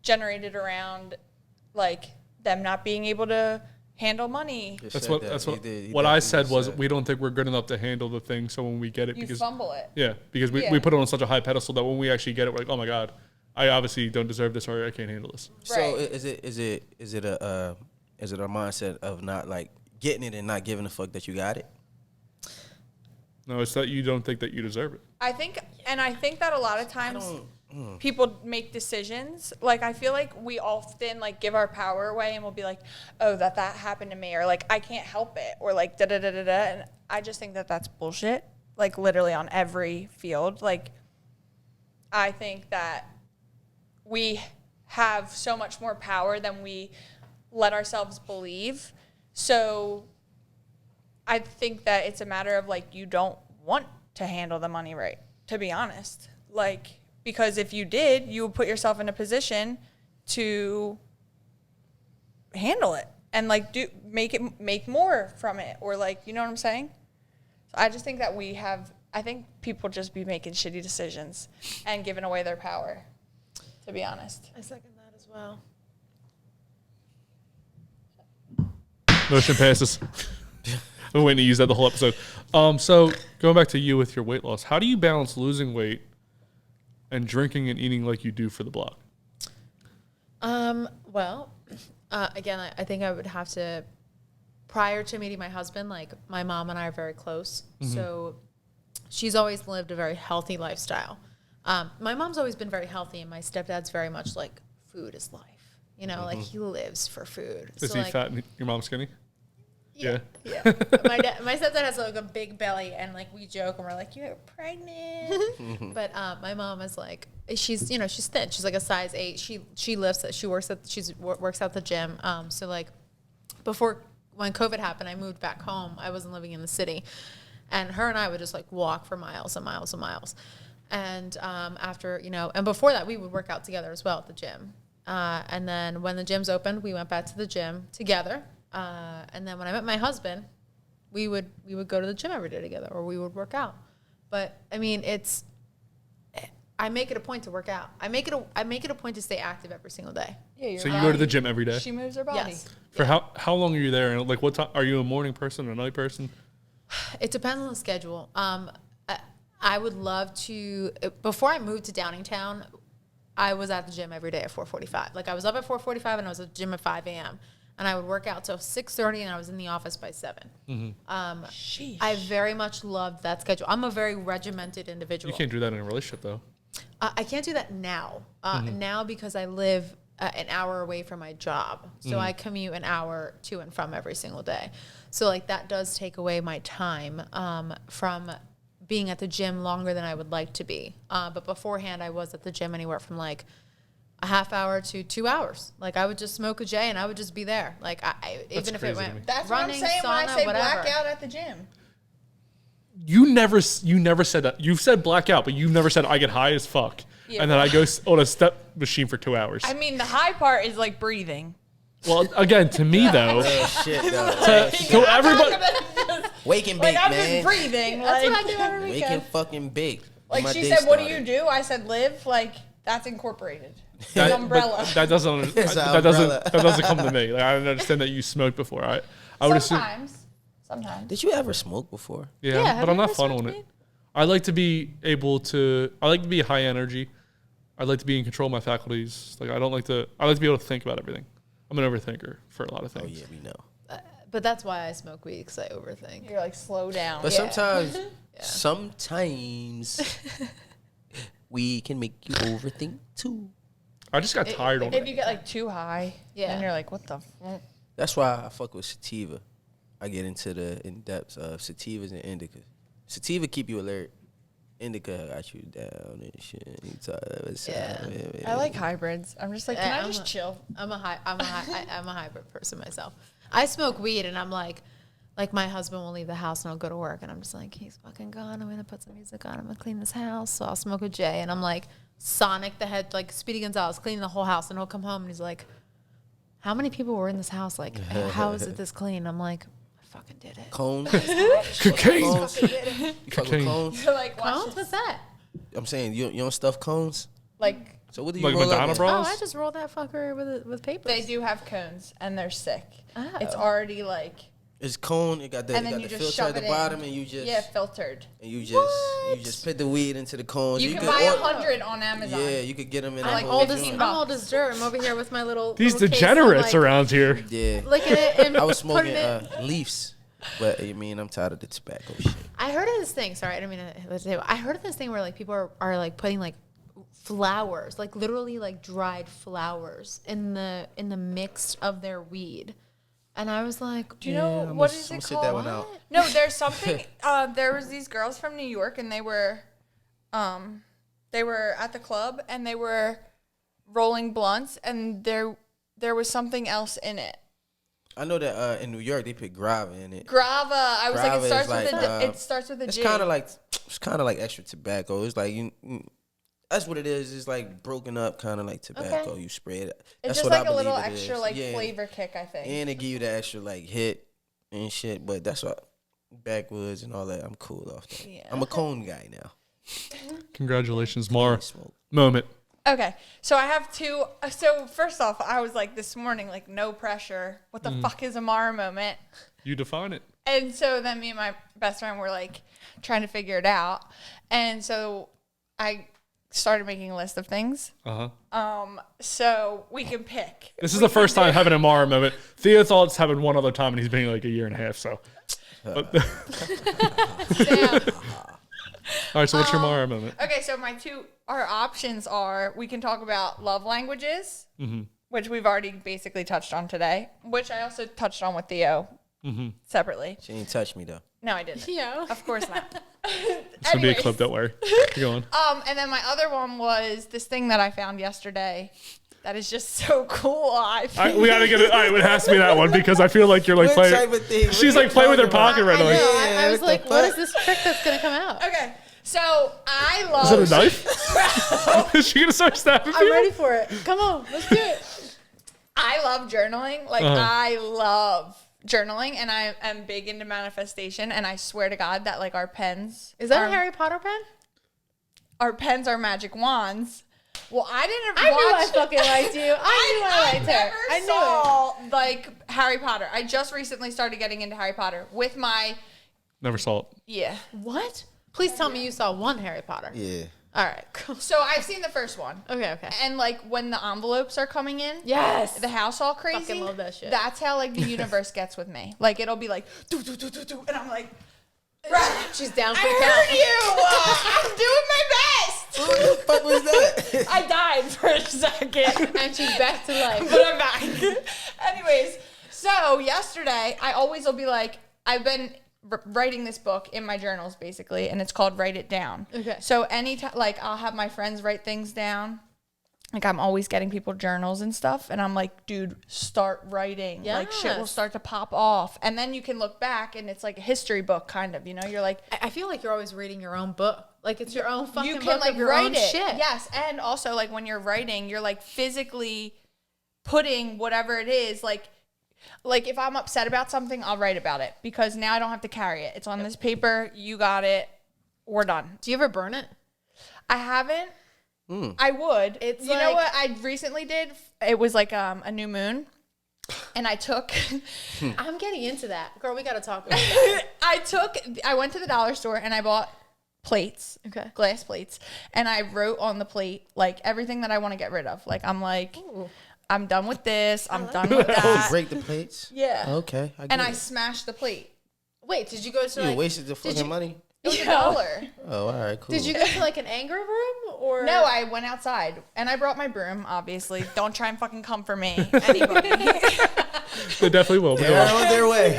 generated around like them not being able to handle money.
What I said was we don't think we're good enough to handle the thing. So when we get it,
You
because
fumble it.
yeah, because we put it on such a high pedestal that when we actually get it, we're like, oh my god, I obviously don't deserve this or I can't handle this.
So is it Is it a mindset of not like getting it and not giving a fuck that you got it?
No, it's that you don't think that you deserve it.
I think that a lot of times people make decisions. Like, I feel like we often like give our power away and we'll be like, oh, that happened to me, or like, I can't help it, or like da-da-da-da-da. And I just think that that's bullshit. Like, literally on every field. Like, I think that we have so much more power than we let ourselves believe. So I think that it's a matter of like, you don't want to handle the money right, to be honest. Like, because if you did, you would put yourself in a position to handle it and like make more from it, or like, you know what I'm saying? So I just think that I think people just be making shitty decisions and giving away their power, to be honest.
I second that as well.
Motion passes. I've been waiting to use that the whole episode. So going back to you with your weight loss, how do you balance losing weight and drinking and eating like you do for the blog?
Well, again, I think I would have to, prior to meeting my husband, like my mom and I are very close. So she's always lived a very healthy lifestyle. My mom's always been very healthy, and my stepdad's very much like food is life. You know, like he lives for food.
Is
so
he
like,
fat and your mom skinny? Yeah.
My stepdad has like a big belly, and like we joke and we're like, you're pregnant. But my mom is like, she's thin. She's like a size 8. She lifts. She works out the gym. So like when COVID happened, I moved back home. I wasn't living in the city, and her and I would just like walk for miles and miles and miles. And after, and before that, we would work out together as well at the gym. And then when the gyms opened, we went back to the gym together. And then when I met my husband, we would go to the gym every day together, or we would work out. But I mean, I make it a point to work out. I make it a point to stay active every single day.
Yeah,
so you go to the gym every day?
She moves her body.
Yes.
For how long are you there? And like, what time are you, a morning person or a night person?
It depends on the schedule. I would love to. Before I moved to Downingtown, I was at the gym every day at 4:45. Like, I was up at 4:45 and I was at the gym at 5 a.m. And I would work out till 6:30, and I was in the office by 7. I very much loved that schedule. I'm a very regimented individual.
You can't do that in a relationship, though.
I can't do that now. Now, because I live an hour away from my job. So I commute an hour to and from every single day. So like, that does take away my time from being at the gym longer than I would like to be. But beforehand, I was at the gym anywhere from like a half hour to 2 hours. Like, I would just smoke a J and I would just be there. Like, even if it went
That's
running,
what I'm saying
sauna,
when I say
whatever.
blackout at the gym.
You never said that. You've said blackout, but you've never said I get high as fuck.
Yeah.
And then I go on a step machine for 2 hours.
I mean, the high part is like breathing.
Well, again, to me though,
Real shit, though.
to everybody,
Wake and
Like,
bake,
I'm
man.
just breathing.
That's
Like,
what I do every
Wake
weekend.
and fucking bake.
like
My
she
day
said, what do
started.
you do? I said, live. Like, that's incorporated.
that,
An umbrella.
but that doesn't
It's an
that doesn't
umbrella.
that doesn't come to me. Like, I understand that you smoked before. I would assume.
Sometimes.
Did you ever smoke before?
Yeah,
have
but
you
I'm not
ever
fun on
smoked
it.
weed?
I like to be high energy. I like to be in control of my faculties. Like, I like to be able to think about everything. I'm an overthinker for a lot of
Oh
things.
yeah, we know.
But that's why I smoke weed, because I overthink.
You're like, slow down.
But
Yeah.
sometimes we can make you overthink too.
I just got tired on
If
it.
you get like too high,
Yeah.
and you're like, what the fuck?
That's why I fuck with sativa. I get into the in depths of sativas and indica. Sativa keep you alert. Indica got you down and shit. You talk about
Yeah.
I like hybrids. I'm just like, can I
I'm
just
a-
chill?
I'm a hybrid person myself. I smoke weed, and I'm like my husband will leave the house and I'll go to work, and I'm just like, he's fucking gone. I'm gonna put some music on. I'm gonna clean this house. So I'll smoke a J, and I'm like Sonic the Hedge, like Speedy Gonzalez, cleaning the whole house, and he'll come home and he's like, how many people were in this house? Like, how is it this clean? I'm like, I fucking did it.
cones.
Cocaine.
Cones. You fuck with
Cocaine.
cones?
You're like, watch
Cones?
this.
What's that?
I'm saying you don't stuff cones.
Like,
So what do you
Like
roll
Madonna
up in?
bras?
Oh, I just rolled that fucker with papers.
they do have cones, and they're sick.
Oh.
It's already like
It's cone. It got the,
And
it
then
got
you
the
just
filter
shove
at the
it in.
bottom, and you just
filtered.
and you just put the weed into the cones.
You can
could
buy
order-
100 on Amazon.
Yeah, you could get them in.
I'm
a
old
whole
as
joint.
I'm old as dirt. I'm over here with my little.
These
little case,
degenerates
I'm like,
around here.
Yeah,
Licking it and
I was smoking
putting it.
leaves, but I mean, I'm tired of the tobacco shit.
I heard of this thing. Sorry, I didn't mean to. I heard of this thing where like people are like putting like flowers, like literally like dried flowers in the mix of their weed. And I was like,
Do you know what is it
sit that
called?
one out.
No, there's something. There was these girls from New York, and they were at the club, and they were rolling blunts, and there was something else in it.
I know that in New York they put grava in it.
Grava. I was
Grava
like,
is like,
it starts with a
It's
G.
kind of like extra tobacco. It's like that's what it is. It's like broken up, kind of like tobacco.
Okay.
You spray it.
It's
That's
just
what I
like a
believe
little
it
extra
is.
like
Yeah.
flavor kick, I think.
And they give you the extra like hit and shit. But that's what backwoods and all that. I'm cool off that.
Yeah.
I'm a cone guy now.
Congratulations, Maura.
Smoke.
Moment.
Okay, so I have two. So first off, I was like this morning, like no pressure. What the fuck is a Maura moment?
You define it.
And so then me and my best friend were like trying to figure it out. And so I started making a list of things. So we can pick.
This is the first time having a Maura moment. Theo thought it's having one other time, and he's been like a year and a half. So, but, all right. So, what's your Maura moment?
Okay, so our options are we can talk about love languages, which we've already basically touched on today, which I also touched on with Theo separately.
She ain't touch me though.
No, I didn't.
Yeah.
Of course not.
It's gonna be a clip. Don't worry. Keep going.
And then my other one was this thing that I found yesterday that is just so cool.
We gotta get it. All right, it has to be that one because I feel like you're like
What
playing.
type of thing?
She's
What
like
you
playing with her
talking
pocket right
I
now.
know.
Like,
I was
what the
like, what is
fuck?
this trick that's gonna come out?
Okay, so I love.
is it a knife? Is she gonna start stabbing
I'm
people?
ready for it. Come on, let's do it.
I love journaling. Like I love journaling, and I am big into manifestation. And I swear to God that like our pens
Is that
are,
a Harry Potter pen?
Our pens are magic wands. Well, I didn't.
I knew I
watch.
fucking liked you. I knew I liked her.
never
I knew it.
saw like Harry Potter. I just recently started getting into Harry Potter with my
Never saw it.
yeah.
What? Please tell me you saw one Harry Potter.
Yeah.
All right. Cool.
So I've seen the first one.
Okay.
And like when the envelopes are coming in,
Yes.
the house all crazy.
Fucking love that shit.
That's how like the universe gets with me. Like it'll be like do, and I'm like,
She's down for
I
the
heard
count.
you. I'm doing my best.
What the fuck was that?
I died for a second.
And she's back to life.
But I'm back. Anyways, so yesterday, I always will be like, I've been writing this book in my journals, basically, and it's called Write It Down.
Okay.
So anytime, like, I'll have my friends write things down. Like, I'm always getting people journals and stuff, and I'm like, dude, start writing. Like, shit will
Yes.
start to pop off. And then you can look back, and it's like a history book, kind of, you know? You're like,
I feel like you're always reading your own book. Like it's your own fucking
you can
book
like
of your
write
own
it.
shit.
Yes, and also like when you're writing, you're like physically putting whatever it is. Like if I'm upset about something, I'll write about it because now I don't have to carry it. It's on this paper. You got it. We're done.
Do you ever burn it?
I haven't. I would.
It's
you know
like-
what I recently did? It was like a new moon, and I took.
I'm getting into that. Girl, we got to talk about that.
I went to the dollar store and I bought plates,
Okay.
glass plates, and I wrote on the plate like everything that I want to get rid of. Like I'm like, I'm done with this. I'm done with that.
Break the plates.
Yeah.
Okay.
And I smashed the plate.
Wait, did you go to
You
like
wasted the fucking money.
It was $1.
Oh, all right, cool.
Did you go to like an anger room or
No, I went outside and I brought my broom. Obviously, don't try and fucking come for me, anybody.
They definitely will.
They're on their way.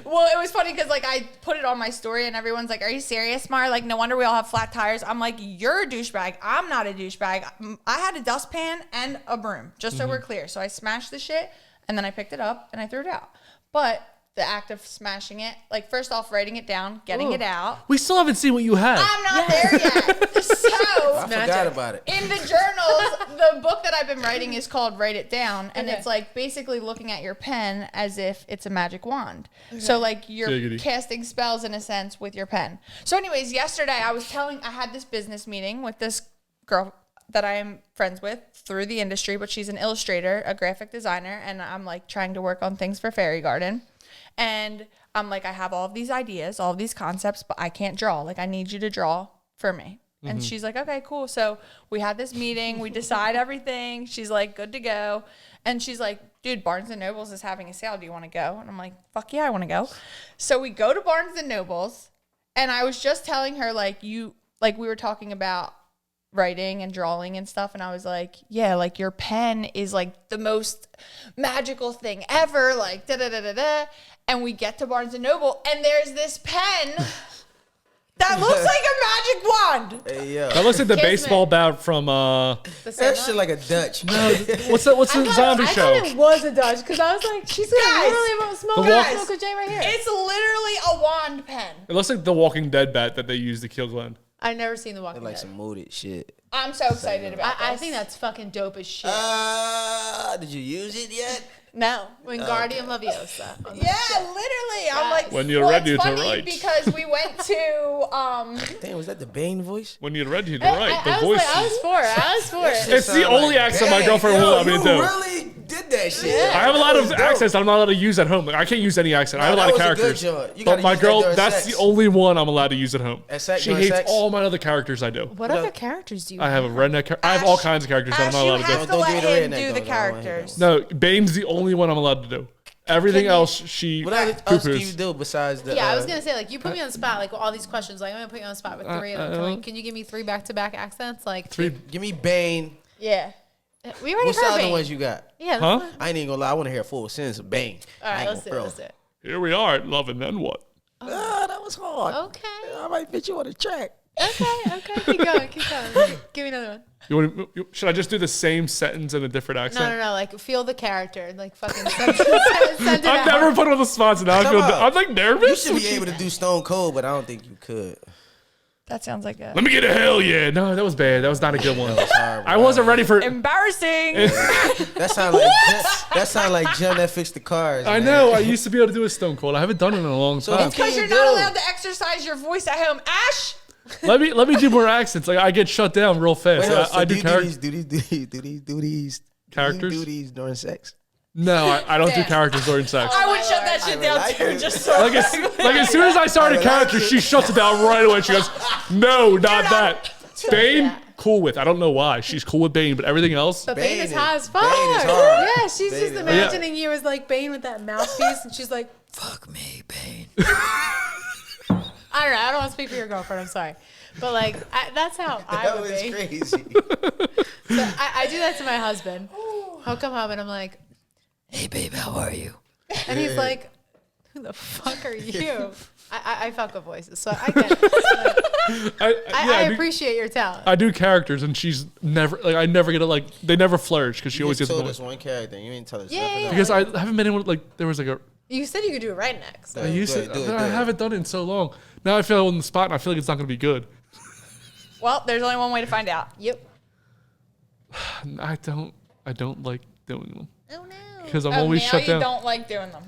Well, it was funny because like I put it on my story and everyone's like, "Are you serious, Mar? Like, no wonder we all have flat tires." I'm like, "You're a douchebag. I'm not a douchebag. I had a dustpan and a broom, just so we're clear." So I smashed the shit and then I picked it up and I threw it out. But the act of smashing it, like first off, writing it down, getting it out.
We still haven't seen what you have.
I'm not there yet. So
I forgot about it.
in the journals, the book that I've been writing is called Write It Down, and
Okay.
it's like basically looking at your pen as if it's a magic wand. So like you're
Giggity.
casting spells in a sense with your pen. So anyways, yesterday I had this business meeting with this girl that I am friends with through the industry, but she's an illustrator, a graphic designer, and I'm like trying to work on things for Fairy Garden. And I'm like, I have all of these ideas, all of these concepts, but I can't draw. Like, I need you to draw for me. And she's like, okay, cool. So we had this meeting. We decide everything. She's like, good to go. And she's like, dude, Barnes & Noble's is having a sale. Do you want to go? And I'm like, fuck yeah, I want to go. So we go to Barnes & Noble's. And I was just telling her, like, we were talking about writing and drawing and stuff. And I was like, yeah, like, your pen is, like, the most magical thing ever. Like, da-da-da-da-da. And we get to Barnes & Noble, and there's this pen that looks like a magic wand.
Hey, yo.
That looks like the
Kismet.
baseball bat from
That shit like a Dutch.
what's the zombie show?
I thought it was a Dutch because I was like, she's gonna
Guys,
literally smoke a J right here.
It's literally a wand pen.
It looks like the Walking Dead bat that they use to kill Glenn.
I've never seen The Walking
Like
Dead.
some molded shit.
I'm so excited about this.
I think that's fucking dope as shit.
Did you use it yet?
No.
Wingardium Leviosa.
Yeah, literally. I'm like,
When you're
well,
ready
it's
to
funny
write.
because we went to
Damn, was that the Bane voice?
When you're ready to write, the
I
voice.
was for it.
It's the only accent my girlfriend will let me
You
do.
really did that shit.
I have a lot of accents I'm not allowed to use at home. Like, I can't use any accent. I have a lot of characters. But my girl, that's the only one I'm allowed to use at home.
At sex,
She
during
hates
sex?
all my other characters I do.
What other characters do you
I have a redneck. I have all kinds of characters that I'm not
you
allowed to
have
do.
to
Don't
let
do the
him
redneck,
do
though.
the
No, I don't want
characters.
No, Bane's the only one I'm allowed to do. Everything else, she
What else do you
poo-poos.
do besides the?
Yeah, I was gonna say, like, you put me on the spot, like, all these questions. Like, I'm gonna put you on the spot with three of them. Can you give me 3 back-to-back accents? Like,
Give me Bane.
Yeah.
we already
What's
heard
the other
Bane.
ones you got?
Yeah.
Huh?
That's fine.
I ain't even gonna lie. I want to hear a full sentence of Bane.
All
I
right,
ain't
let's do
gonna
it.
throw.
Here we are at Love and Then What?
Ah, that was hard.
Okay.
I might fit you on the track.
Okay. Keep going. Give me another one.
Should I just do the same sentence in a different accent?
No. Like, feel the character. Like, fucking send it
I've
out.
never put on the spots now.
Come on.
I'm like
You
nervous.
should be able to do Stone Cold, but I don't think you could.
That sounds like a
Let me get a hell yeah. No, that was bad. That was not a good one.
Horrible.
I wasn't ready for.
embarrassing.
That sound like Jim that fixed the cars.
I
man.
know. I used to be able to do a Stone Cold. I haven't done it in a long
So
time.
it's 'cause
Because you're
you
not
do?
allowed to exercise your voice at home. Ash!
Let me do more accents. Like, I get shut down real fast.
Wait, so
I do characters.
do these
Characters?
Do these during sex?
No, I don't do characters during sex.
I would shut that shit down
like
too,
it.
just so.
Like as soon as I start a character, she shuts it down right away. She goes, "No, not that." Bane, cool with. I don't know why. She's cool with Bane, but everything else.
But Bane is hot as fuck.
Bane is hard.
Yeah, she's
Bane
just
is
imagining you as like Bane with that mouthpiece, and she's like,
Fuck me, Bane.
I don't know. I don't want to speak for your girlfriend. I'm sorry, but like that's how I
That
would
was
be.
crazy.
So I do that to my husband. He'll come home and I'm like,
Hey, babe, how are you?
and he's like, who the fuck are you? I fuck with voices, so I get it. So, I appreciate your talent.
I do characters, and she's never like I never get it. Like they never flourish because she
You
always
just
gets
told
annoyed.
us one character. You ain't tell us
Yeah,
nothing
yeah,
else.
Because I haven't been able to, like there was like a
You said you could do it right next.
I used to,
do it,
but
do
I
it.
haven't done it in so long. Now I feel on the spot, and I feel like it's not going to be good.
Well, there's only one way to find out.
Yep.
I don't like doing them
Oh no.
because I'm
Oh,
always
now
shut
you
down.
don't like doing them.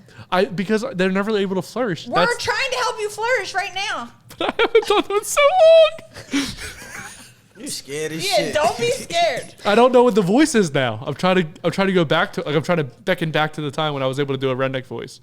Because they're never able to flourish.
We're trying to help you flourish right now.
I haven't done them in so long.
You scared as
Yeah,
shit.
don't be scared.
I don't know what the voice is now. I'm trying to go back to like I'm trying to beckon back to the time when I was able to do a redneck voice.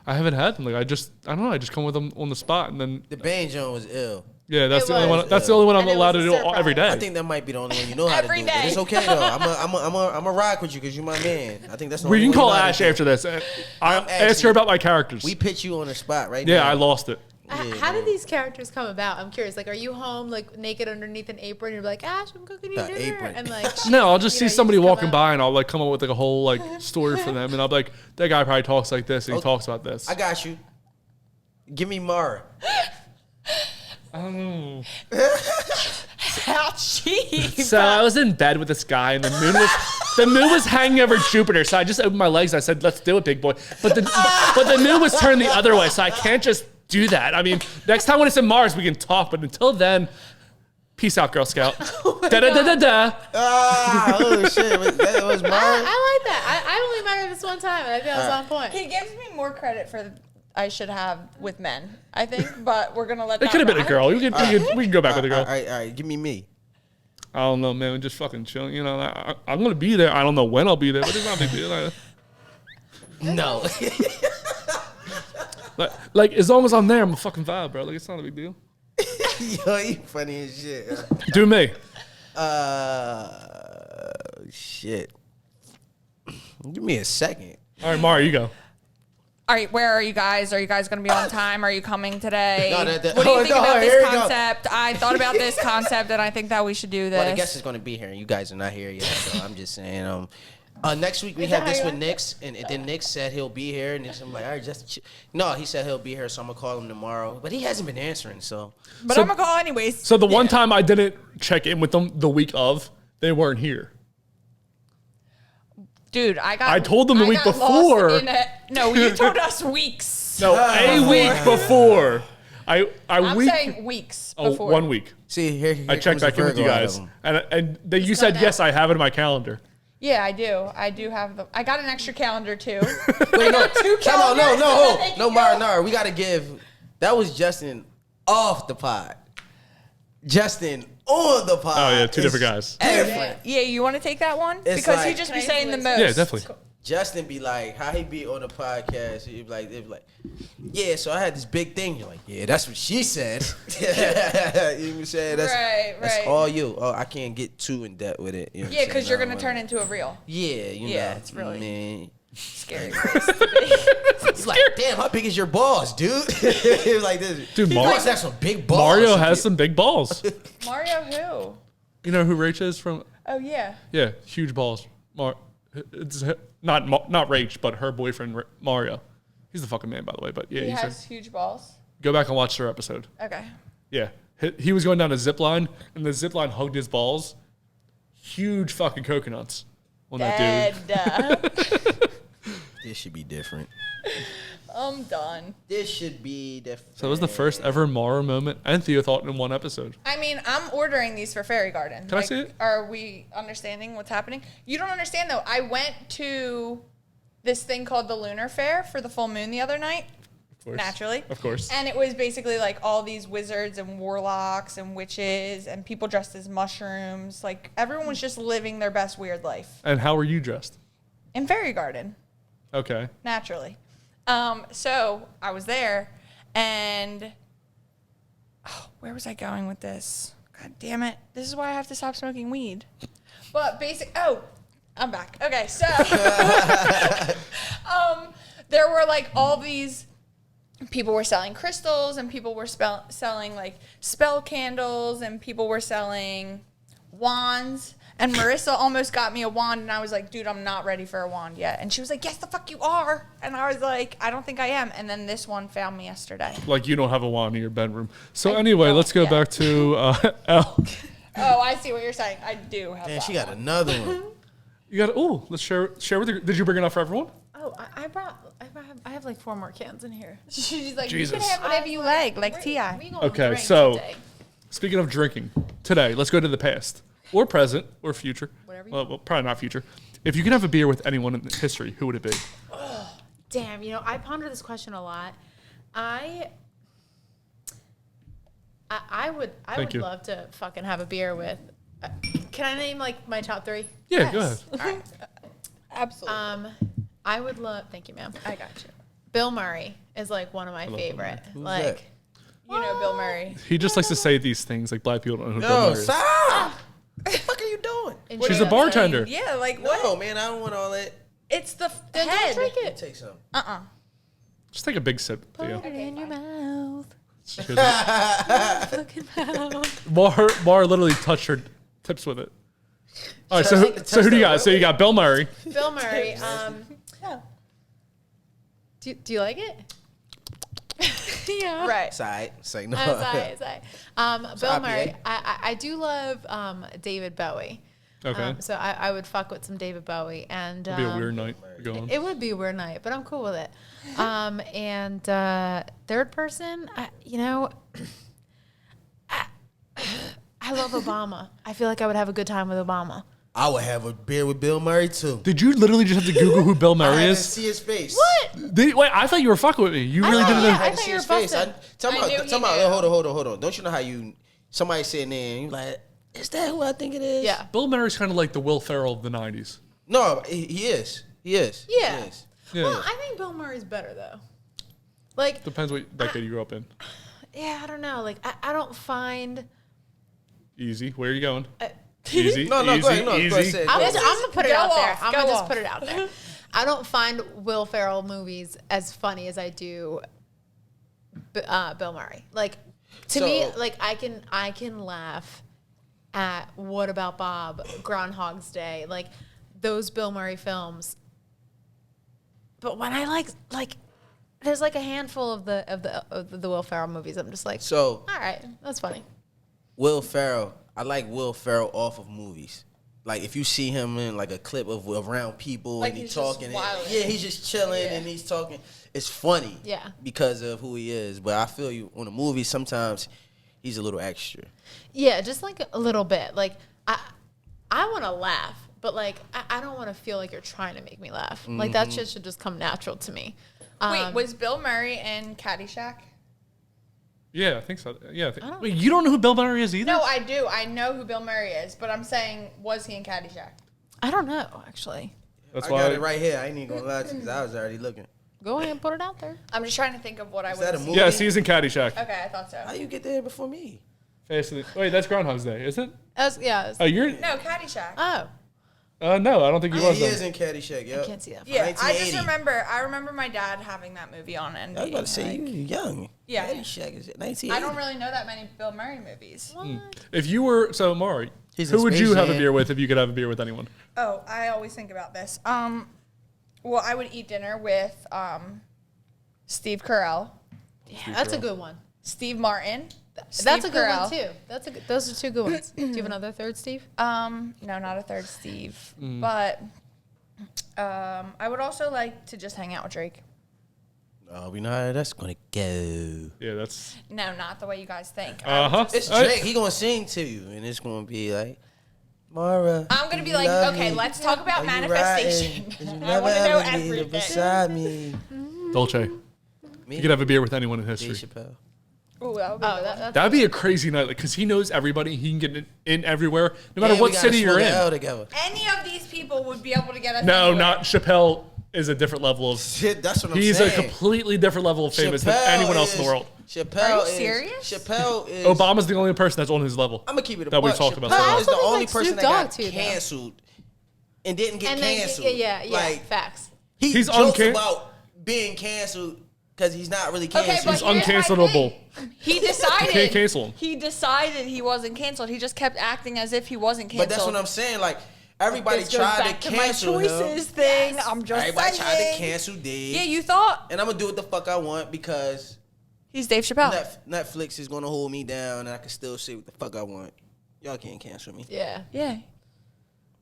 I haven't had them. Like I don't know. I just come with them on the spot, and then
The Bane joint was ill.
yeah, that's
It
the only
was.
one. That's the only one I'm
And it
allowed to
was a
do
surprise.
every day.
I think that might be the only one you know how to
Every
do. But
day.
it's okay though. I'm a rock with you because you're my man. I think that's the
We
only
can
one
call
you know how to
Ash
do.
after this. I asked her
actually-
about my characters.
We put you on the spot right
Yeah,
now.
I lost it.
How did these characters come about? I'm curious. Like, are you home, like, naked underneath an apron? You're like, Ash, I'm cooking you
The
dinner.
apron.
And, like,
No, I'll just
you
see
know, you
somebody
just come
walking
out.
by, and I'll like come up with like a whole like story for them, and I'll be like, that guy probably talks like this, and he talks about this.
I got you. Give me Maura.
How cheap.
So I was in bed with this guy, and the moon was hanging over Jupiter. So I just opened my legs. And I said, "Let's do it, big boy." But the moon was turned the other way, so I can't just do that. I mean, next time when it's in Mars, we can talk. But until then, peace out, Girl Scout. Da da da da da.
Ah, oh shit. That was Maura.
I like that. I only met her this one time, and I think that was on point.
He gives me more credit for I should have with men, I think, but we're gonna let
It
that
could have been a
ride.
girl. We can go back with a girl.
All right. Give me me.
I don't know, man. We're just fucking chilling. You know, I'm gonna be there. I don't know when I'll be there, but it's not a big deal.
No.
Like as long as I'm there, I'm a fucking vibe, bro. Like it's not a big deal.
Yo, you funny as shit.
Do me.
Shit. Give me a second.
All right, Maura, you go.
All right, where are you guys? Are you guys going to be on time? Are you coming today?
No,
what do you think about this concept? I thought about this concept, and I think that we should do this.
Well, the guest is going to be here, and you guys are not here yet, so I'm just saying. Next week we have this with Nix, and then Nix said he'll be here, and I'm like, all right, no, he said he'll be here, so I'm gonna call him tomorrow, but he hasn't been answering, so.
But I'm gonna call anyways.
So the one time I didn't check in with them the week of, they weren't here.
Dude,
I told them the week before.
No, you told us weeks.
No, a week before.
I'm saying weeks before.
1 week.
See, here
I checked back in with you guys, and you said yes. I have it in my calendar.
Yeah, I do. I do have them. I got an extra calendar too.
Wait, no, 2 calendars. No, Marinara. We gotta give. That was Justin off the pod. Justin on the pod.
Oh yeah, two different guys.
Yeah, you want to take that one?
It's
Because
like-
you just be saying the most.
Yeah, definitely.
Justin be like, how he be on the podcast? He'd be like, yeah. So I had this big thing. You're like, yeah, that's what she said. You know saying that's
Right.
That's all you. Oh, I can't get too in depth with it. You know
Yeah, because you're gonna turn into a reel.
Yeah, you know.
It's really
man.
scary place to be.
He's like, damn, how big is your balls, dude? He was like this.
Dude,
He must have some big balls.
Mario has some big balls.
Mario who?
You know who Rach is from?
Oh yeah.
Yeah, huge balls. It's not Rach, but her boyfriend Mario. He's the fucking man, by the way. But yeah,
He has huge balls.
Go back and watch their episode.
Okay.
Yeah, he was going down a zip line, and the zip line hugged his balls. Huge fucking coconuts on that dude.
This should be different.
I'm done.
This should be different.
So it was the first ever Maura moment and Theo thought in one episode.
I mean, I'm ordering these for Fairy Garden.
Can I see it?
Are we understanding what's happening? You don't understand, though. I went to this thing called the Lunar Fair for the full moon the other night.
Of course.
Naturally.
Of course.
And it was basically like all these wizards and warlocks and witches and people dressed as mushrooms. Like, everyone was just living their best weird life.
And how were you dressed?
In Fairy Garden.
Okay.
Naturally. So I was there, and where was I going with this? God damn it! This is why I have to stop smoking weed. But I'm back. Okay, so there were like all these people were selling crystals, and people were selling like spell candles, and people were selling wands. And Marissa almost got me a wand, and I was like, dude, I'm not ready for a wand yet. And she was like, yes, the fuck you are. And I was like, I don't think I am. And then this one found me yesterday.
Like you don't have a wand in your bedroom. So anyway, let's go back to Elle.
Oh, I see what you're saying. I do have
Damn,
that
she got
one.
another one.
You got let's share with you. Did you bring enough for everyone?
Oh, I have like 4 more cans in here.
She's like,
Jesus.
you can have whatever you like T.I.
Okay, so speaking of drinking, today, let's go to the past. Or present, or future.
Whatever you
well, probably not future. If you could have a beer with anyone in history, who would it be?
Damn, I ponder this question a lot. I would love to fucking have a beer with. Can I name like my top 3?
Yeah, go ahead.
All right.
Absolutely.
I would love. Thank you, ma'am.
I got you.
Bill Murray is like one of my favorite. Like,
You know Bill Murray.
He just likes to say these things like black people don't know who Bill
Yo,
Murray is.
stop! What the fuck are you doing?
She's a bartender.
Yeah, like what?
No, man, I don't want all that.
It's the
then
head.
don't drink it.
Take some.
Just take a big sip, Theo.
Put it in your mouth.
Cheers. Maura literally touched her tips with it. All right, so who do you got? So you got Bill Murray.
Bill Murray. Yeah. Do you like it? Yeah.
Right.
Side. Say no.
Sorry. Bill
IPA.
Murray. I do love David Bowie.
Okay.
So I would fuck with some David Bowie, and
It'd be a weird night going.
it would be a weird night, but I'm cool with it. And third person, I love Obama. I feel like I would have a good time with Obama.
I would have a beer with Bill Murray too.
Did you literally just have to Google who Bill Murray
I had to
is?
see his face.
What?
Wait, I thought you were fucking with me. You really didn't
yeah.
know.
I thought you were busted.
Tell me,
I knew he
hold
knew.
on. Don't you know how somebody sitting there and you like, is that who I think it is?
Yeah.
Bill Murray's kind of like the Will Ferrell of the 90s.
No, he is. He is.
Yeah.
He is.
Yeah.
Well, I think Bill Murray's better though. Like,
Depends what decade you grew up in.
yeah, I don't know. Like, I don't find.
Easy. Where are you going? Easy.
No,
easy,
go ahead. No,
easy.
go ahead, say it,
I'm
go
just,
ahead.
I'm gonna put it
Go
out there.
off,
I'm
go
gonna just
off.
put it out there. I don't find Will Ferrell movies as funny as I do Bill Murray. Like, to me, like I can laugh at What About Bob, Groundhog's Day, like those Bill Murray films. But when I like there's like a handful of the Will Ferrell movies, I'm just like,
So
all right, that's funny.
Will Ferrell, I like Will Ferrell off of movies. Like if you see him in like a clip of around people
Like
and he's
he's just
talking,
wilding.
yeah, he's just chilling and he's talking. It's funny,
Yeah.
because of who he is. But I feel you on a movie sometimes he's a little extra.
Yeah, just like a little bit. Like I want to laugh, but like I don't want to feel like you're trying to make me laugh. Like that shit should just come natural to me.
Wait, was Bill Murray in Caddyshack?
Yeah, I think so. Yeah. Wait, you don't know who Bill Murray is either?
No, I do. I know who Bill Murray is, but I'm saying, was he in Caddyshack?
I don't know actually.
That's
I
why.
got it right here. I ain't even gonna lie to you because I was already looking.
Go ahead and put it out there.
I'm just trying to think of what I
Is
would
that a
have
movie?
seen.
Yes, he's in Caddyshack.
Okay, I thought so.
How you get there before me?
Wait, that's Groundhog's Day, isn't it?
Yeah.
Oh, you're.
No, Caddyshack.
Oh,
No, I don't think he
Yeah,
was.
he
then.
is in Caddyshack. Yep.
I can't see that.
Yeah, I
1980.
just remember. I remember my dad having that movie on NBC.
I was about to say
like,
you young.
Yeah.
Caddyshack is 1980.
I don't really know that many Bill Murray movies.
If you were Maura,
He's
who
in
would you
Space
have a
Jam.
beer with if you could have a beer with anyone?
Oh, I always think about this. Well, I would eat dinner with Steve Carell,
Yeah, that's a good one.
Steve Martin.
That's
Steve
a good
Carell.
one too. Those are two good ones. Do you have another third, Steve?
No, not a third Steve, but I would also like to just hang out with Drake.
Oh, we know how that's gonna go.
Yeah, that's.
No, not the way you guys think.
It's Drake. He gonna sing to you, and it's gonna be like, Maura.
I'm gonna be
you
like,
love
okay,
me.
let's talk about
Are you
manifestation.
riding? 'Cause you
I
never
want to know
ever leave
everything.
beside me.
Dolce.
Me?
You could have a beer with anyone in
Dave
history.
Chappelle.
Ooh, that would be
Oh,
good.
that's
That'd be a crazy night, like, because he knows everybody. He can get in everywhere, no matter
And
what
we gotta
city you're
smoke an
in.
L together.
Any of these people would be able to get us.
No,
anywhere.
not Chappelle. Is a different level of.
Shit, that's what I'm
He's
saying.
a completely different level of famous than
Chappelle
anyone else in the
is-
world.
Chappelle
Are you
is.
serious?
Chappelle is.
Obama's the only person that's on his level.
I'm gonna keep it a
that we
buck.
talked about.
Chappelle
I
is the
also think,
only
like,
person
Snoop
that got
Dogg, too, though.
canceled and didn't get
and then
canceled.
yeah,
Like
facts.
he
He's
jokes
uncan-
about being canceled because he's not really
Okay,
canceled.
but
He's
here's my
uncancelable.
thing. He decided.
You can't cancel him.
He decided he wasn't canceled. He just kept acting as if he wasn't canceled.
But that's what I'm saying. Like everybody
This goes
tried
back
to
to my
cancel
choices
him.
thing. I'm just
Everybody tried to
saying.
cancel Dave.
Yeah, you thought
And I'm gonna do what the fuck I want because
he's Dave Chappelle.
Netflix is gonna hold me down and I can still say what the fuck I want. Y'all can't cancel me.
Yeah.
Yeah.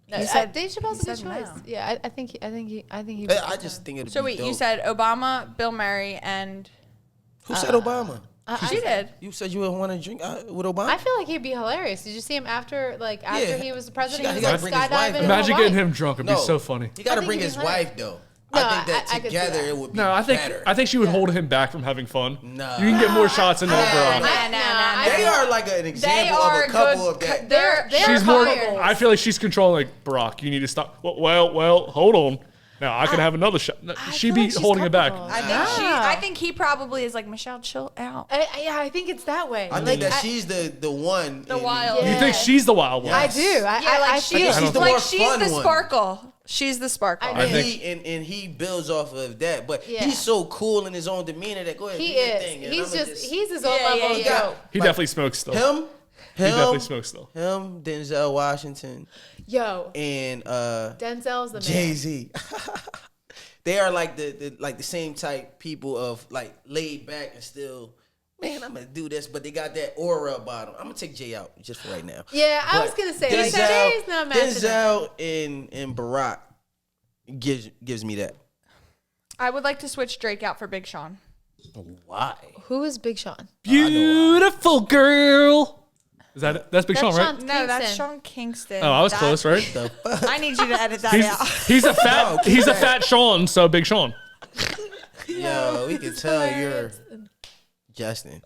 No,
He said-
Dave Chappelle's a
he
good
said
choice.
no.
Yeah, I think he.
I just think it'd
So
be
wait,
dope.
you said Obama, Bill Murray, and
Who said Obama?
she did.
You said you would want to drink with Obama?
I feel like he'd be hilarious. Did you see him after
Yeah.
he was the president?
He
He
gotta
was
bring
like
his wife,
skydiving.
though.
with
Imagine
a
getting
wife.
him drunk. It'd be so funny.
He got to
think
bring
he'd
his
be
wife
hilarious.
though.
No,
I think that
I could see
together
that.
it would be
No, I
better.
think she would hold him back from having fun.
No.
You can get more shots in there,
Nah,
bro.
nah.
They are like an example of a couple of that.
They're
She's more.
couples.
I feel like she's controlling. Like Barack, you need to stop. Well, hold on. Now I can have another shot. No, she'd
feel
be
like she's
holding it back.
coupled.
I think he probably is like, Michelle, chill out.
Yeah, I think it's that way.
I think that she's the one.
The wild.
You think she's the wild one?
I do.
Yeah, like she's
she's the
like
more
she's
fun
the
one.
sparkle. She's the sparkle.
I
And
think-
he builds off of that, but
Yeah.
he's so cool in his own demeanor that go ahead.
He
do your
is.
thing, and
He's
I'ma
he's his own
Yeah,
level
yeah,
of
yeah.
dope.
He
Like,
definitely smokes still.
him.
He definitely smokes still.
Him, Denzel Washington,
Yo,
and
Denzel's the man.
Jay-Z. They are like the same type people of like laid back and still, man, I'm gonna do this, but they got that aura about them. I'm gonna take Jay out just for right now.
Yeah, I
But
was gonna say like Jay's not matching it.
Denzel and Barack gives me that.
I would like to switch Drake out for Big Sean.
Why?
Who is Big Sean?
Beautiful girl. Is that it? That's Big Sean, right?
Sean
No, that's
Kingston.
Sean Kingston.
Oh, I was
That-
close, right?
I need you to edit that out.
He's a fat. He's a fat Sean, so Big Sean.
Yo, we can tell you're Justin.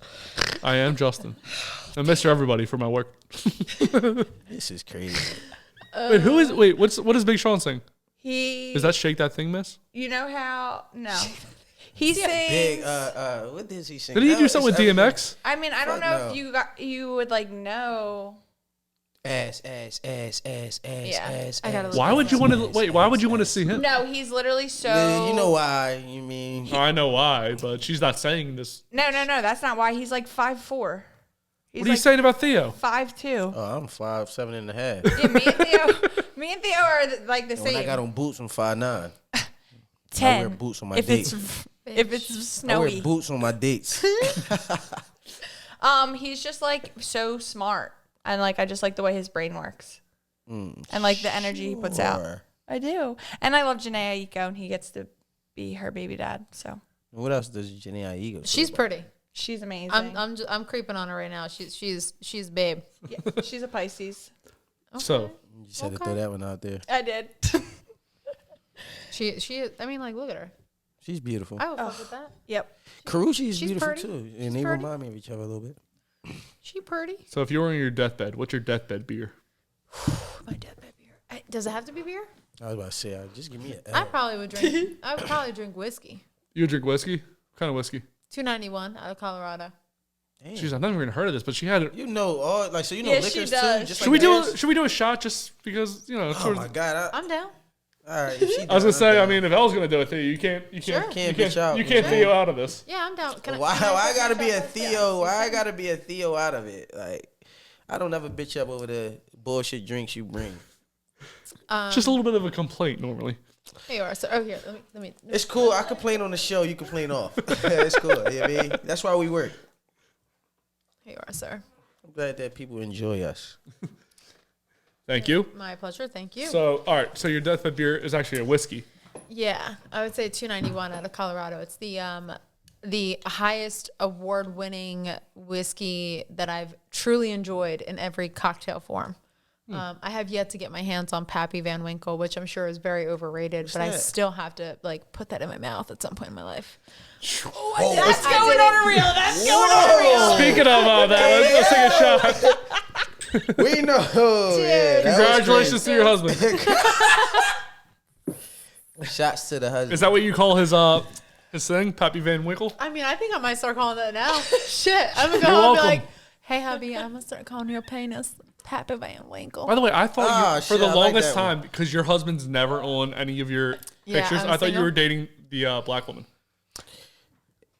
I am Justin. I Mr. Everybody for my work.
This is crazy.
Wait, who is? Wait, what does Big Sean sing?
He,
Is that Shake That Thing, Miss?
you know how? No. He sings.
Big. What does he sing?
Did he do something with DMX?
I mean, I don't
Fuck
know
no.
if you would like know.
Ass.
Yeah.
I gotta look
Why would you want to wait? Why would you want to see him?
No, he's literally so.
Yeah, you know why? You mean?
Oh, I know why, but she's not saying this.
No. That's not why. He's like 5'4".
What are you saying about Theo?
5'2".
Oh, I'm 5'7" and a half.
Yeah, me and Theo are like the
And when
same.
I got on boots, I'm 5'9".
10.
I wear boots on my
if
dates.
if it's
I
snowy.
wear boots on my dates.
He's just like so smart, and like I just like the way his brain works, and like the energy he puts out.
Sure.
I do, and I love Janae Aiko, and he gets to be her baby dad. So
What else does Jenny Aigo?
She's pretty.
she's amazing.
I'm creeping on her right now. She's babe.
Yeah, she's a Pisces.
So
You just had to throw that one out there.
I did.
She. I mean, like, look at her.
She's beautiful.
I would fuck with that.
Yep.
Karuchi is
She's
beautiful
pretty.
too,
She's
and they
pretty.
remind me of each other a little bit.
She pretty.
So if you were on your deathbed, what's your deathbed beer?
My deathbed beer. Does it have to be beer?
I was about to say, just give me an
I
L.
probably would drink. I would probably drink whiskey.
You would drink whiskey? What kind of whiskey?
291 out of Colorado.
Damn.
Jeez, I've never even heard of this, but she had it.
You know all so you know
Yeah, she
liquors
does.
too. Just
Should
like
we
beers?
do a shot just because
Oh
sort
my
of,
god!
I'm down.
All right, if she
I was gonna
does,
say.
I'm
I
down.
mean, if Elle's gonna do it, Theo, you can't
bitch out.
you can't Theo out of this.
Yeah, I'm down.
Why I gotta be a
shot?
Theo? Why I gotta be a Theo out of it? Like, I don't ever bitch up over the bullshit drinks you bring.
Just a little bit of a complaint normally.
Here you are. So, here, let me.
It's cool. I complain on the show. You complain off. It's cool. You know what I mean? That's why we work.
Here you are, sir.
I'm glad that people enjoy us.
Thank you.
My pleasure. Thank you.
So, all right. So your deathbed beer is actually a whiskey.
Yeah, I would say 291 out of Colorado. It's the highest award-winning whiskey that I've truly enjoyed in every cocktail form. I have yet to get my hands on Pappy Van Winkle, which I'm sure is very overrated, but I
that?
still have to like put that in my mouth at some point in my life.
That's going on a reel. That's going on a reel.
Speaking of that, let's take a shot.
We know. Yeah, that was
Congratulations to your husband.
crazy. Shots to the husband.
Is that what you call his thing, Pappy Van Winkle?
I mean, I think I might start calling that now. Shit, I'm gonna go
You're
home and be
welcome.
like, "Hey, hubby, I'm gonna start calling your penis Pappy Van Winkle."
By the way, I thought
Oh,
you, for
shit,
the
I like
longest
that one.
time, because your husband's never on any of your
Yeah,
pictures,
I'm
I thought you
single.
were dating the black woman.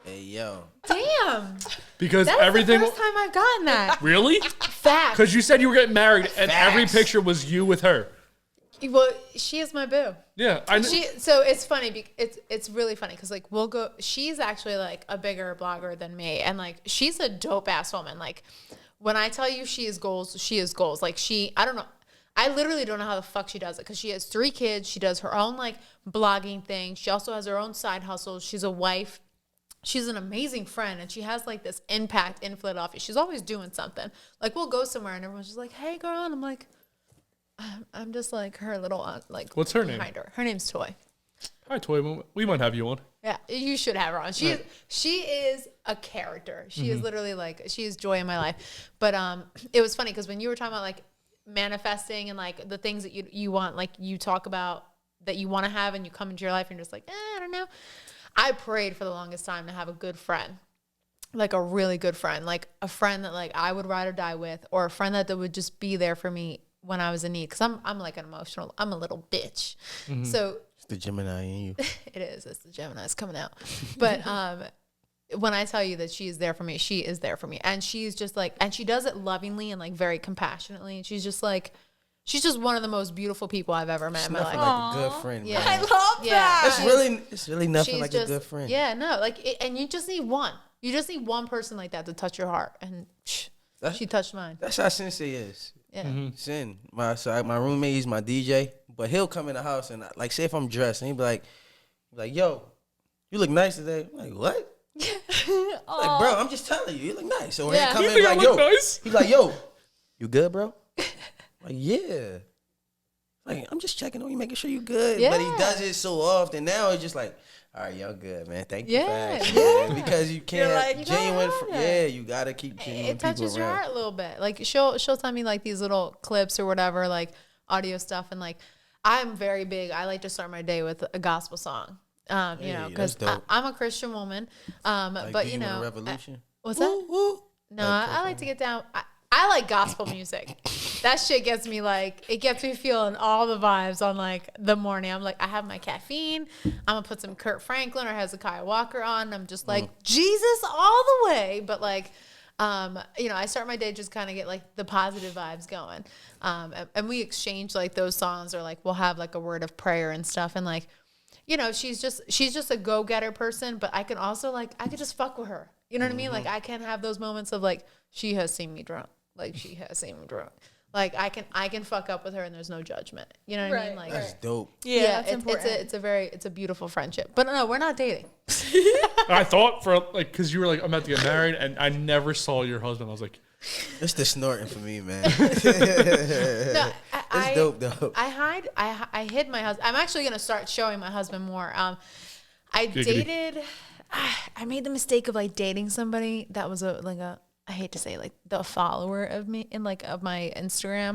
Hey, yo.
Damn,
Because
that's
everything.
the first time I've gotten that.
Really?
Fact.
Because you said you were getting married, and every
Facts.
picture was you with her.
Well, she is my boo.
Yeah, I know.
So it's funny. It's really funny because like we'll go. She's actually like a bigger blogger than me, and like she's a dope ass woman. Like when I tell you she is goals, she is goals. Like I don't know. I literally don't know how the fuck she does it because she has 3 kids. She does her own like blogging thing. She also has her own side hustles. She's a wife. She's an amazing friend, and she has like this impact in Philadelphia. She's always doing something. Like we'll go somewhere, and everyone's just like, "Hey, girl," and I'm like, I'm just like her little like.
What's her name?
Behind her. Her name's Toy.
Hi, Toy. We might have you on.
Yeah, you should have her on. She is a character. She is literally like she is joy in my life. But it was funny because when you were talking about like manifesting and like the things that you want, like you talk about that you want to have and you come into your life and you're just like, I don't know. I prayed for the longest time to have a good friend, like a really good friend, like a friend that like I would ride or die with, or a friend that would just be there for me when I was in need. Because I'm like I'm a little bitch. So
It's the Gemini in you.
it is. It's the Gemini's coming out. But when I tell you that she is there for me, she is there for me. And she's just like, and she does it lovingly and like very compassionately. And she's just one of the most beautiful people I've ever met in my
Nothing
life.
like a good friend.
Yeah.
Man.
I love
Yeah.
that.
It's really nothing
She's
like
just,
a good friend.
Yeah, no, and you just need one. You just need one person like that to touch your heart. And she touched mine.
That's how Sensei is.
Yeah.
Sin. My roommate, he's my DJ, but he'll come in the house and like say if I'm dressed and he'll be like, yo, you look nice today. I'm like, what? Like, bro, I'm just telling you, you look nice. So when
Yeah.
he come
You
in,
think I
like,
look
yo,
nice?
he's like, yo, you good, bro? Like, yeah. Like, I'm just checking on you, making sure you good. But he
Yeah.
does it so often. Now it's just like, all right, y'all good, man. Thank you for
Yeah,
asking, man. Because you can't
like,
you
genuine.
gotta have that.
Yeah, you gotta keep genuine
It touches
people
your
around.
heart a little bit. Like she'll tell me like these little clips or whatever, like audio stuff, and like I'm very big. I like to start my day with a gospel song, You know, because I'm a Christian woman.
Like,
but
do
you know,
Revolution?
what's that? No, I like to get down. I like gospel music. That shit gets me it gets me feeling all the vibes on like the morning. I'm like, I have my caffeine. I'm gonna put some Kurt Franklin or Hezekiah Walker on. I'm just like Jesus all the way. But like, you know, I start my day just kind of get like the positive vibes going. And we exchange like those songs, or like we'll have like a word of prayer and stuff. And like, you know, she's just a go-getter person, but I can also like, I could just fuck with her. You know what I mean? Like I can have those moments of like, she has seen me drunk. Like she has seen me drunk. Like I can fuck up with her and there's no judgment. You know what I mean? Like
that's dope.
Yeah, it's a beautiful friendship. But no, we're not dating.
I thought for like, cause you were like, I'm about to get married, and I never saw your husband. I was like,
it's the snorting for me, man.
No,
It's dope though.
I hid my husband. I'm actually gonna start showing my husband more. I made the mistake of like dating somebody that was I hate to say like the follower of me in like of my Instagram.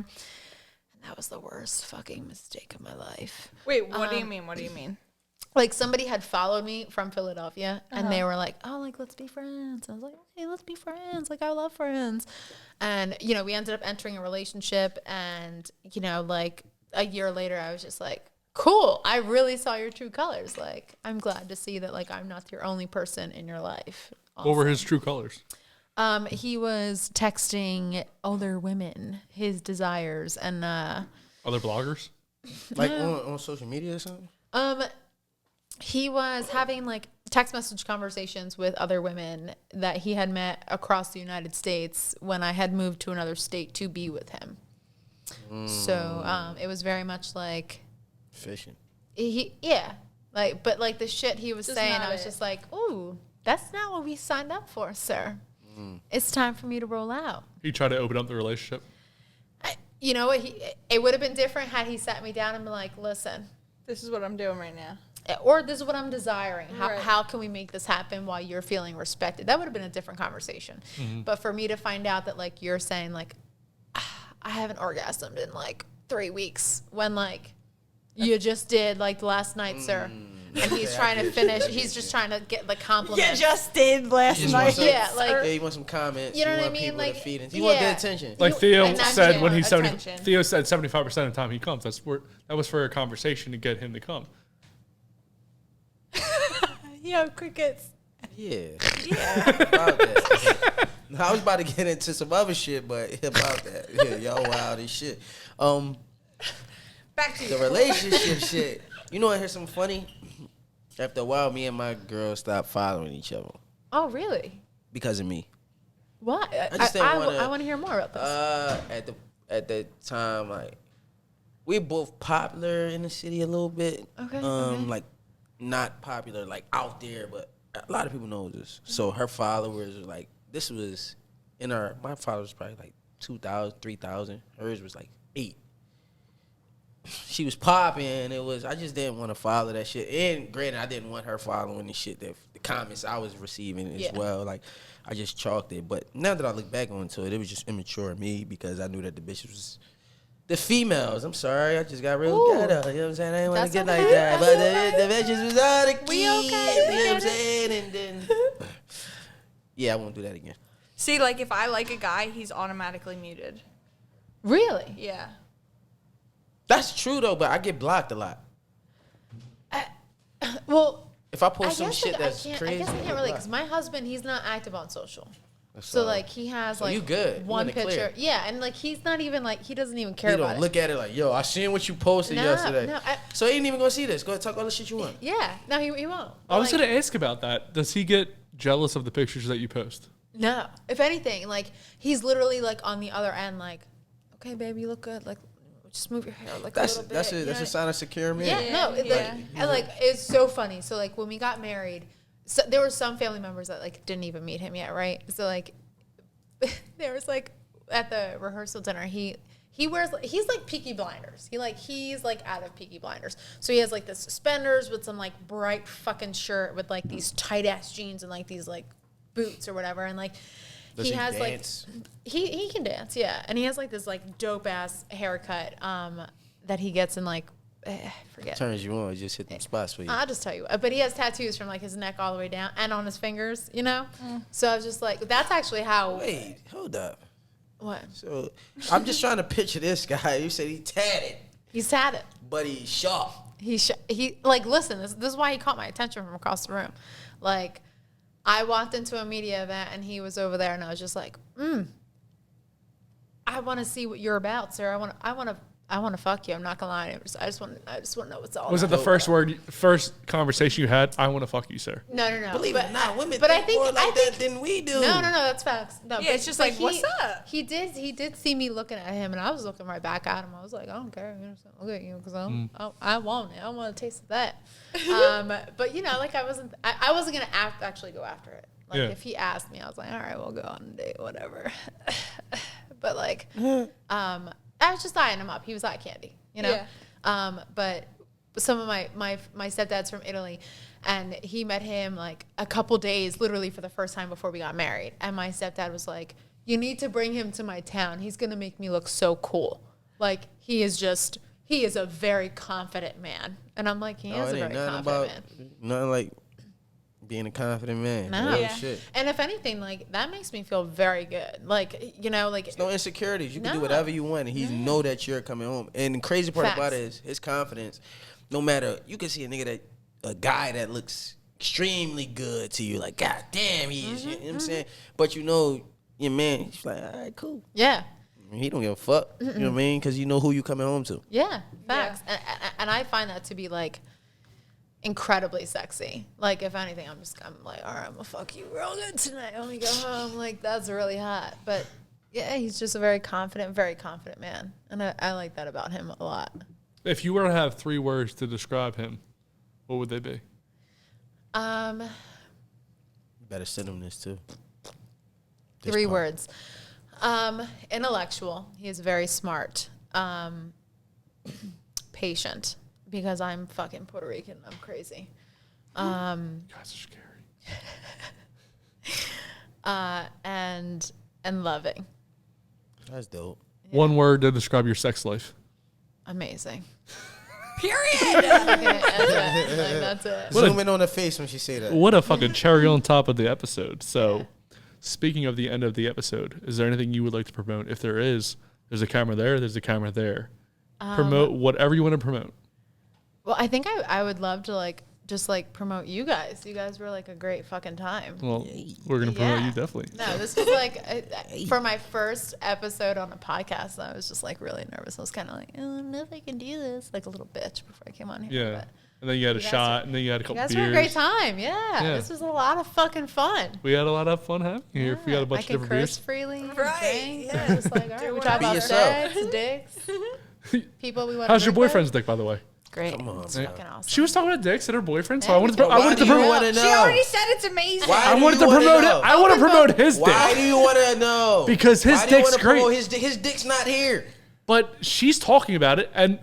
And that was the worst fucking mistake of my life.
Wait, what do you mean? What do you mean?
Like somebody had followed me from Philadelphia and they were like, oh, like, let's be friends. I was like, hey, let's be friends. Like, I love friends. And, you know, we ended up entering a relationship, and, you know, like a year later, I was just like, cool. I really saw your true colors. Like, I'm glad to see that, like, I'm not your only person in your life.
awesome. What were his true colors?
He was texting older women, his desires, and,
other bloggers?
Like on social media or something?
He was having like text message conversations with other women that he had met across the United States when I had moved to another state to be with him. So it was very much like
fishing.
But like the shit he was
Just
saying,
not
I was
it.
just like, ooh, that's not what we signed up for, sir. It's time for me to roll out.
He tried to open up the relationship.
You know what? It would have been different had he sat me down and been like, listen,
This is what I'm doing right now.
or this is what I'm desiring.
Right.
How can we make this happen while you're feeling respected? That would have been a different conversation. But for me to find out that like you're saying like, I haven't orgasmed in like 3 weeks when like you just did like last night, sir. And he's trying to finish. He's just trying to get the compliment.
just did last
night.
Yeah, like
Yeah, you want some comments.
You know what I
want
mean?
people
Like,
to feed into. You want
yeah.
good attention.
Like Theo
and that's
said
it.
when he said
Attention.
Theo said 75% of the time he comes. That was for a conversation to get him to come.
Yo, crickets.
Yeah. About that. I was about to get into some other shit, but about that. Yeah, y'all wild as shit.
Back to
The
you.
relationship shit. You know, I heard something funny. After a while, me and my girl stopped following each other
Oh, really?
because of me.
What?
I just didn't wanna-
I want to hear more about this.
At the time, like we're both popular in the city a little bit.
Okay,
Like not popular like out there, but a lot of people know this. So her followers are like, this was my followers was probably like 2,000, 3,000. Hers was like 8. She was popping. I just didn't want to follow that shit. And granted, I didn't want her following the shit the comments I was receiving as well. Like, I just chalked it. But now that I look back onto it, it was just immature of me because I knew that the bitches was the females. I'm sorry, I just got real ghetto. You know what I'm saying? I didn't want to get
That's
like
okay.
that. But the bitches was out of key.
We okay.
You know what I'm saying? And then, yeah, I won't do that again.
See, like if I like a guy, he's automatically muted.
Really?
Yeah.
That's true though, but I get blocked a lot.
Well,
If I
I
post some
guess
shit
like,
that's
I guess
crazy,
I
I
can't
get
really,
blocked.
because my husband, he's not active on social.
That's
So
all.
like he has
So
like
you good. You
one
in the clear.
picture. Yeah, and like he's not even like he doesn't even care
He
about
don't
it.
look at it like, yo, I seen what you posted
No,
yesterday.
no,
So he ain't even gonna see this. Go ahead, talk all the shit you want.
Yeah, no, he won't.
I was
Like,
going to ask about that. Does he get jealous of the pictures that you post?
No, if anything, like he's literally like on the other end, like, okay, baby, you look good. Like, just move your hair like
That's
a little bit.
that's
you
a
know?
sign of secure man.
Yeah, no, it,
Yeah.
like and like it's so funny. So like when we got married, so there were some family members that like didn't even meet him yet, right? So like there was like at the rehearsal dinner, he wears he's like Peaky Blinders. He's like out of Peaky Blinders. So he has like the suspenders with some like bright fucking shirt with like these tight ass jeans and like these like boots or whatever, and like
Does he
has
dance?
like he can dance, yeah, and he has like this like dope ass haircut that he gets in like forget.
Turns you on, just hit them spots for you.
I'll just tell you. But he has tattoos from like his neck all the way down and on his fingers, you know? So I was just like, that's actually how.
Wait, hold up.
What?
So I'm just trying to picture this guy. You said he tatted,
He's tatted.
but he's sharp.
He like, listen, this is why he caught my attention from across the room. Like, I walked into a media event and he was over there and I was just like, I want to see what you're about, sir. I want to fuck you. I'm not gonna lie. I just want to know what's all.
Was it
about.
the first conversation you had? I want to fuck you, sir.
No.
Believe it or not, women
but
think more like that than we do.
No, that's facts. No,
Yeah, it's just like, what's up?
He did see me looking at him, and I was looking right back at him. I was like, I don't care. You know, look at you because I want it. I want a taste of that. But you know, like I wasn't gonna actually go after it. Like if he asked me, I was like, all right, we'll go on a date, whatever. But like, I was just eyeing him up. He was eye candy, you know? Yeah. But some of my stepdad's from Italy, and he met him like a couple days, literally for the first time before we got married. And my stepdad was like, you need to bring him to my town. He's going to make me look so cool. Like, he is a very confident man. And I'm like, he is a very confident man.
Nothing like being a confident man.
No.
Yeah. Shit.
And if anything, like, that makes me feel very good. Like, you know, like.
There's no insecurities. You can do whatever you want, and he know that you're coming home. And the crazy part about it is his confidence. No matter, you can see a guy that looks extremely good to you, like, God damn, he is. You know what I'm saying? But you know, your man, he's like, all right, cool.
Yeah.
He don't give a fuck. You know what I mean? Because you know who you coming home to.
Yeah, facts. Yeah. And I find that to be, like, incredibly sexy. Like, if anything, I'm like, all right, I'm gonna fuck you real good tonight when we go home. Like, that's really hot. But yeah, he's just a very confident man, and I like that about him a lot.
If you were to have 3 words to describe him, what would they be?
You better send him this too.
3 words. Intellectual. He is very smart. Patient. Because I'm fucking Puerto Rican. I'm crazy.
You guys are scary.
And loving.
That's dope.
Yeah. 1 word to describe your sex life.
Amazing.
Period.
That's it.
Zoom in on her face when she say that.
What a fucking cherry on top of the episode. So, speaking of the end of the episode, is there anything you would like to promote? If there is, there's a camera there. There's a camera there. Promote whatever you want to promote.
Well, I think I would love to just promote you guys. You guys were like a great fucking time.
Well, we're gonna promote you definitely.
No, this was like for my first episode on a podcast. I was just like really nervous. I was kind of like, oh, I don't know if I can do this, like a little bitch before I came on here.
Yeah, and then you had a shot, and then you had a couple beers.
You guys were a great time. Yeah, this was a lot of fucking fun.
We had a lot of fun having you here. We got a bunch of different beers.
I can curse freely.
Right.
Yeah, just like all right, we talk about sex, dicks, people we want.
How's your boyfriend's dick, by the way?
Great. Come on, it's fucking awesome.
She was talking about dicks and her boyfriend, so
I
wanted to promote.
She already said it's amazing.
I wanted to promote it. I want to promote his dick.
Why do you want to know?
Because his dick's great.
His dick's not here.
But she's talking about it, and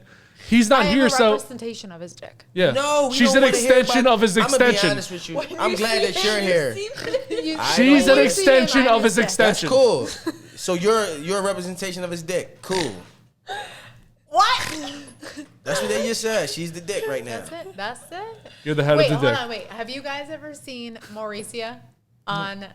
he's not here. So
representation of his dick.
Yeah.
No,
she's an extension of his extension.
I'm gonna be honest with you. I'm glad that you're here.
She's an extension of his extension.
That's cool. So you're a representation of his dick. Cool.
What?
That's what they just said. She's the dick right now.
That's it.
You're the head of the dick.
Wait. Have you guys ever seen Mauricia on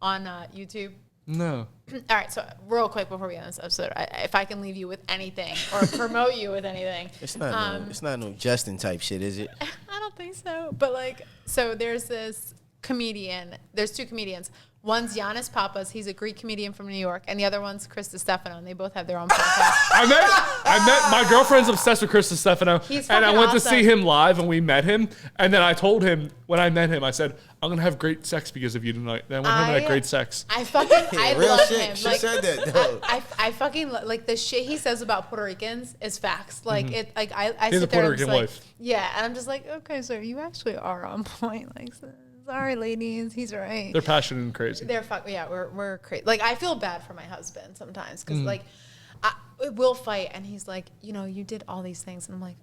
YouTube?
No.
All right, so real quick before we end this episode, if I can leave you with anything or promote you with anything.
It's not no Justin type shit, is it?
I don't think so. But so there's this comedian. There's 2 comedians. One's Giannis Papas. He's a Greek comedian from New York. And the other one's Chris Stefano. And they both have their own podcast.
I met my girlfriend's obsessed with Chris Stefano. And I went to see him live and we met him. And then I told him when I met him, I said, I'm going to have great sex because of you tonight. Then I went home and had great sex.
I love him.
She said that, though.
I fucking like the shit he says about Puerto Ricans is facts. Like I
He's
sit
a Puerto
there
Rican
and
wife.
Yeah, and I'm just like, okay, so you actually are on point. Like, sorry, ladies, he's right.
They're passionate and crazy.
We're crazy. Like, I feel bad for my husband sometimes because we'll fight and he's like, you did all these things, and I'm like,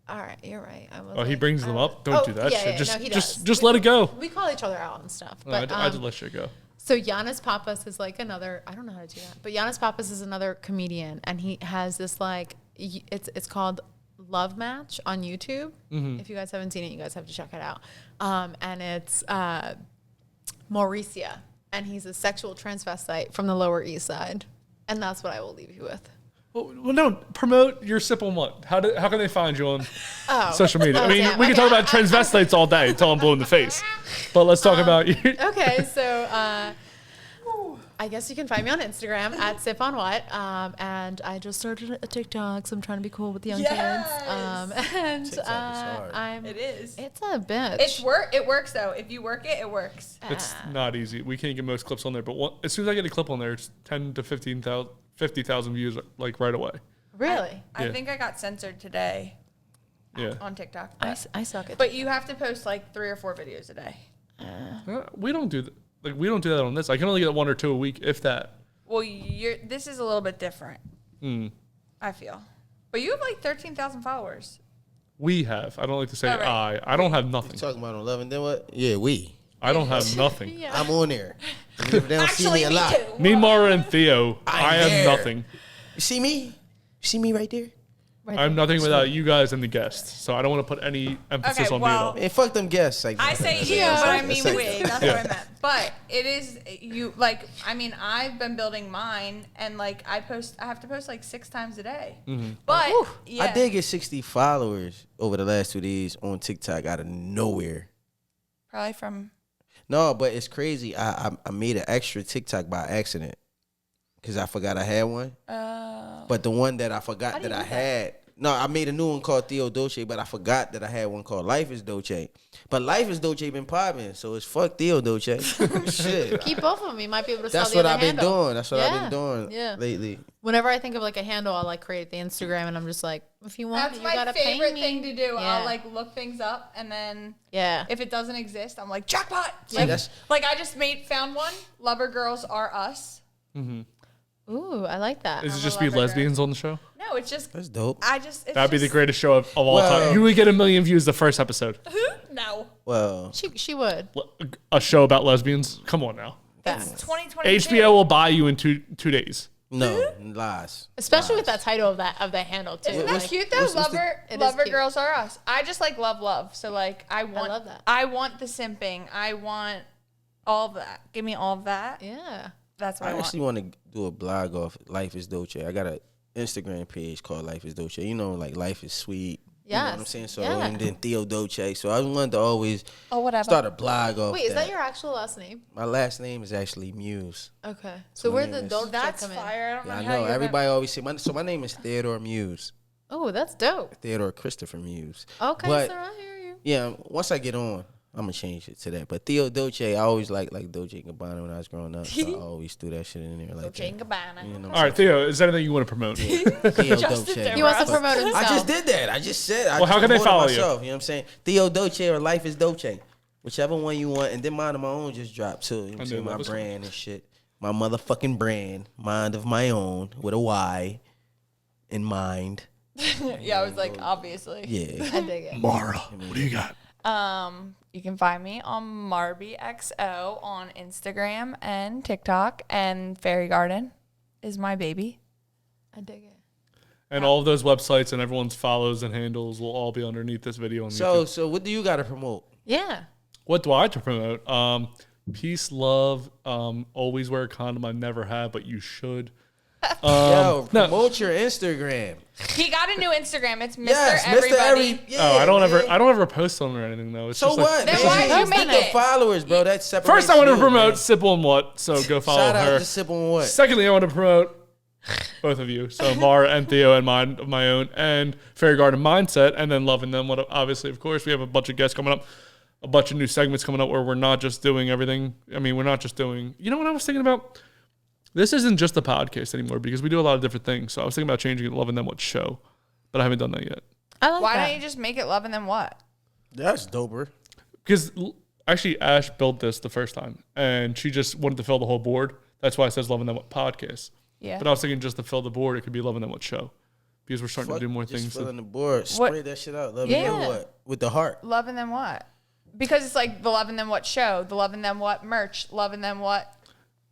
all right, you're right.
He brings them up. Don't do that shit. Just
we,
let it go.
We call each other out and stuff.
No,
But
I just let shit go.
So Giannis Papas is another. I don't know how to do that, but Giannis Papas is another comedian, and he has this it's called Love Match on YouTube. If you guys haven't seen it, you guys have to check it out. And it's Mauricia, and he's a sexual transvestite from the Lower East Side. And that's what I will leave you with.
Well, no, promote your Sip on What. How can they find you on social media? I mean,
damn.
we can talk about transvestites all day until I'm blue in the face. But let's talk about you.
Okay, so I guess you can find me on Instagram at Sip on What. And I just started a TikTok, so I'm trying to be cool with the young kids. And
TikTok is hard.
It is.
It's a bitch.
It works though. If you work it, it works.
It's not easy. We can't get most clips on there, but as soon as I get a clip on there, it's 10 to 50,000 views like right away.
Really?
I think I got censored today
Yeah.
on TikTok.
I suck at
But you have to post like 3 or 4 videos a day.
We don't do that. Like, we don't do that on this. I can only get 1 or 2 a week, if that.
Well, this is a little bit different. I feel. But you have like 13,000 followers.
We have. I don't like to say
right.
I don't have nothing.
You talking about on Love and Then What? Yeah, we.
I don't have nothing.
Yeah.
I'm on there. Even if they don't see me a lot.
Too.
Me, Maura, and Theo, I have
there.
nothing.
You see me? You see me right there?
I'm nothing without you guys and the guests. So I don't want to put any emphasis
Okay,
on me at
well,
all.
Man, fuck them guests. Like,
I say you,
Yeah.
but I mean
That's
we.
like-
That's what I meant. But it is you. Like, I mean, I've been building mine, and like I have to post like 6 times a day. But yeah,
I did get 60 followers over the last 2 days on TikTok out of nowhere.
probably from.
No, but it's crazy. I made an extra TikTok by accident because I forgot I had one. But the one that I forgot that I had. No, I made a new one called Theo Dolce, but I forgot that I had one called Life is Dolce. But Life is Dolce been popping, so it's fuck Theo Dolce. Shit.
Keep both of them. You might be able to sell
That's
the
what
other
I've been
handle.
doing. That's what I've been doing
Yeah.
lately.
Whenever I think of like a handle, I'll like create the Instagram, and I'm just like, if you want,
That's
you
my
gotta pay
favorite
me.
thing to do.
Yeah.
I'll like look things up, and then
Yeah.
if it doesn't exist, I'm like jackpot.
See,
Like,
that's-
like I just found one. Lover Girls Are Us.
Ooh, I like that.
Is it
I'm a
just be
lover girl.
lesbians on the show?
No, it's just
That's dope.
it's
That'd be the
just-
greatest show of all
Well-
time. You would get 1 million views the first episode.
No,
Well,
She would.
A show about lesbians? Come on now.
it's
Facts.
2022.
HBO will buy you in two days.
no, lies.
Especially with that title of the handle too.
Isn't that
Like,
cute though?
what's the-
Lover
It is
Lover
cute.
Girls Are Us. I just like love. So like I
love that.
I want the simping. I want all of that. Give me all of that.
Yeah.
That's what
I
I want.
actually want to do a blog off Life is Dolce. I got an Instagram page called Life is Dolce. You know, like Life is Sweet. You know what I'm
Yes.
saying? So,
Yeah.
and then Theo Dolce. So I wanted to always
whatever.
start a blog off
Wait, is that your actual last name?
My last name is actually Muse.
Okay. So
my
where
name
the
is-
Dolce
That's
come in?
fire. I don't know
Yeah, I
how
know.
you're gonna-
Everybody always say, my name is Theodore Muse.
Oh, that's dope.
Theodore Christopher Muse.
Okay,
But,
so I hear you.
yeah, once I get on, I'm going to change it to that. But Theo Dolce, I always like Dolce & Gabbana when I was growing up. So I always threw that shit in there like
Dolce &
that.
Gabbana.
You know,
All right, Theo, is there anything you want to promote?
Theo
Justin
Dolce.
He wants to promote himself.
I just did that. I just said.
Well, how can they follow you?
You know what I'm saying? Theo Dolce or Life is Dolce, whichever one you want. And then mine of my own just dropped too. You know what I'm saying?
knew that
My
was
brand and shit. My motherfucking brand, mind of my own with a Y in mind.
Yeah, I was like, obviously.
Yeah.
I dig it.
Maura, what do you got?
You can find me on MarbyXO on Instagram and TikTok, and Fairy Garden is my baby.
I dig it.
And all of those websites and everyone's follows and handles will all be underneath this video on YouTube.
So what do you got to promote?
Yeah.
What do I have to promote? Peace, love, always wear a condom. I never have, but you should.
Yo,
no.
promote your Instagram.
He got a new Instagram. It's Mr.
Yes,
Everybody.
Oh, I don't
man.
ever post on it or anything though. It's
So
just like-
what?
Then
man?
why
You
you
just
make
get the
it?
followers, bro. That's separate.
First, I want to promote Sip on What, so go follow
Shout
her.
out to Sip on What.
Secondly, I want to promote both of you. So Maura and Theo and mine of my own, and Fairy Garden Mindset, and then Loving Them. What obviously, of course, we have a bunch of guests coming up, a bunch of new segments coming up where we're not just doing everything. I mean, we're not just doing. You know what I was thinking about? This isn't just a podcast anymore because we do a lot of different things. So I was thinking about changing it, Loving Them What show, but I haven't done that yet.
I like
Why
that.
don't you just make it Love and Then What?
That's doper.
Because actually, Ash built this the first time, and she just wanted to fill the whole board. That's why it says Loving Them What podcast.
Yeah.
But I was thinking just to fill the board, it could be Loving Them What show, because we're starting to do more
just
things.
filling the board.
What-
Spread that shit out. Love
Yeah.
you know what? With the heart.
Love and Then What? Because it's like the Love and Then What show, the Love and Then What merch, Love and Then What.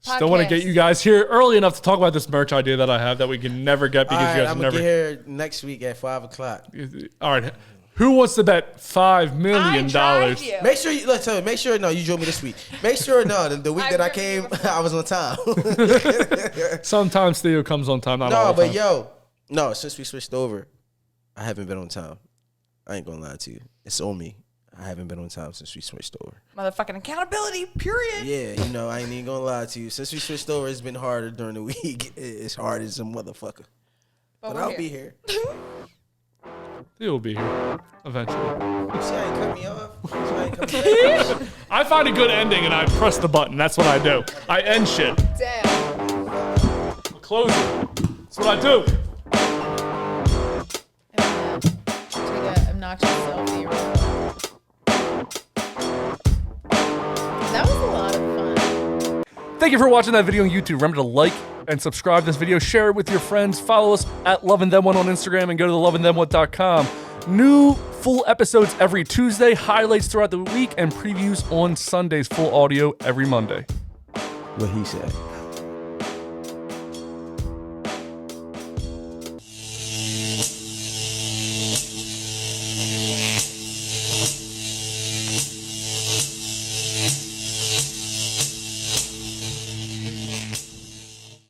Still want to get you guys here early enough to talk about this merch idea that I have that we can never get because you guys
I'm
never.
I'm gonna get here next week at 5:00.
All right. Who wants to bet $5 million?
Make sure you let's tell you. Make sure you drove me this week. Make sure the week that I came, I was on time.
Sometimes Theo comes on time. Not all the time.
Since we switched over, I haven't been on time. I ain't gonna lie to you. It's on me. I haven't been on time since we switched over.
Motherfucking accountability, period.
Yeah, I ain't even gonna lie to you. Since we switched over, it's been harder during the week. It's hard as a motherfucker. But I'll be here.
Theo will be here eventually.
See how you cut me off?
I find a good ending and I press the button. That's what I do. I end shit.
Damn.
Close it. That's what I do.
Take an obnoxious selfie. That was a lot of fun.
Thank you for watching that video on YouTube. Remember to like and subscribe to this video. Share it with your friends. Follow us at LoveandThenOne on Instagram and go to theloveandthenone.com. New full episodes every Tuesday, highlights throughout the week, and previews on Sundays. Full audio every Monday.
What he said.